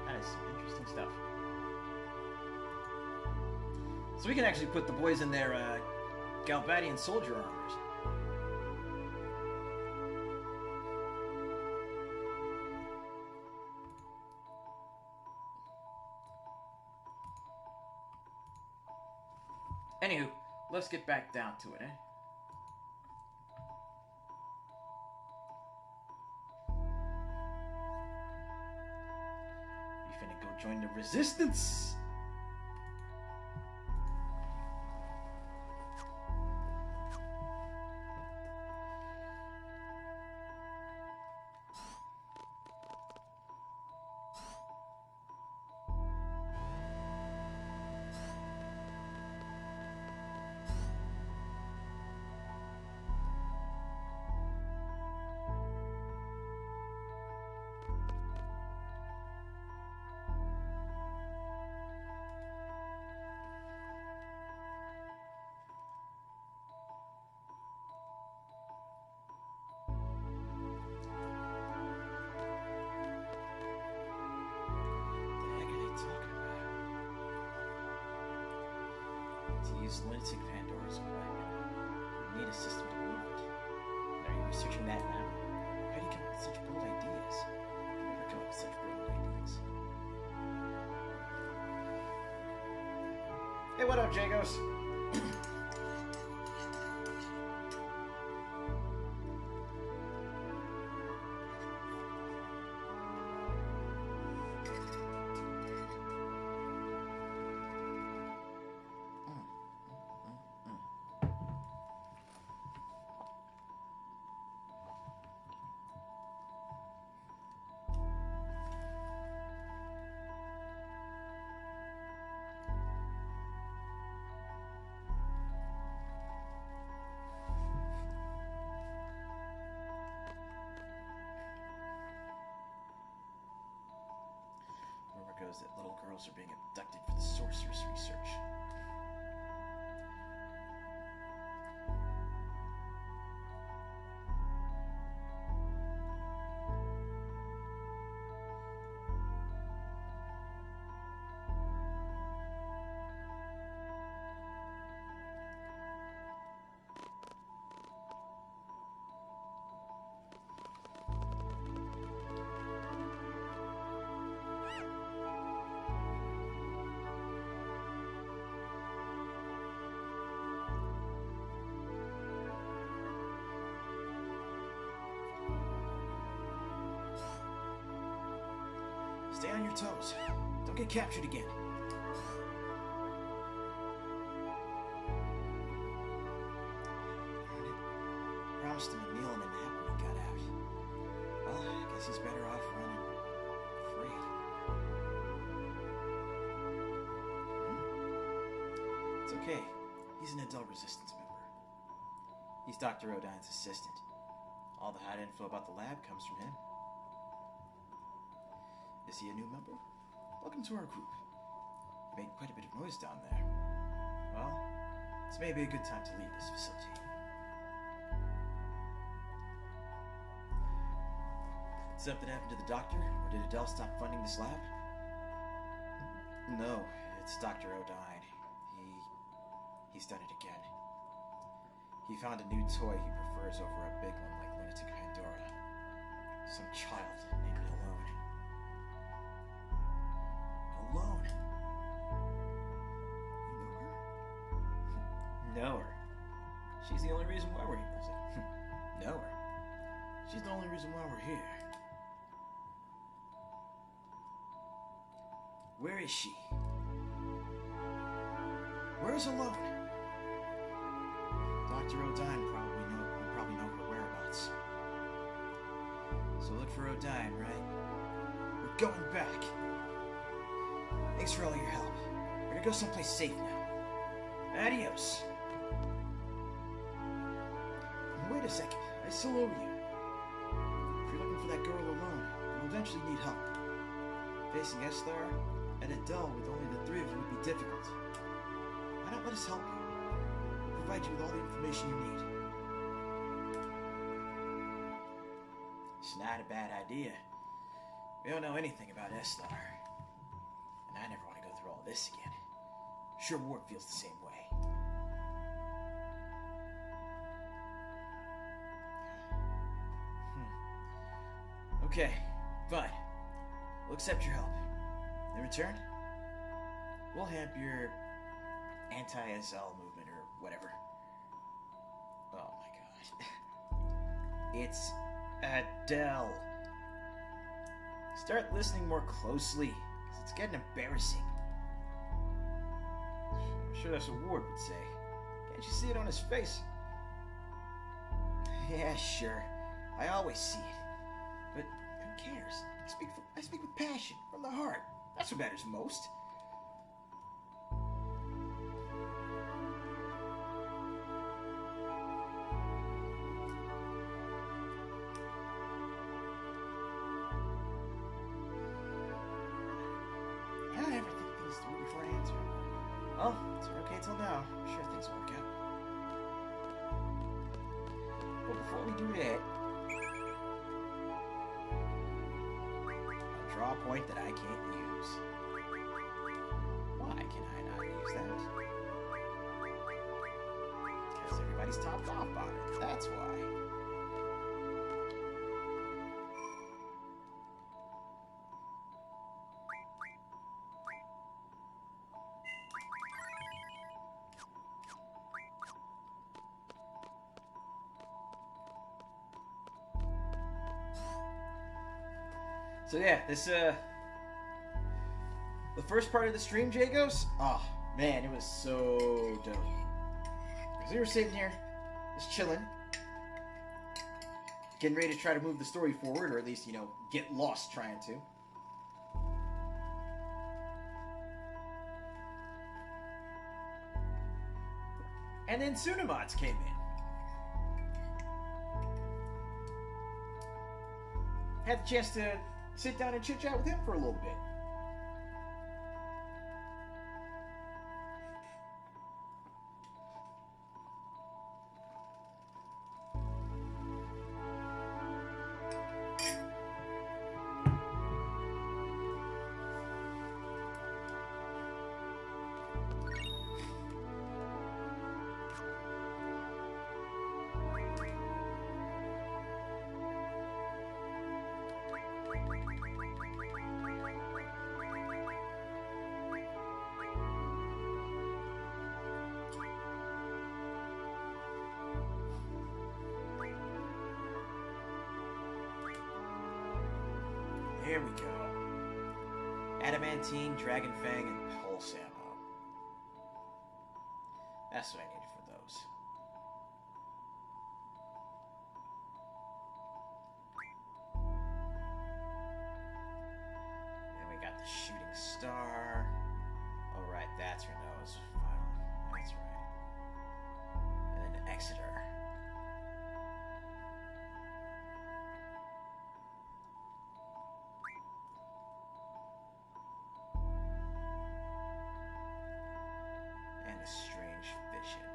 that is some interesting stuff. So we can actually put the boys in their, Galbadian soldier armors. Anywho, let's get back down to it, eh? We finna go join the resistance! To use lunatic Pandora as a weapon, you need a system to move it. Are you researching that now? How do you come up with such bold ideas? You never come up with such brilliant ideas. Hey, what up, Jagos? Goes that little girls are being abducted for the sorceress research. Stay on your toes. Don't get captured again. Darn it. Promised him a meal and a nap when he got out. Well, I guess he's better off running free. It's okay. He's an adult resistance member. He's Dr. Odine's assistant. All the hot info about the lab comes from him. Is he a new member? Welcome to our group. You made quite a bit of noise down there. Well, this may be a good time to leave this facility. Did something happen to the doctor? Or did Adele stop funding this lab? No, it's Dr. Odine. He's done it again. He found a new toy he prefers over a big one like Lunatic Pandora. Some child named Alone. Alone? You know her? Know her? She's the only reason why we're here. I was like, know her? She's the only reason why we're here. Where is she? Where's Alone? Dr. Odine will probably know her whereabouts. So look for Odine, right? We're going back. Thanks for all your help. We're gonna go someplace safe now. Adios. Wait a second. I still owe you. If you're looking for that girl Alone, you'll eventually need help. Facing Esthar and Adele with only the three of you would be difficult. Why not let us help you? We'll provide you with all the information you need. It's not a bad idea. We don't know anything about Esthar. And I never want to go through all this again. Sure, Ward feels the same way. Okay, fine. We'll accept your help. In return, we'll hamp your anti-SL movement or whatever. Oh my god. It's Adele. Start listening more closely, because it's getting embarrassing. I'm sure that's what Ward would say. Can't you see it on his face? Yeah, sure. I always see it. But who cares? I speak with passion, from the heart. That's what matters most. I never think things through before I answer. Well, it's been okay till now. I'm sure things will work out. But before we do that, I'll draw a point that I can't use. Why can I not use that? He's topped off on it. That's why. So yeah, this the first part of the stream, Jagos. Oh man, it was so dope. Cause we were sitting here, just chilling, getting ready to try to move the story forward, or at least get lost trying to. And then Tsunamods came in. Had the chance to sit down and chit chat with him for a little bit. Here we go. Adamantine, Dragon Fang, and Pulse Ammo. That's what I needed for those. And we got the Shooting Star. Oh right, that's Renault's final. That's right. And then Exeter. Strange vision.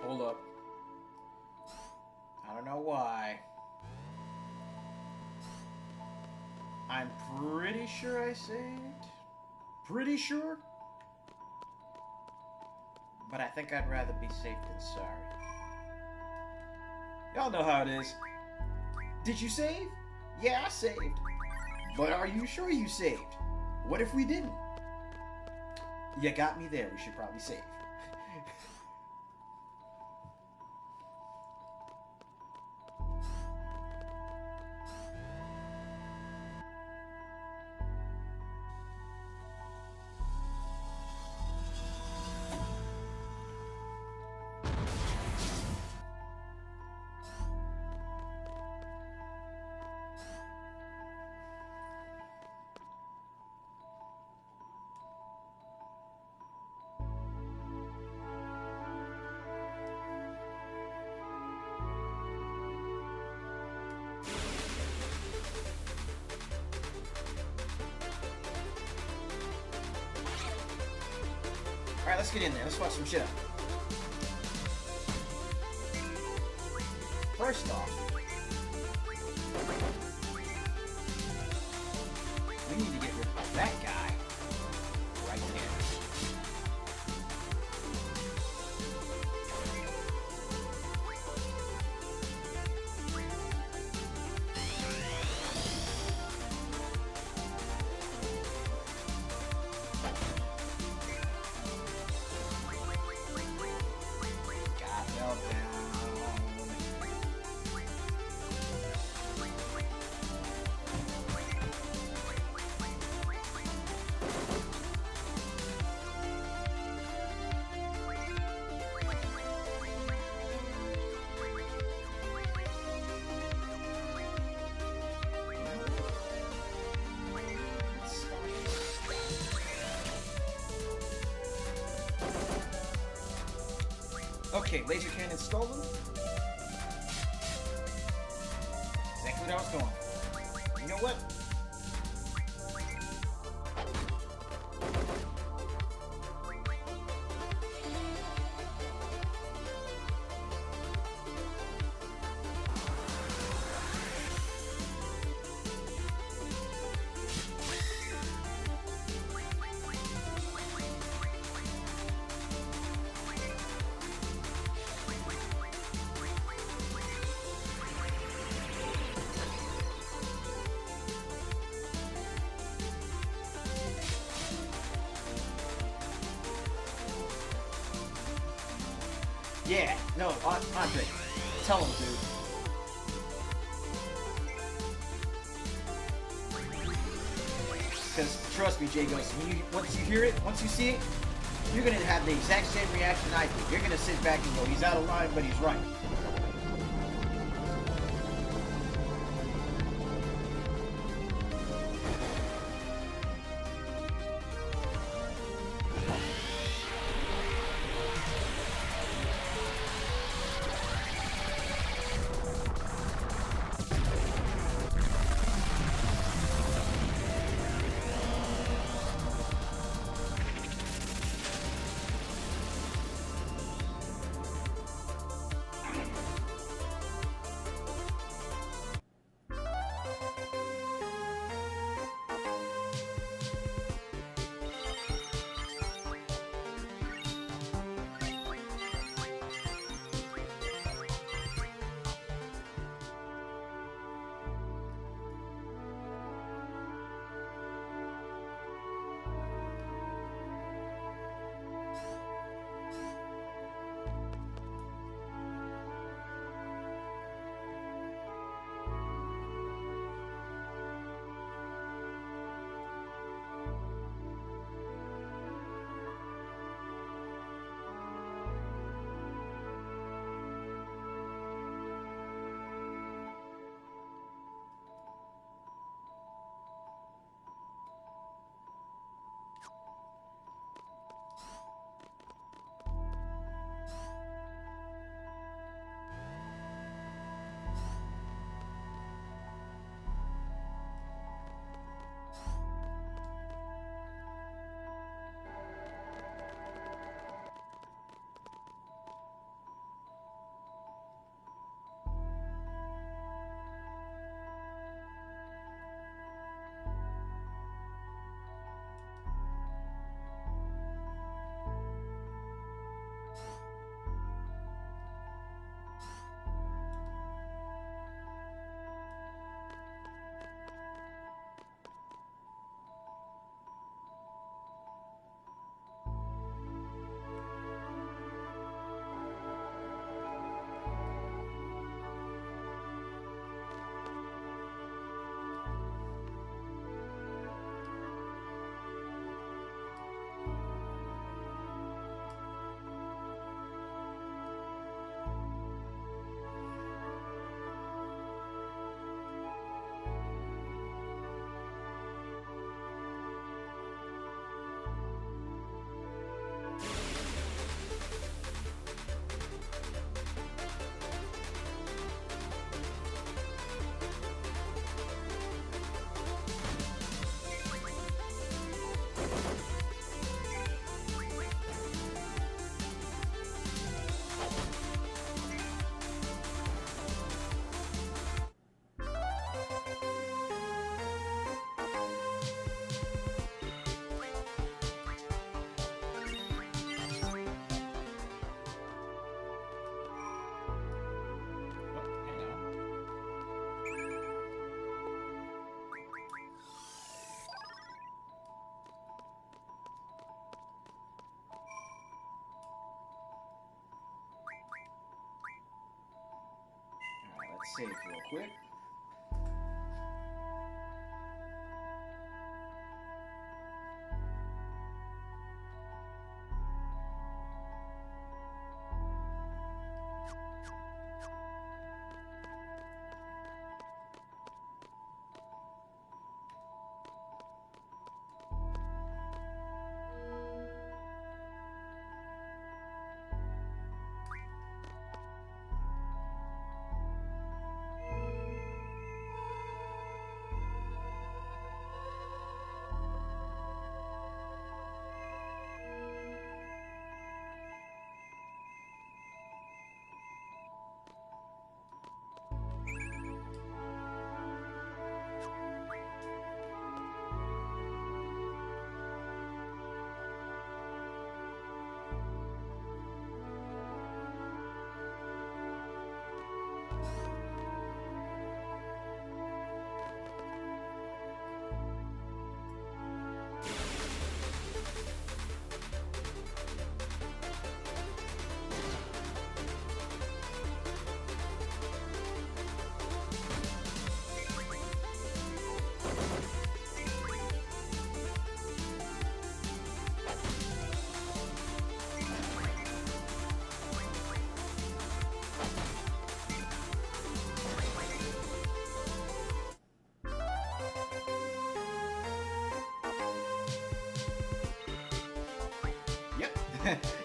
Hold up. I don't know why. I'm pretty sure I saved. Pretty sure. But I think I'd rather be safe than sorry. Y'all know how it is. Did you save? Yeah, I saved. But are you sure you saved? What if we didn't? You got me there. We should probably save. Alright, let's get in there. Let's fuck some shit up. First off, we need to get rid of that guy right there. Okay, laser cannon stolen. Exactly what I was going for. You know what? Yeah, no, Andre, tell him, dude. Because trust me, Jay Ghost, once you hear it, once you see it, you're gonna have the exact same reaction I did. You're gonna sit back and go, he's out of line, but he's right. Let's save real quick.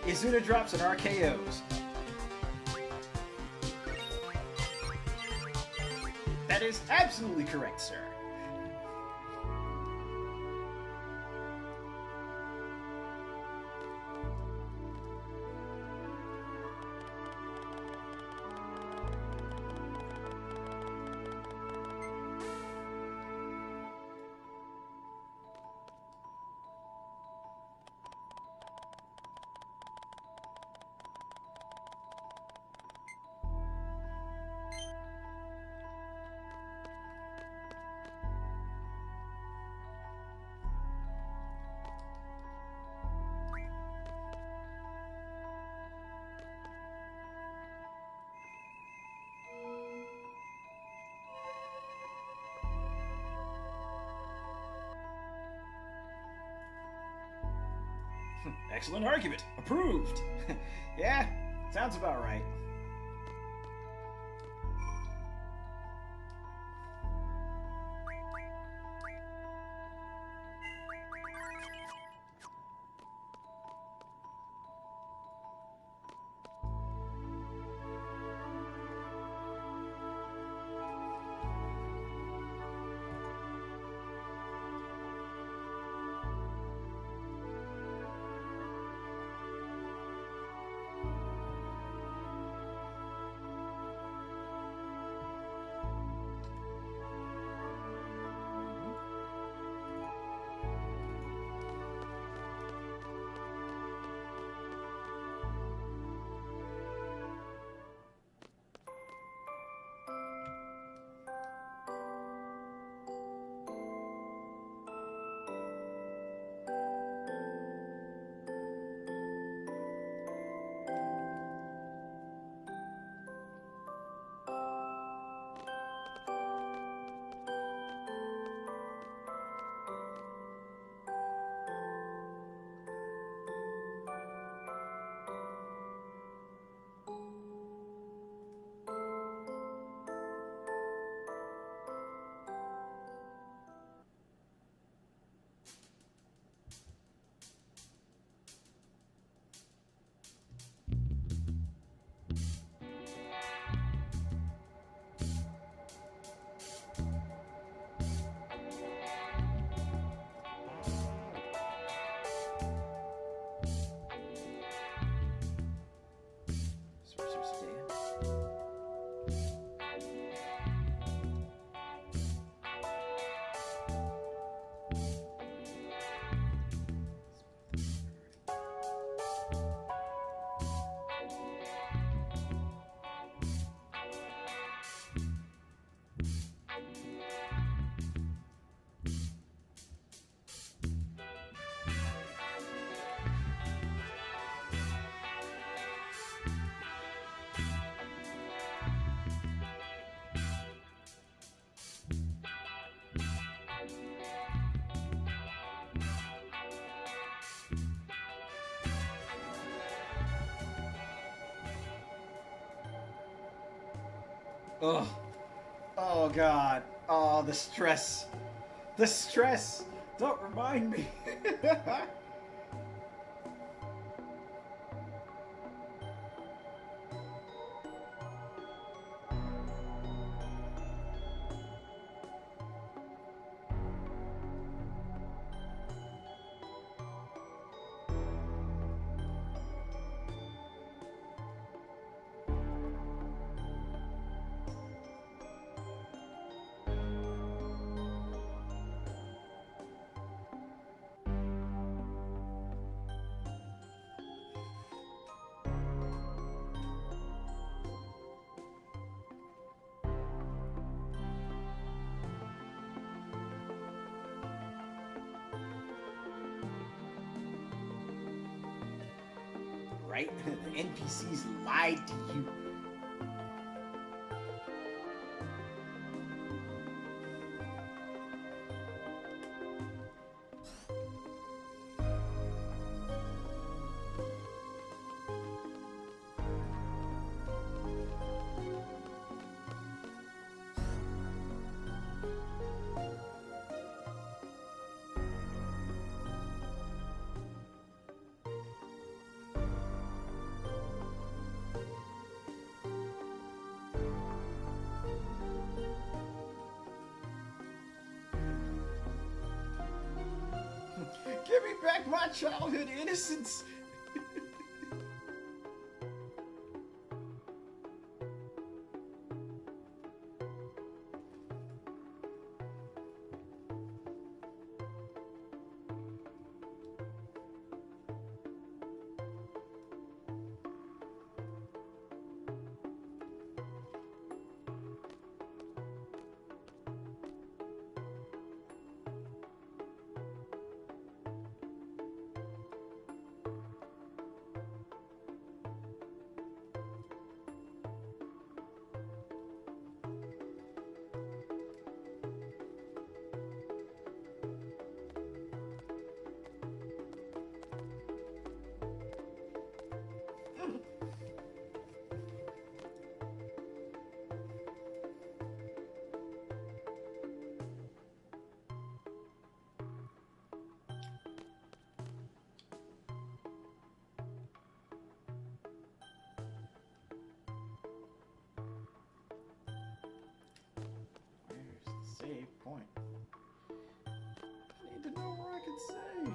Izuna drops an RKOs. That is absolutely correct, sir. Excellent argument. Approved. Yeah, sounds about right. Sorcerer's Dance. Ugh. Oh god. Oh, the stress. The stress. Don't remind me. Right? The NPCs lied to you. back my childhood innocence. Where's the save point? I need to know where I can save.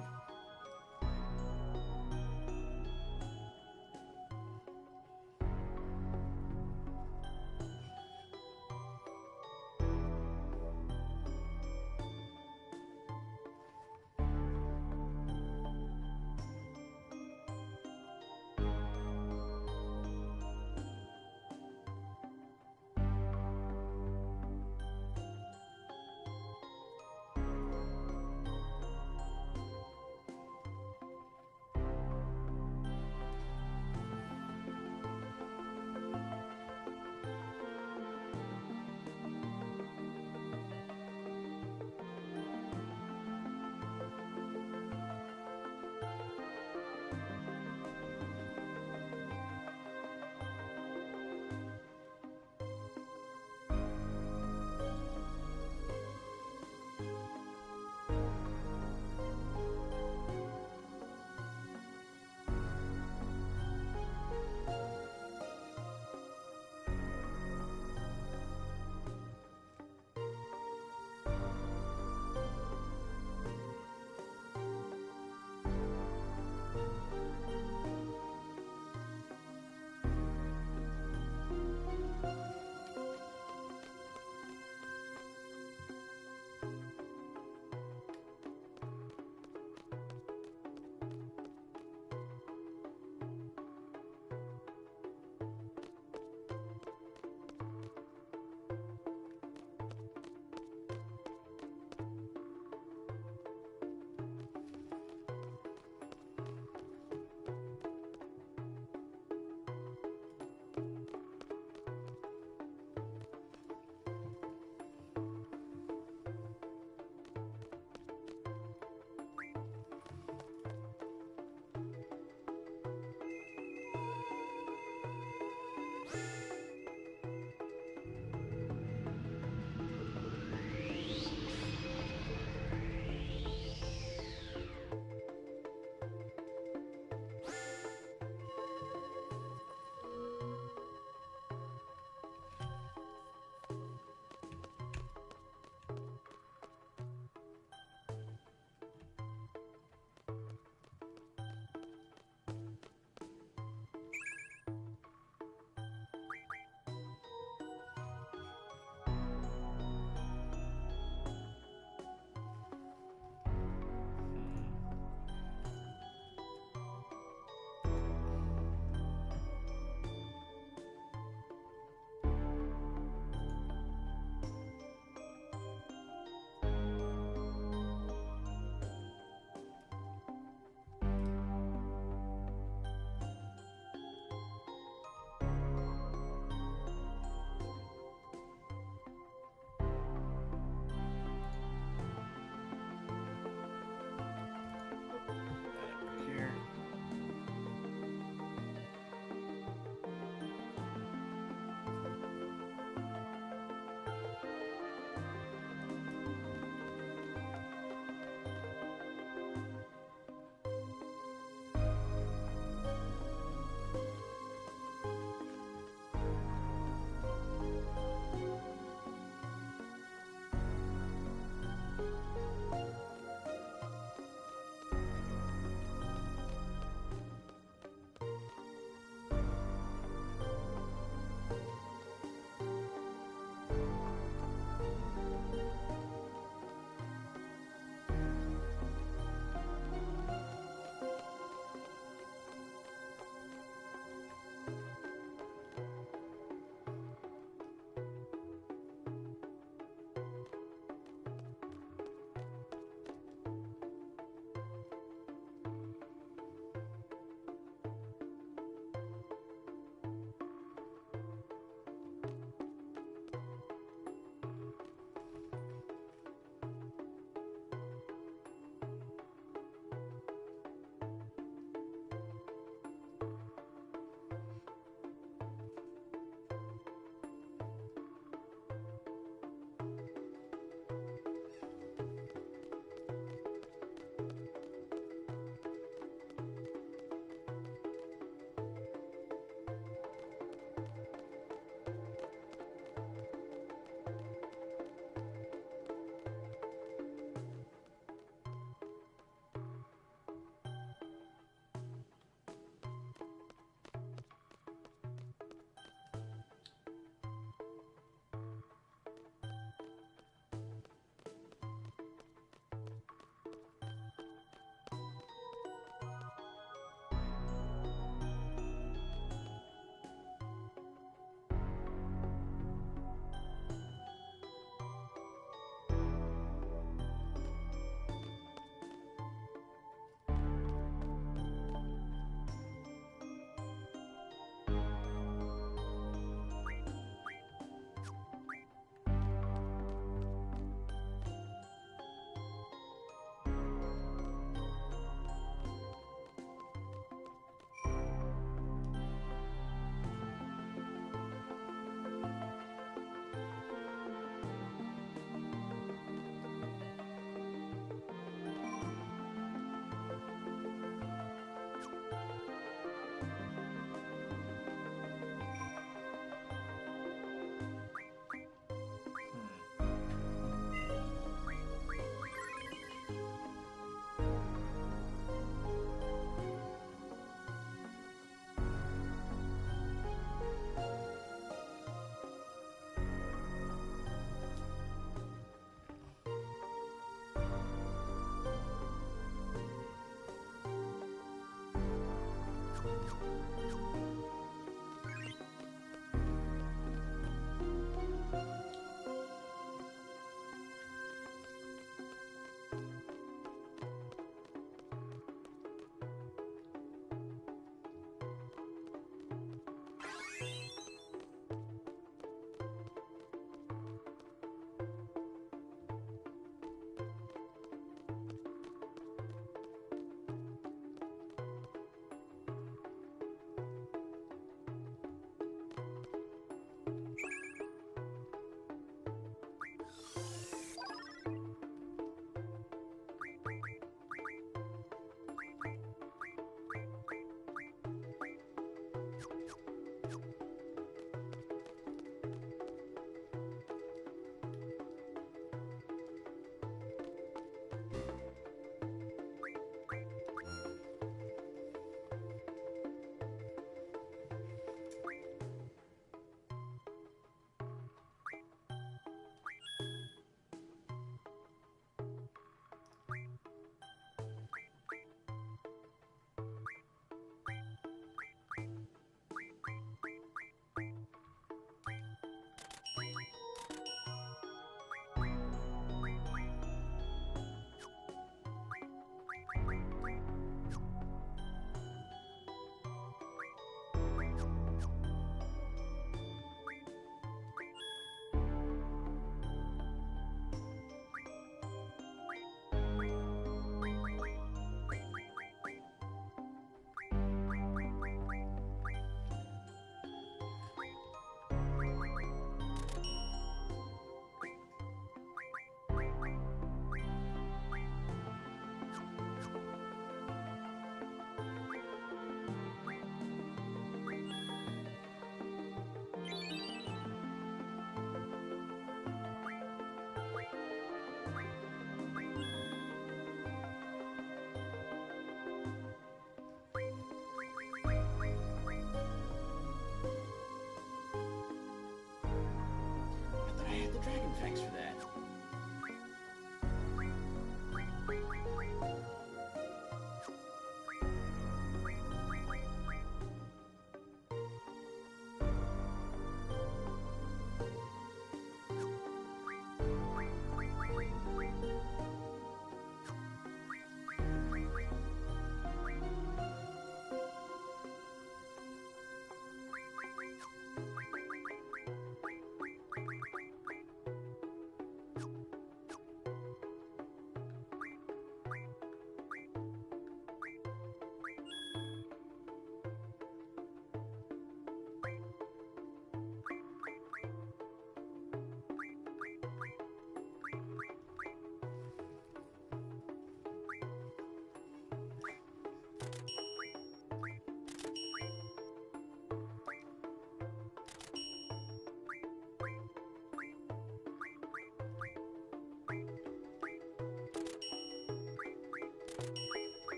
I had the dragon fangs for that.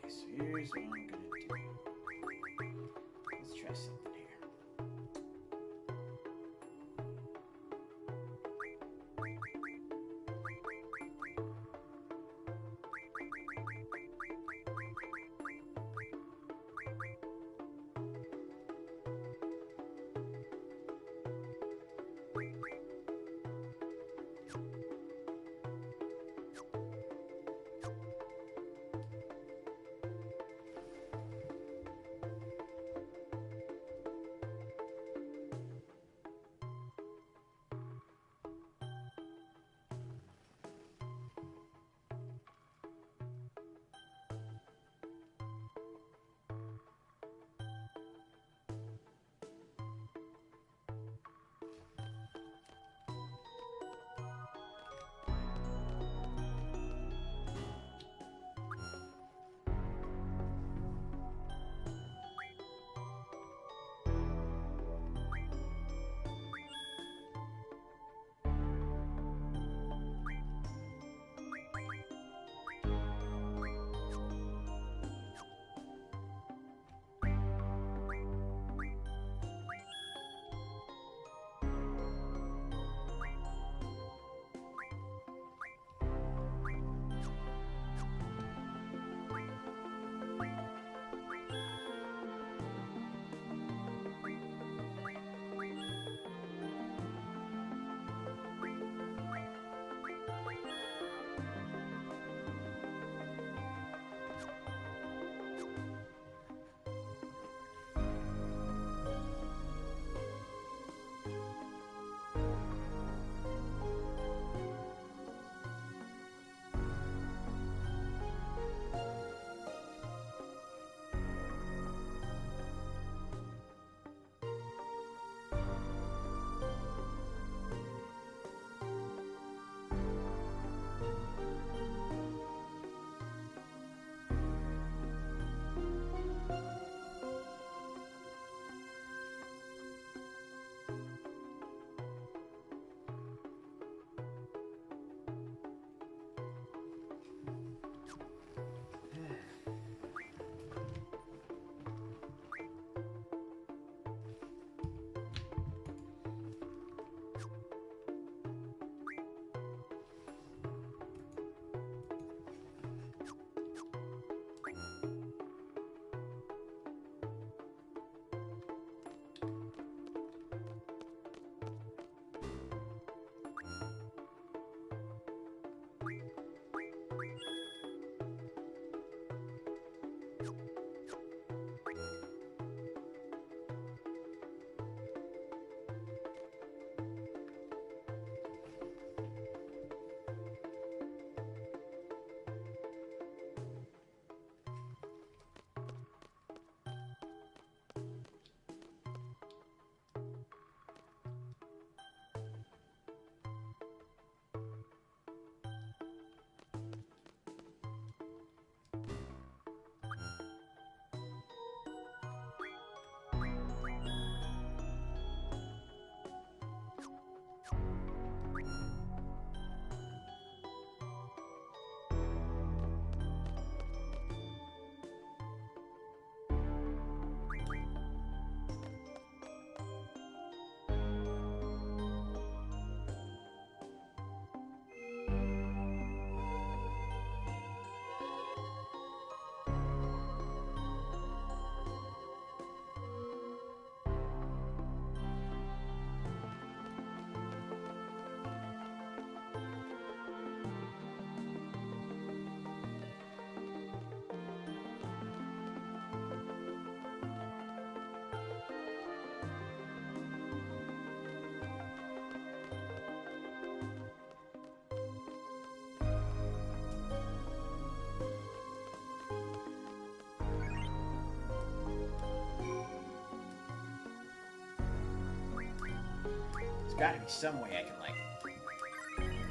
so here's what I'm gonna do. Let's try something here. Gotta be some way I can, like,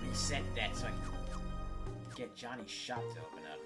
reset that so I can get Johnny's shop to open up.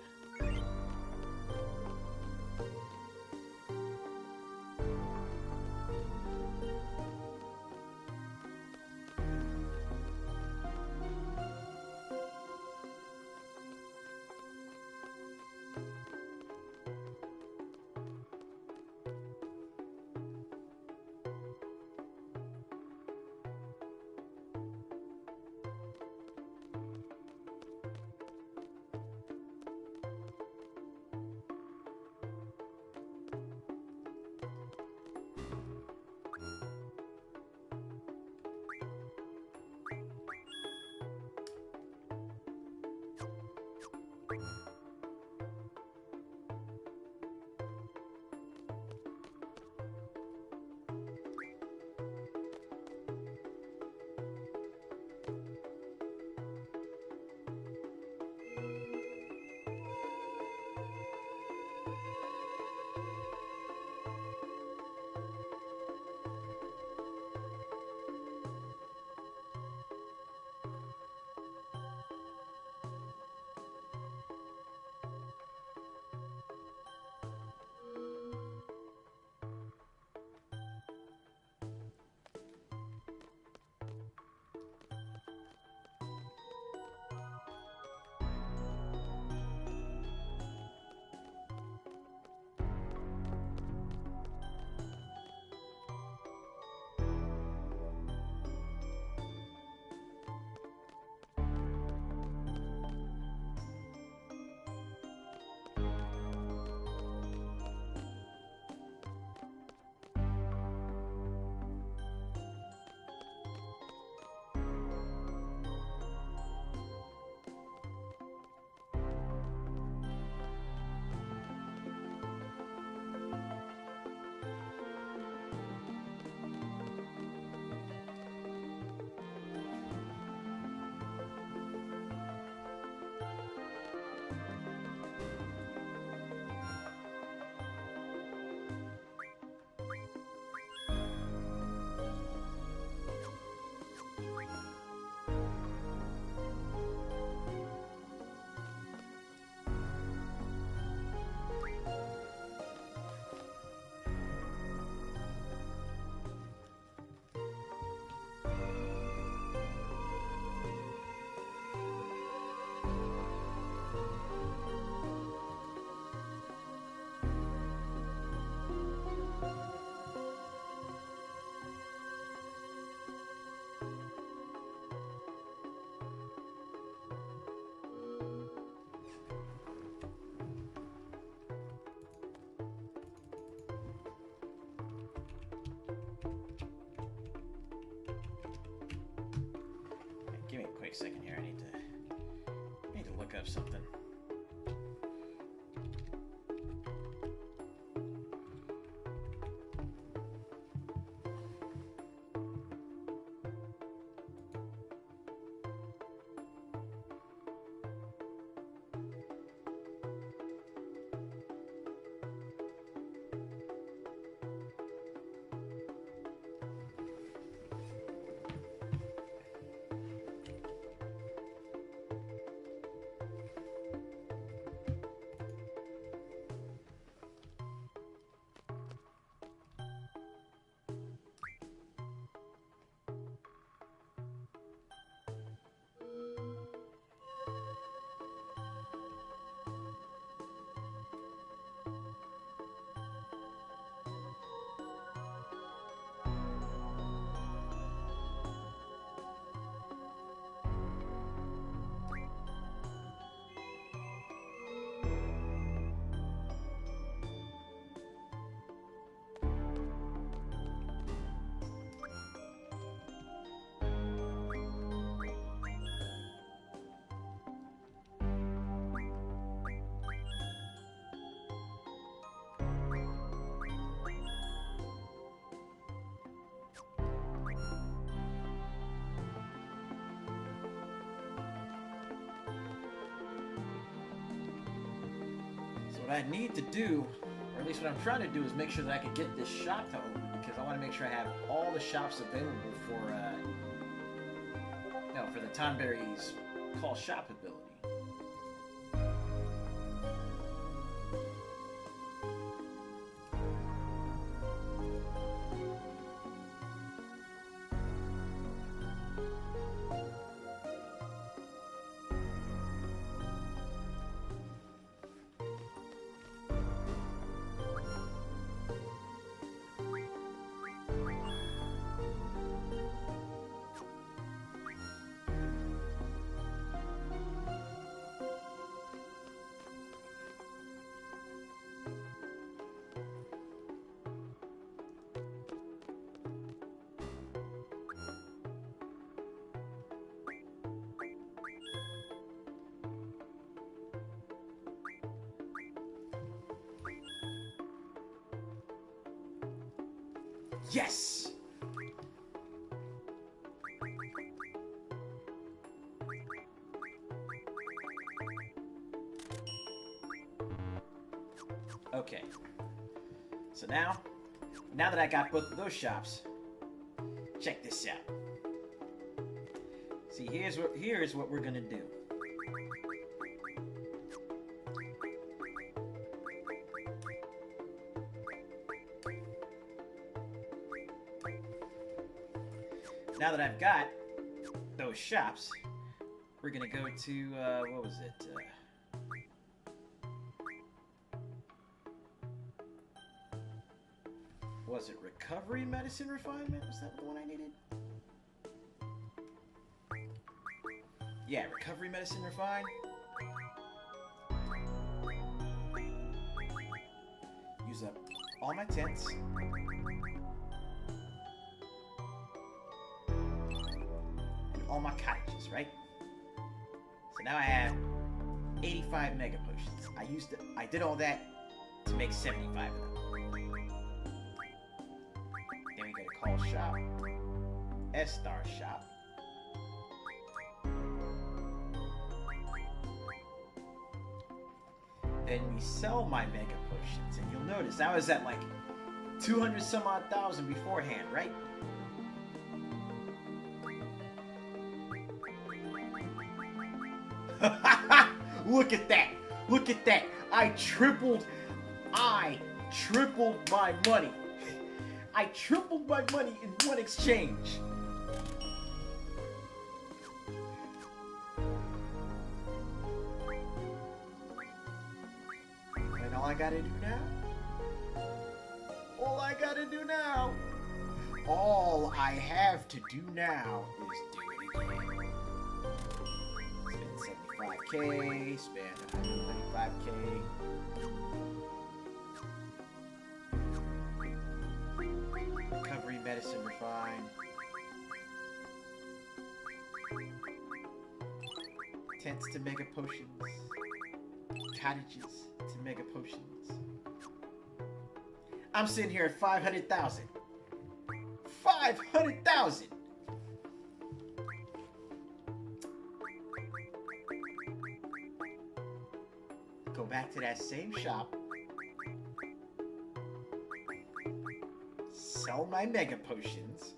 quick second here. I need to look up something. What I need to do, or at least what I'm trying to do, is make sure that I can get this shop to open, because I want to make sure I have all the shops available for the Tonberry's call shop ability. Yes! Okay. So now that I got both of those shops, check this out. See, here's what we're gonna do. Now that I've got those shops, we're gonna go to, what was it? Was it Recovery Medicine Refinement? Was that the one I needed? Yeah, Recovery Medicine Refine. Use up all my tents. All my cottages, right? So now I have 85 mega potions. I did all that to make 75 of them. Then we go to Call Shop, S-Star Shop. Then we sell my mega potions, and you'll notice I was at like 200 some odd thousand beforehand, right? Look at that! Look at that! I tripled my money. I tripled my money in one exchange. And all I gotta do now? All I have to do now is do it again. Spend 75k, spend 135k. Recovery Medicine Refine. Tents to mega potions. Cottages to mega potions. I'm sitting here at 500,000. 500,000! Go back to that same shop. Sell my mega potions.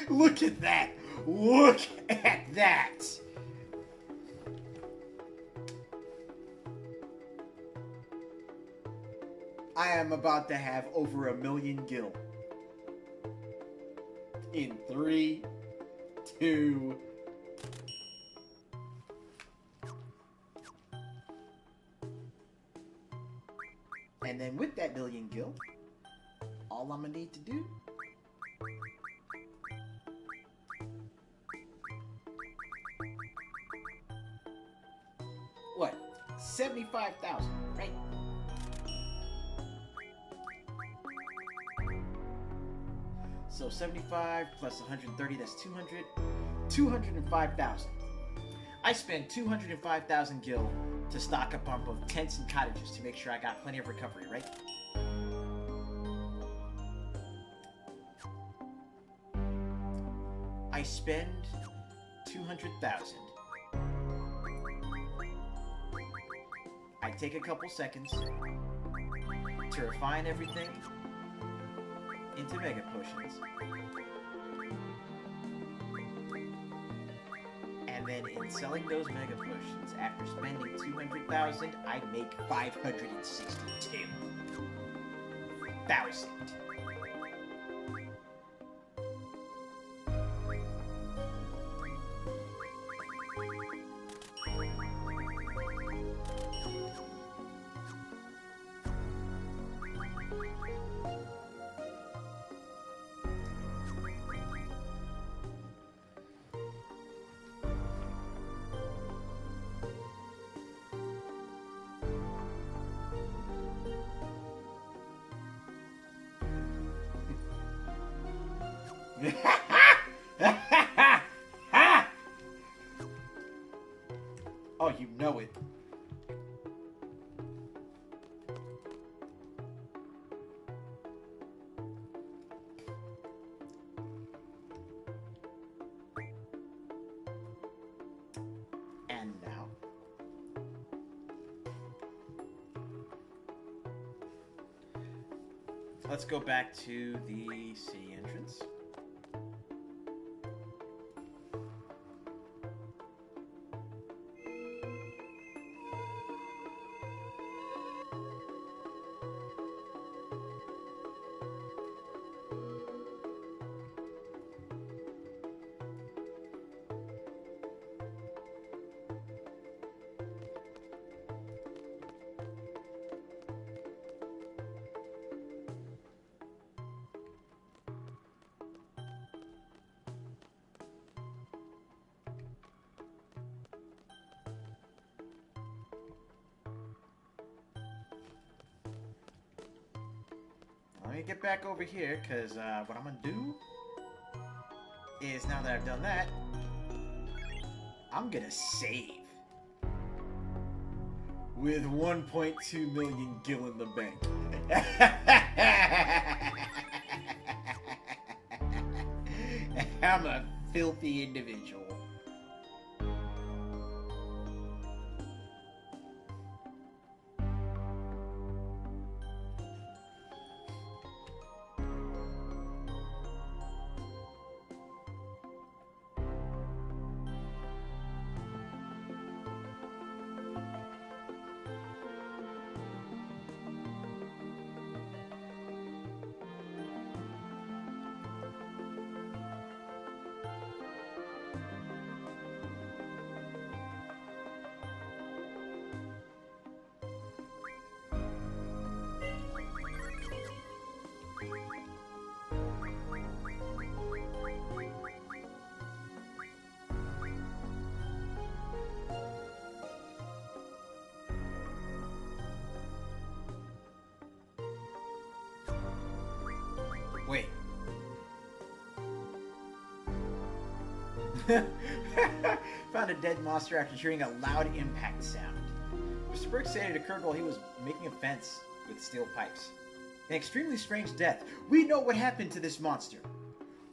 Look at that! Look at that! I am about to have over 1 million gil. In 3, 2... And then with that 1 million gil, all I'm gonna need to do what? 75,000, right? So 75 plus 130, that's 200. 205,000. I spent 205,000 gil to stock up on both tents and cottages to make sure I got plenty of recovery, right? I spend 200,000. I take a couple seconds to refine everything into mega potions. And then in selling those mega potions, after spending 200,000, I make 562,000. Oh, you know it. And now, let's go back to the city entrance. Let me get back over here, because what I'm going to do is, now that I've done that, I'm going to save. With 1.2 million gil in the bank. I'm a filthy individual. Found a dead monster after hearing a loud impact sound. Mr. Burke said it occurred while he was making a fence with steel pipes. An extremely strange death. We know what happened to this monster.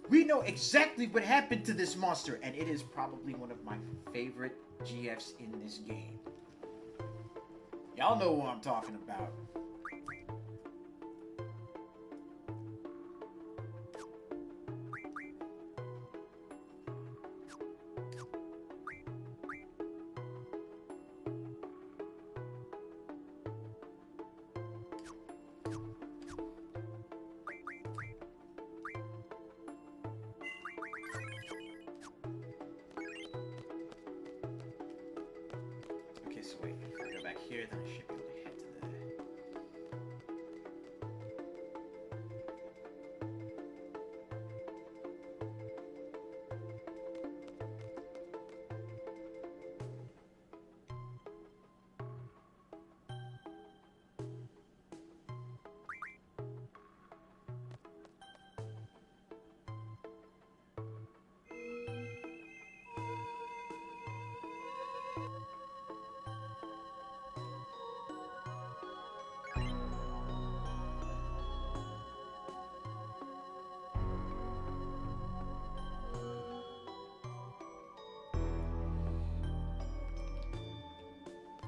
We know exactly what happened to this monster, and it is probably one of my favorite GFs in this game. Y'all know what I'm talking about. Okay, so wait, if I go back here, then I should be able to head to the...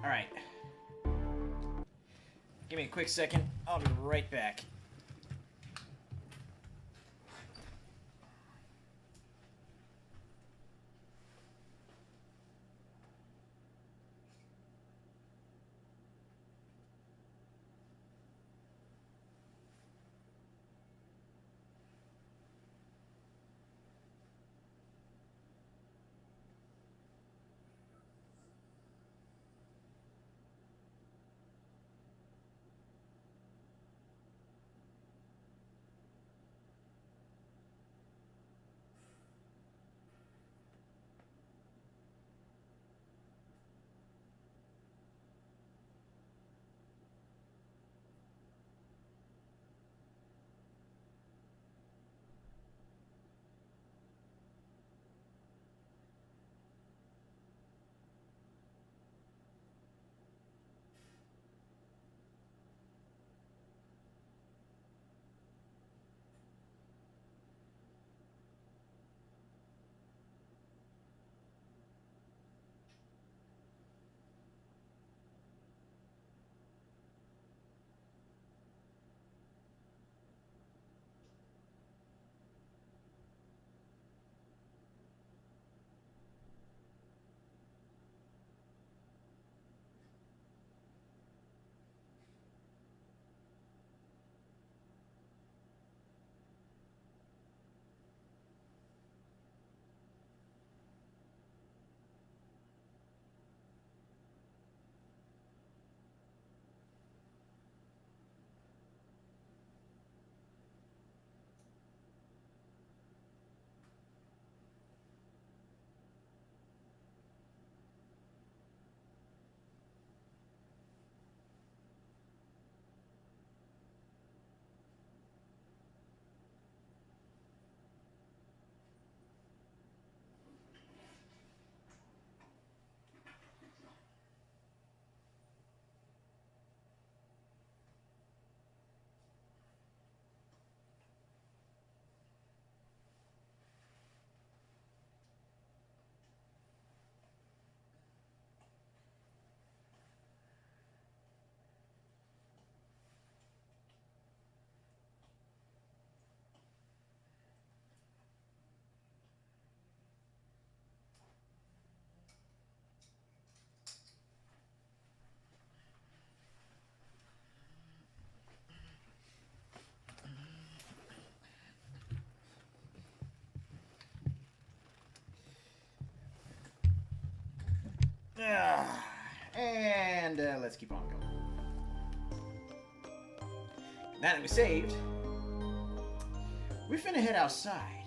Alright. Give me a quick second. I'll be right back. And let's keep on going. Now that we saved, we're finna head outside.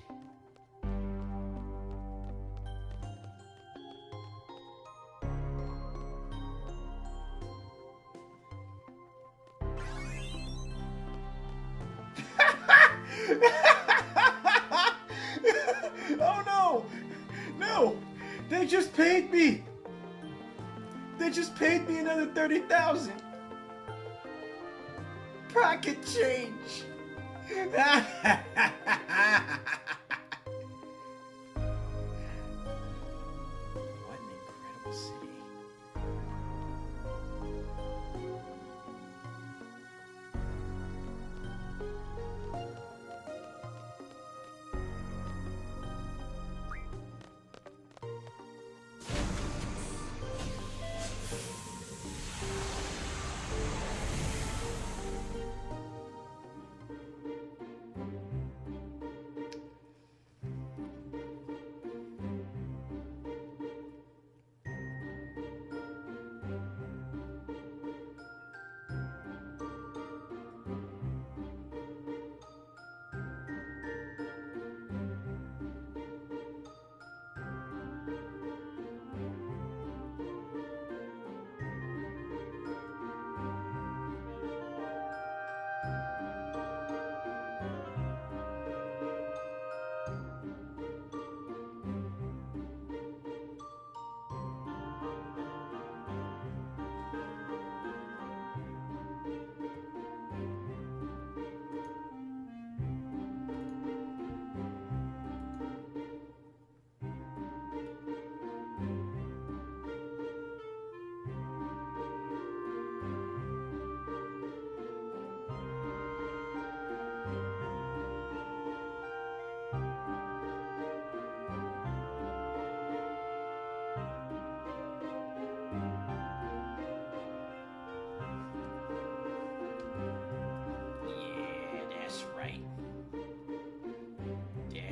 Oh no! No! No! They just paid me! They just paid me another 30,000! Pocket change! What an incredible city.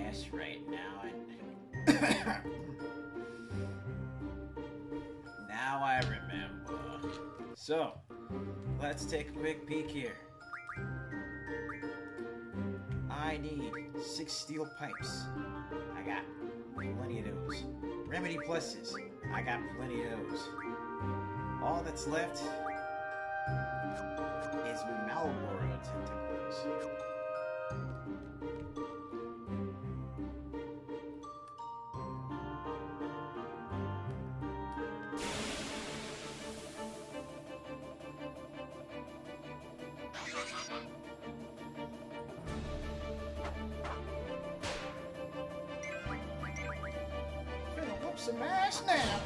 That's right. Now I remember. So, let's take a quick peek here. I need 6 steel pipes. I got plenty of those. Remedy pluses. I got plenty of those. All that's left is Malboro tentacles. Finna whoop some ass now.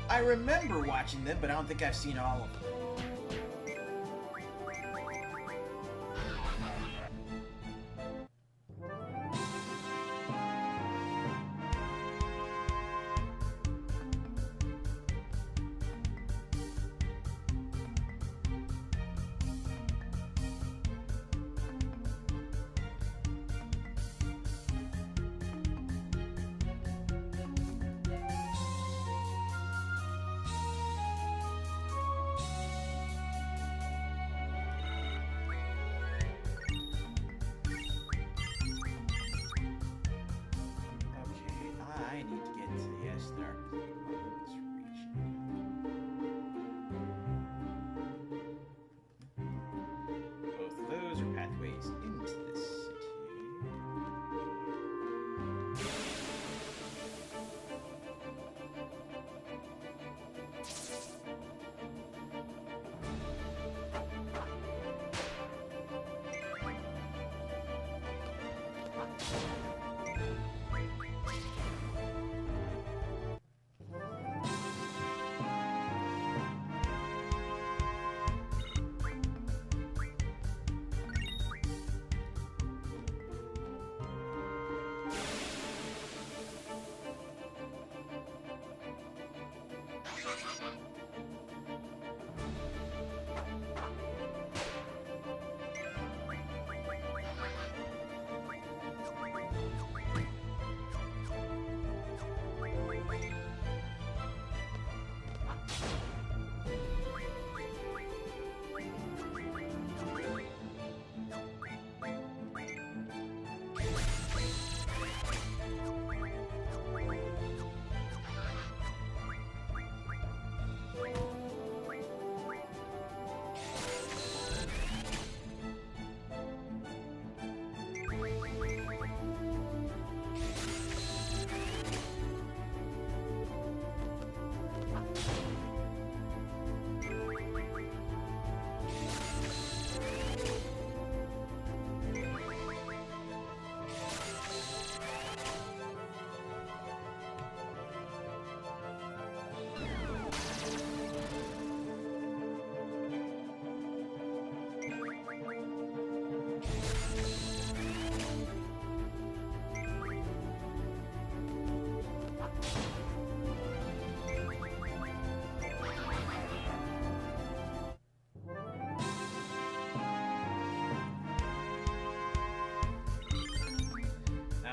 I remember watching them, but I don't think I've seen all of them.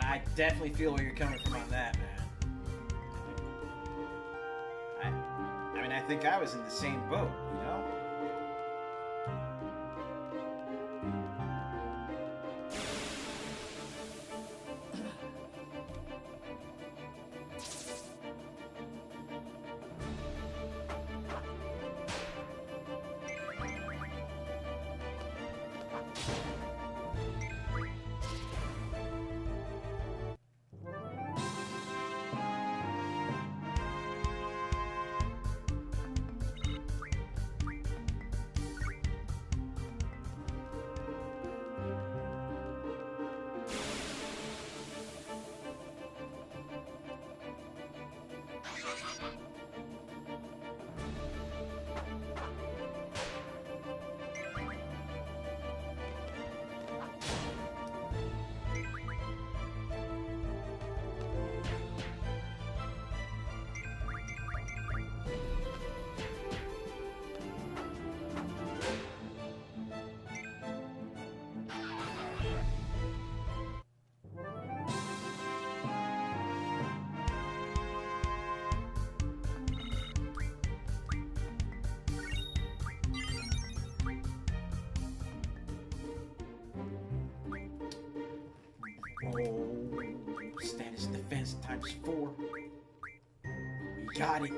I definitely feel where you're coming from on that, man. I mean, I think I was in the same boat, you know? Oh, status defense times 4. We got it.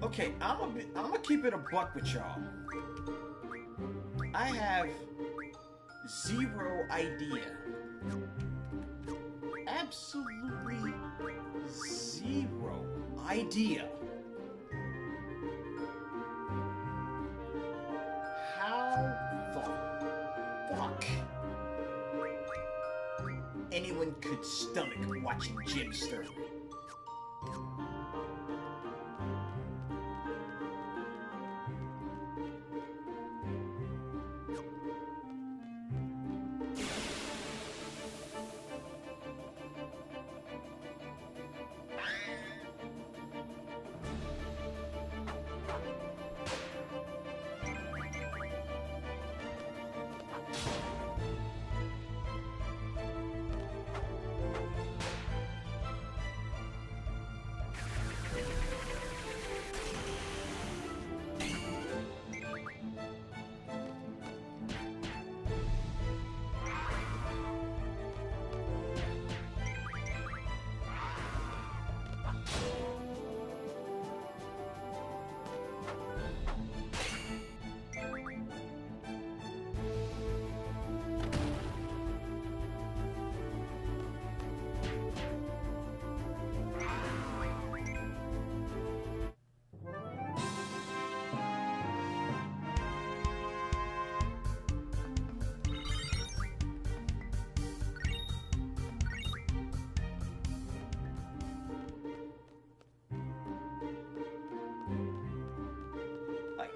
Okay, I'm gonna keep it a buck with y'all. I have zero idea. Absolutely zero idea how the fuck anyone could stomach watching Jim Sterling.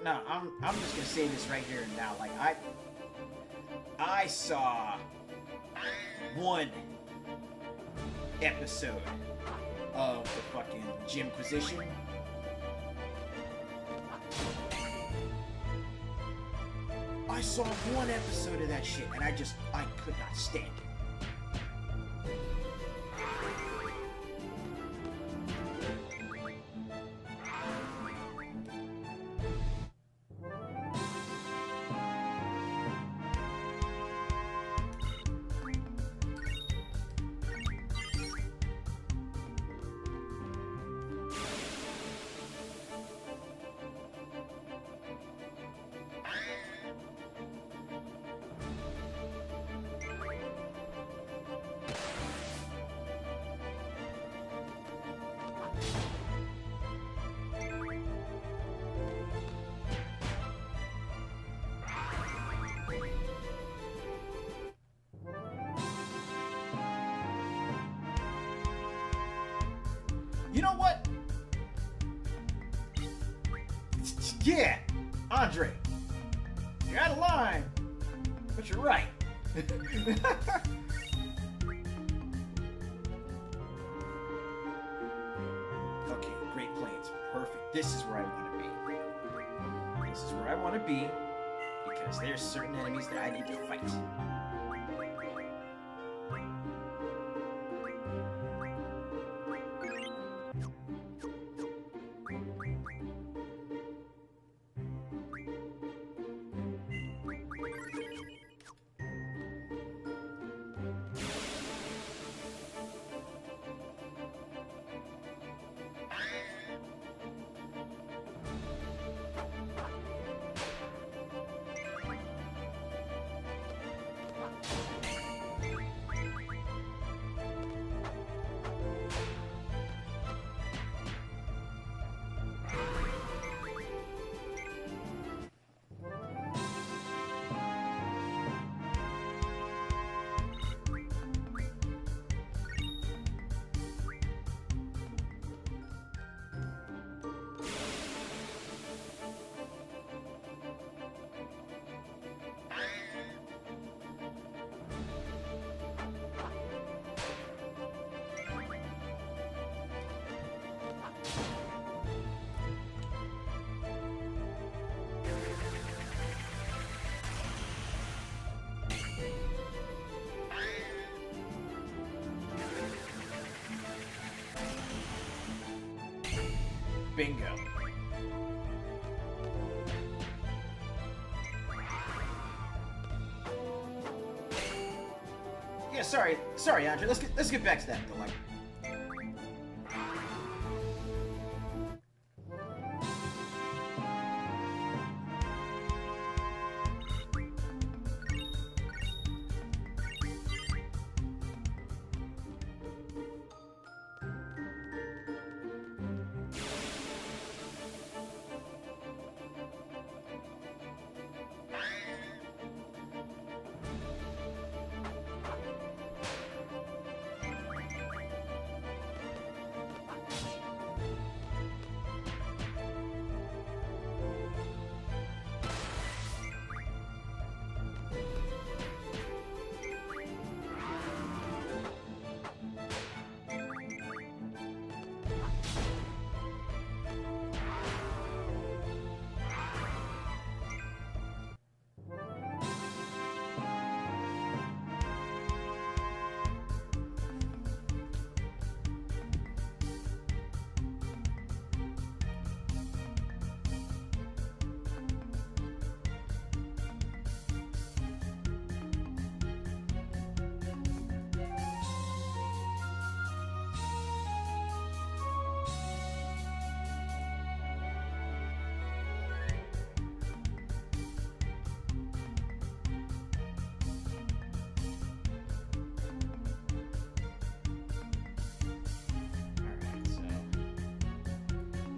No, I'm just gonna say this right here and now. Like I saw one episode of the fucking Jimquisition. I saw one episode of that shit and I could not stand it. You know what? Yeah, Andre. You're out of line. But you're right. Okay, Great Plains. Perfect. This is where I want to be. This is where I want to be because there's certain enemies that I need to fight. Bingo. Yeah, sorry, Andre. Let's get back to that though. Like,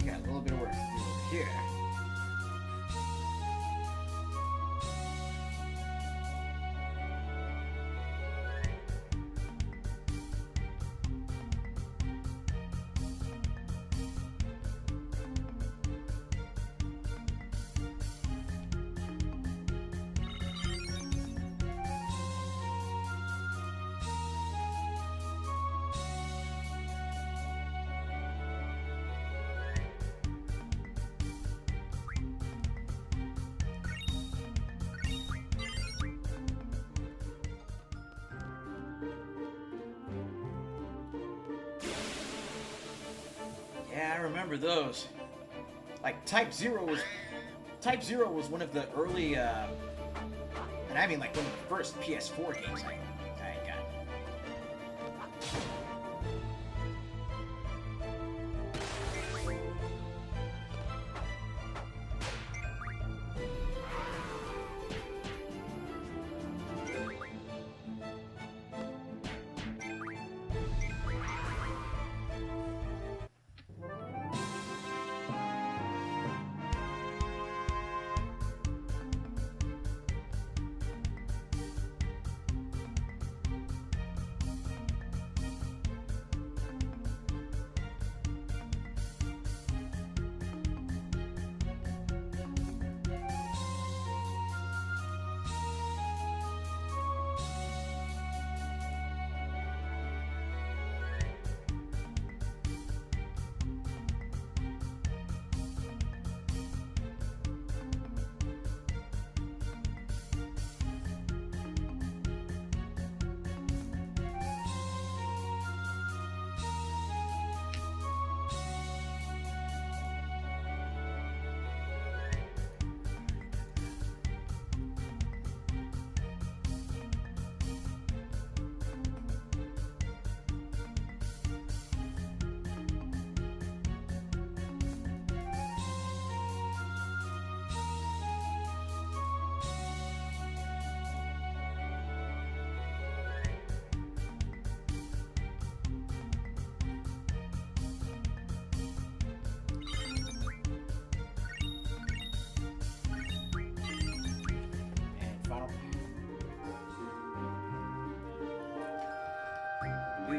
got a little bit of work to do over here. Yeah, I remember those. Like Type Zero was one of the early, and I mean like one of the first PS4 games I got.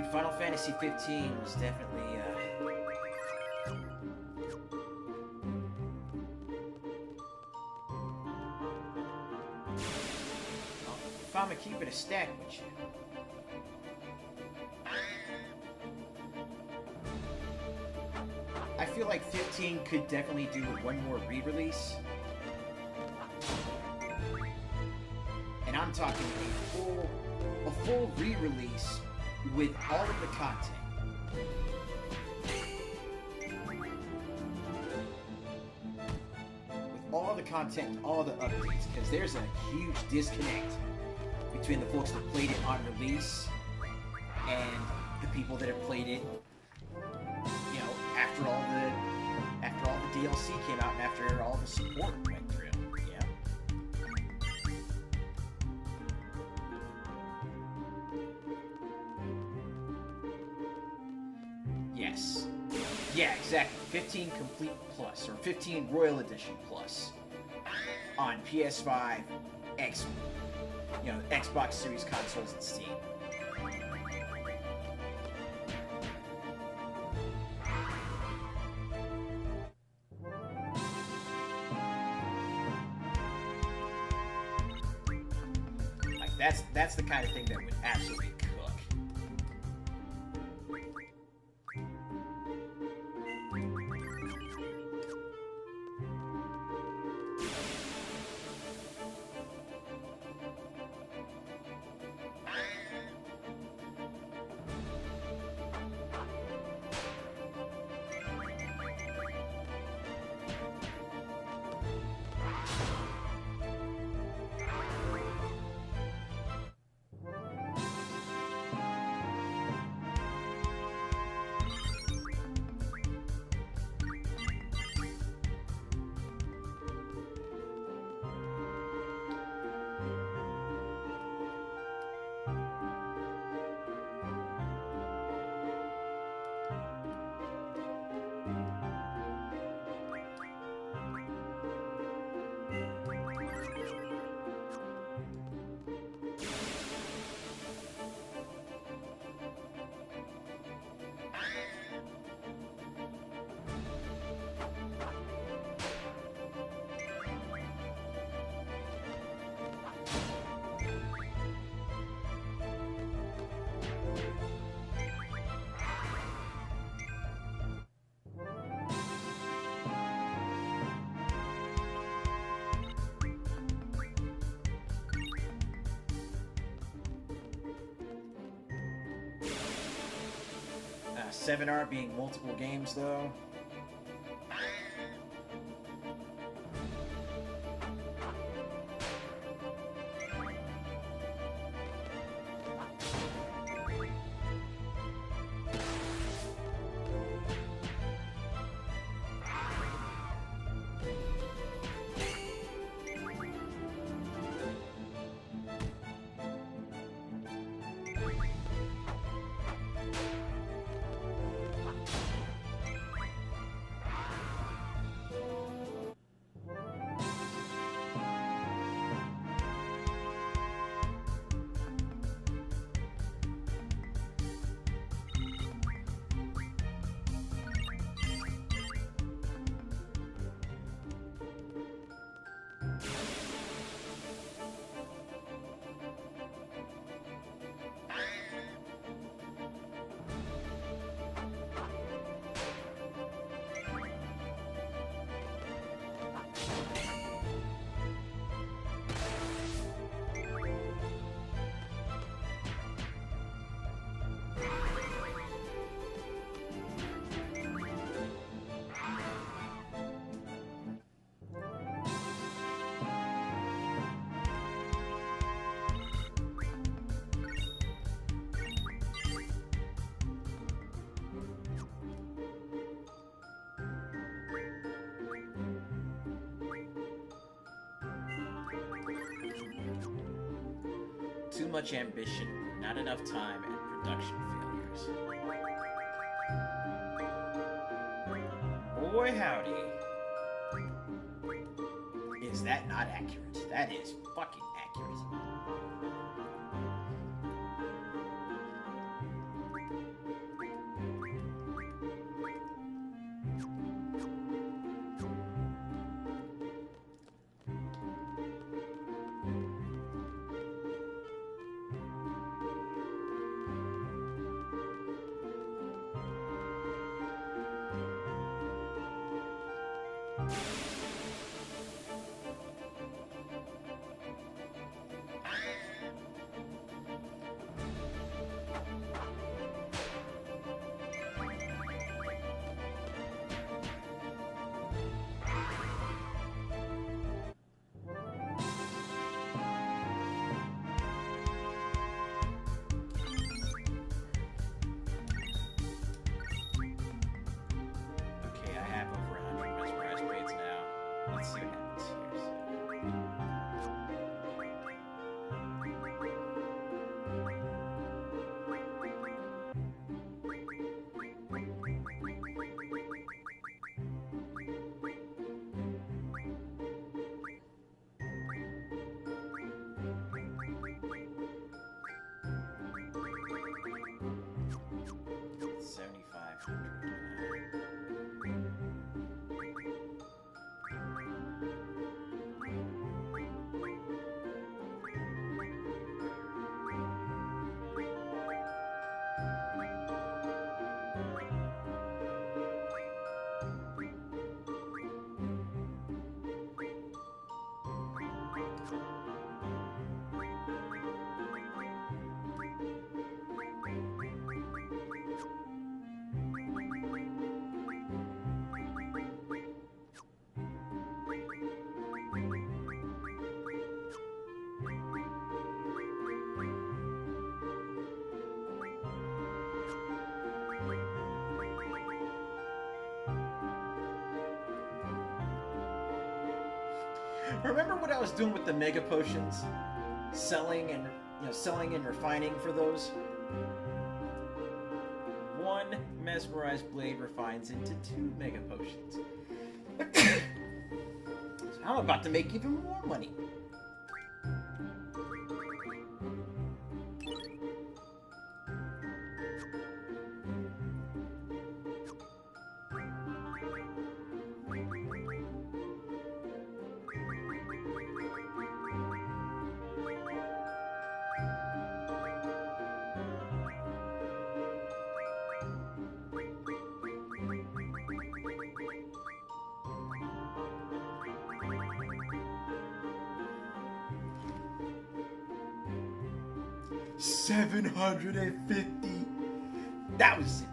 dude, Final Fantasy 15 was definitely, if I'm keeping a stack with you. I feel like 15 could definitely do one more re-release. And I'm talking a full re-release with all of the content. With all the content, all the updates, because there's a huge disconnect between the folks that played it on release and the people that have played it, you know, after all the DLC came out and after all the support went through. Yeah. Yes. Yeah, exactly. 15 Complete Plus, or 15 Royal Edition Plus on PS5, Xbox Series consoles and Steam. Like that's the kind of thing that would absolutely cook. $7R being multiple games, though. Too much ambition, not enough time, and production failures. Boy howdy. Is that not accurate? That is fucking accurate. Remember what I was doing with the mega potions? Selling and refining for those? One mesmerized blade refines into 2 mega potions. So I'm about to make even more money. $750. That was it.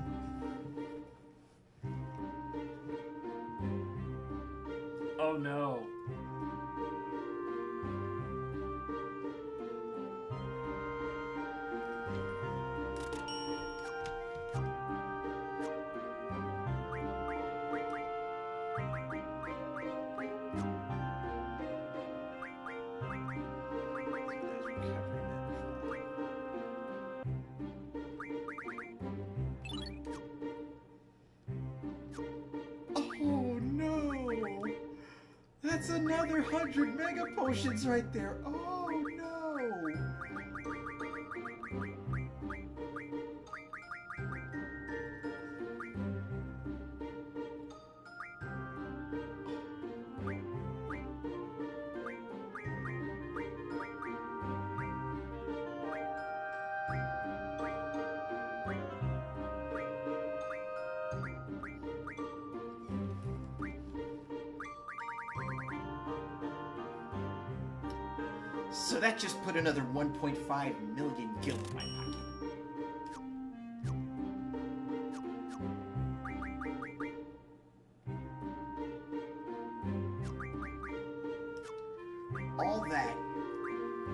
Oh no. Oh no! That's another 100 mega potions right there. Oh no! So that just put another 1.5 million gil in my pocket. All that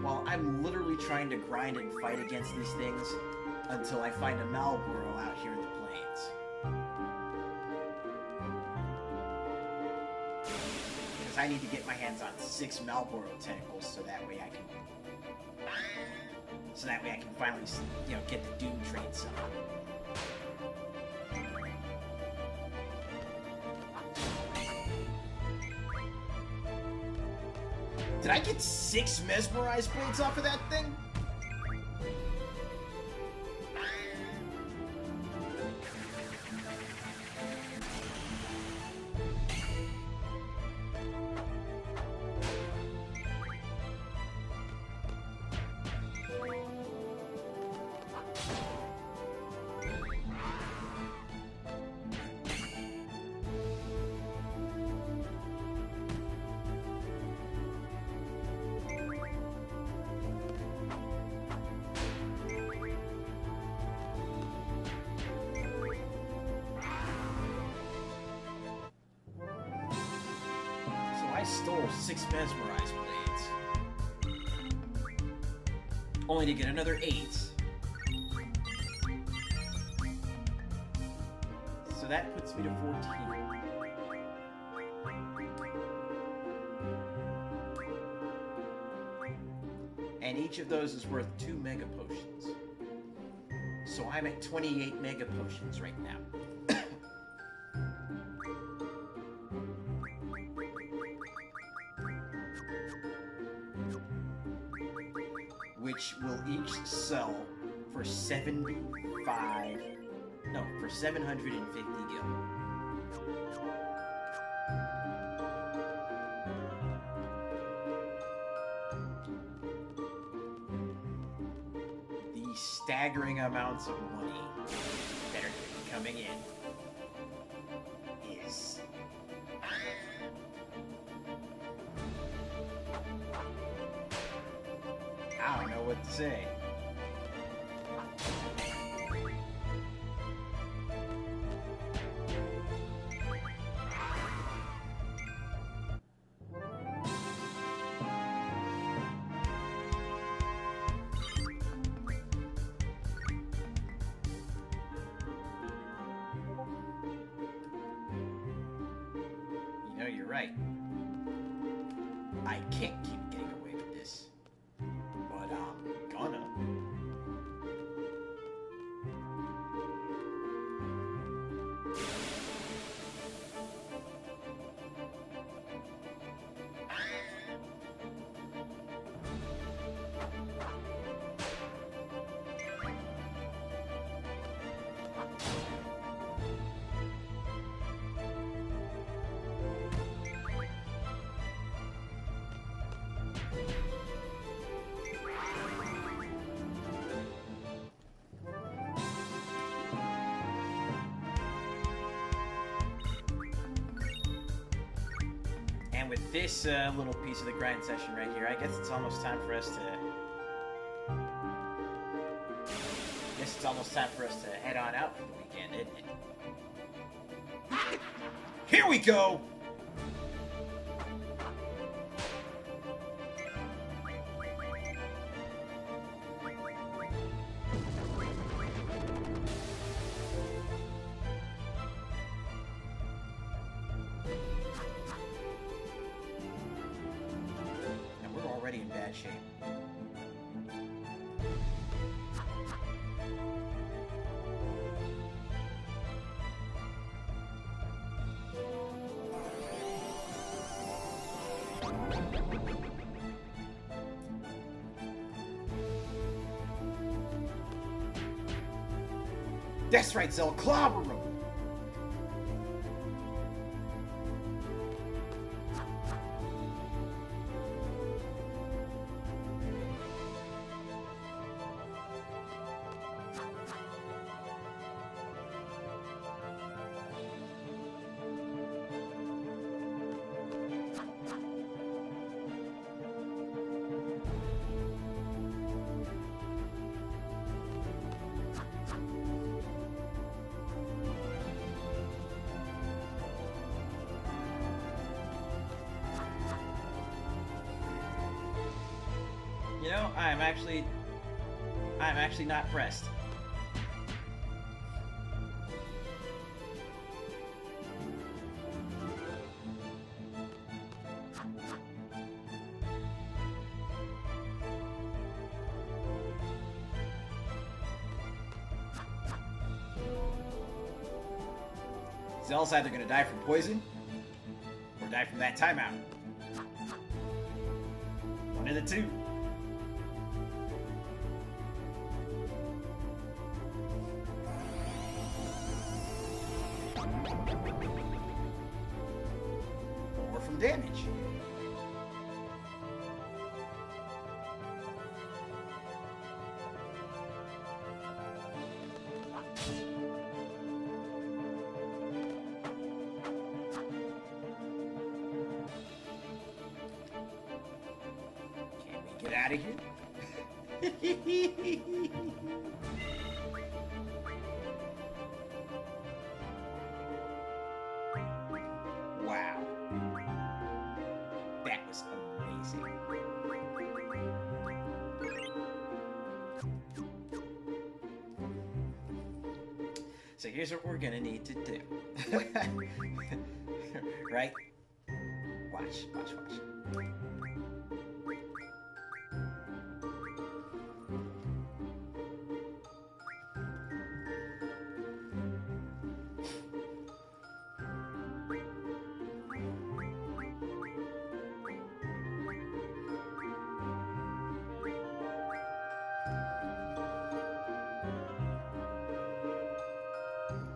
while I'm literally trying to grind and fight against these things until I find a Malboro out here in the plains. Because I need to get my hands on 6 Malboro tentacles so that way I can finally, get the Doom Train some. Did I get 6 mesmerized blades off of that thing? I stole 6 mesmerized blades, only to get another 8. So that puts me to 14. And each of those is worth 2 mega potions. So I'm at 28 mega potions right now. Which will each sell for 750 gil. The staggering amounts of money that are coming in is... I don't know what to say. You know, you're right. I can't keep getting away with this. But I'm gonna. And with this little piece of the grind session right here, I guess it's almost time for us to... head on out for the weekend, isn't it? Here we go! And we're already in bad shape. That's right, Zell, clobber him! You know, I'm actually not pressed. Zell's either gonna die from poison or die from that timeout. One of the two. Or from damage. Can we get out of here? Wow. That was amazing. So here's what we're gonna need to do. Right? Watch.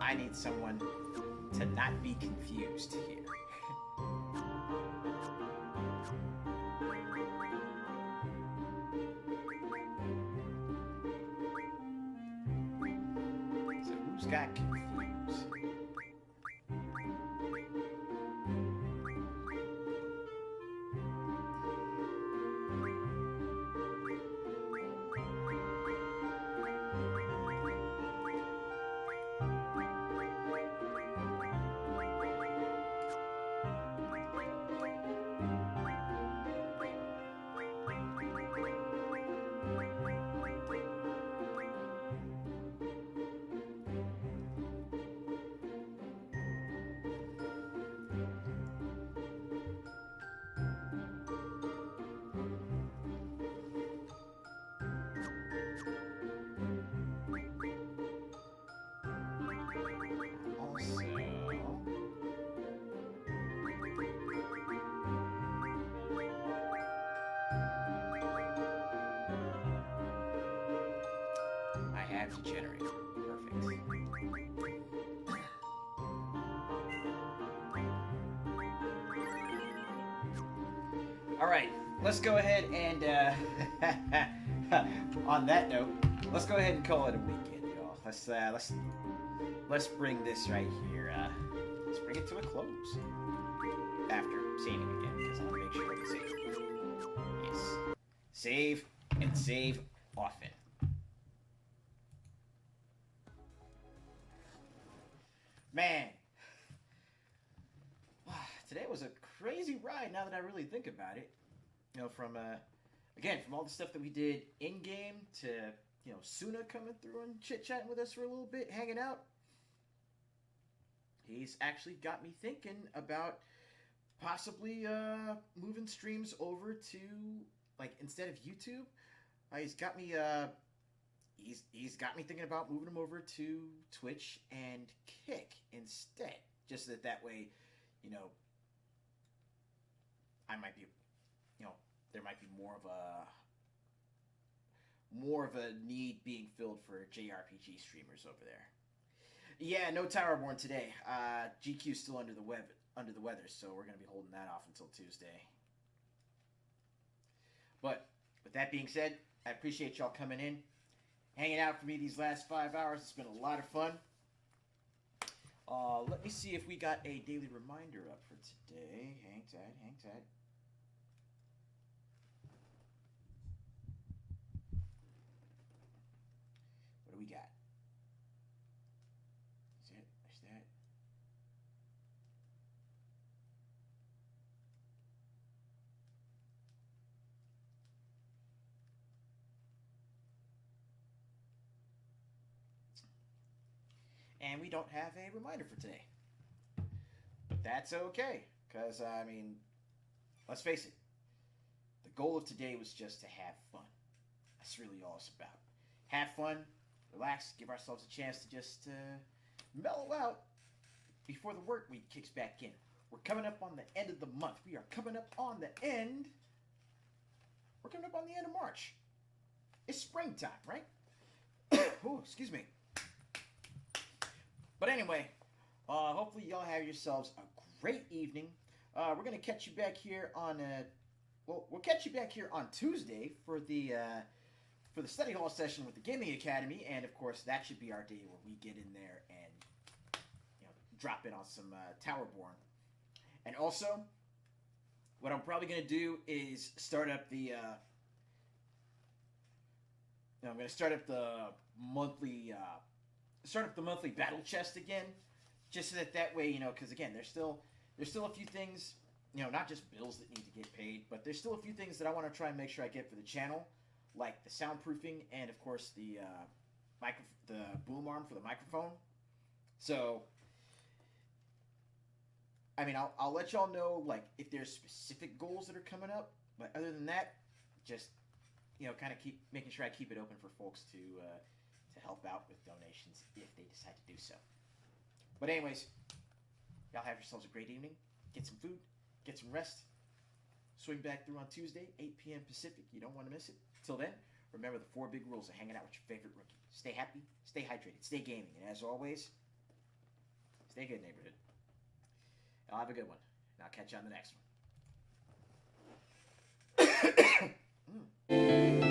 I need someone to not be confused here. So who's got confused? drive to generate. Perfect. All right, let's go ahead and on that note, let's go ahead and call it a weekend, y'all. Let's bring this right here. Let's bring it to a close after saving again, because I want to make sure it's safe. Yes, save and save often. Man, today was a crazy ride. Now that I really think about it, you know, from all the stuff that we did in game to Suna coming through and chit chatting with us for a little bit, hanging out. He's actually got me thinking about possibly moving streams over to, like, instead of YouTube. He's got me thinking about moving them over to Twitch and Kick instead, just so that way, I might be, there might be more of a need being filled for JRPG streamers over there. Yeah, no Towerborn today. GQ's still under the weather, so we're gonna be holding that off until Tuesday. But with that being said, I appreciate y'all coming in, hanging out for me these last 5 hours. It's been a lot of fun. Let me see if we got a daily reminder up for today. Hang tight. What do we got? Is that? And we don't have a reminder for today. But that's okay, because, let's face it. The goal of today was just to have fun. That's really all it's about. Have fun, relax, give ourselves a chance to just mellow out before the work week kicks back in. We're coming up on the end of the month. We are coming up on the end. We're coming up on the end of March. It's springtime, right? Oh, excuse me. But anyway, hopefully y'all have yourselves a great evening. We're gonna catch you back here on we'll catch you back here on Tuesday for the study hall session with the Gaming Academy, and of course that should be our day where we get in there and drop in on some Towerborn. And also, what I'm probably gonna do is start up the I'm gonna start up the monthly battle chest again, just so that way, because again, there's still a few things, not just bills that need to get paid, but there's still a few things that I want to try and make sure I get for the channel, like the soundproofing and of course the boom arm for the microphone. So, I'll let y'all know like if there's specific goals that are coming up, but other than that, just kind of keep making sure I keep it open for folks to help out with donations if they decide to do so. But anyways, y'all have yourselves a great evening. Get some food, get some rest. Swing back through on Tuesday, 8 p.m. Pacific. You don't want to miss it. Till then, remember the 4 big rules of hanging out with your favorite rookie. Stay happy, stay hydrated, stay gaming, and as always, stay good, neighborhood. Y'all have a good one, and I'll catch you on the next one.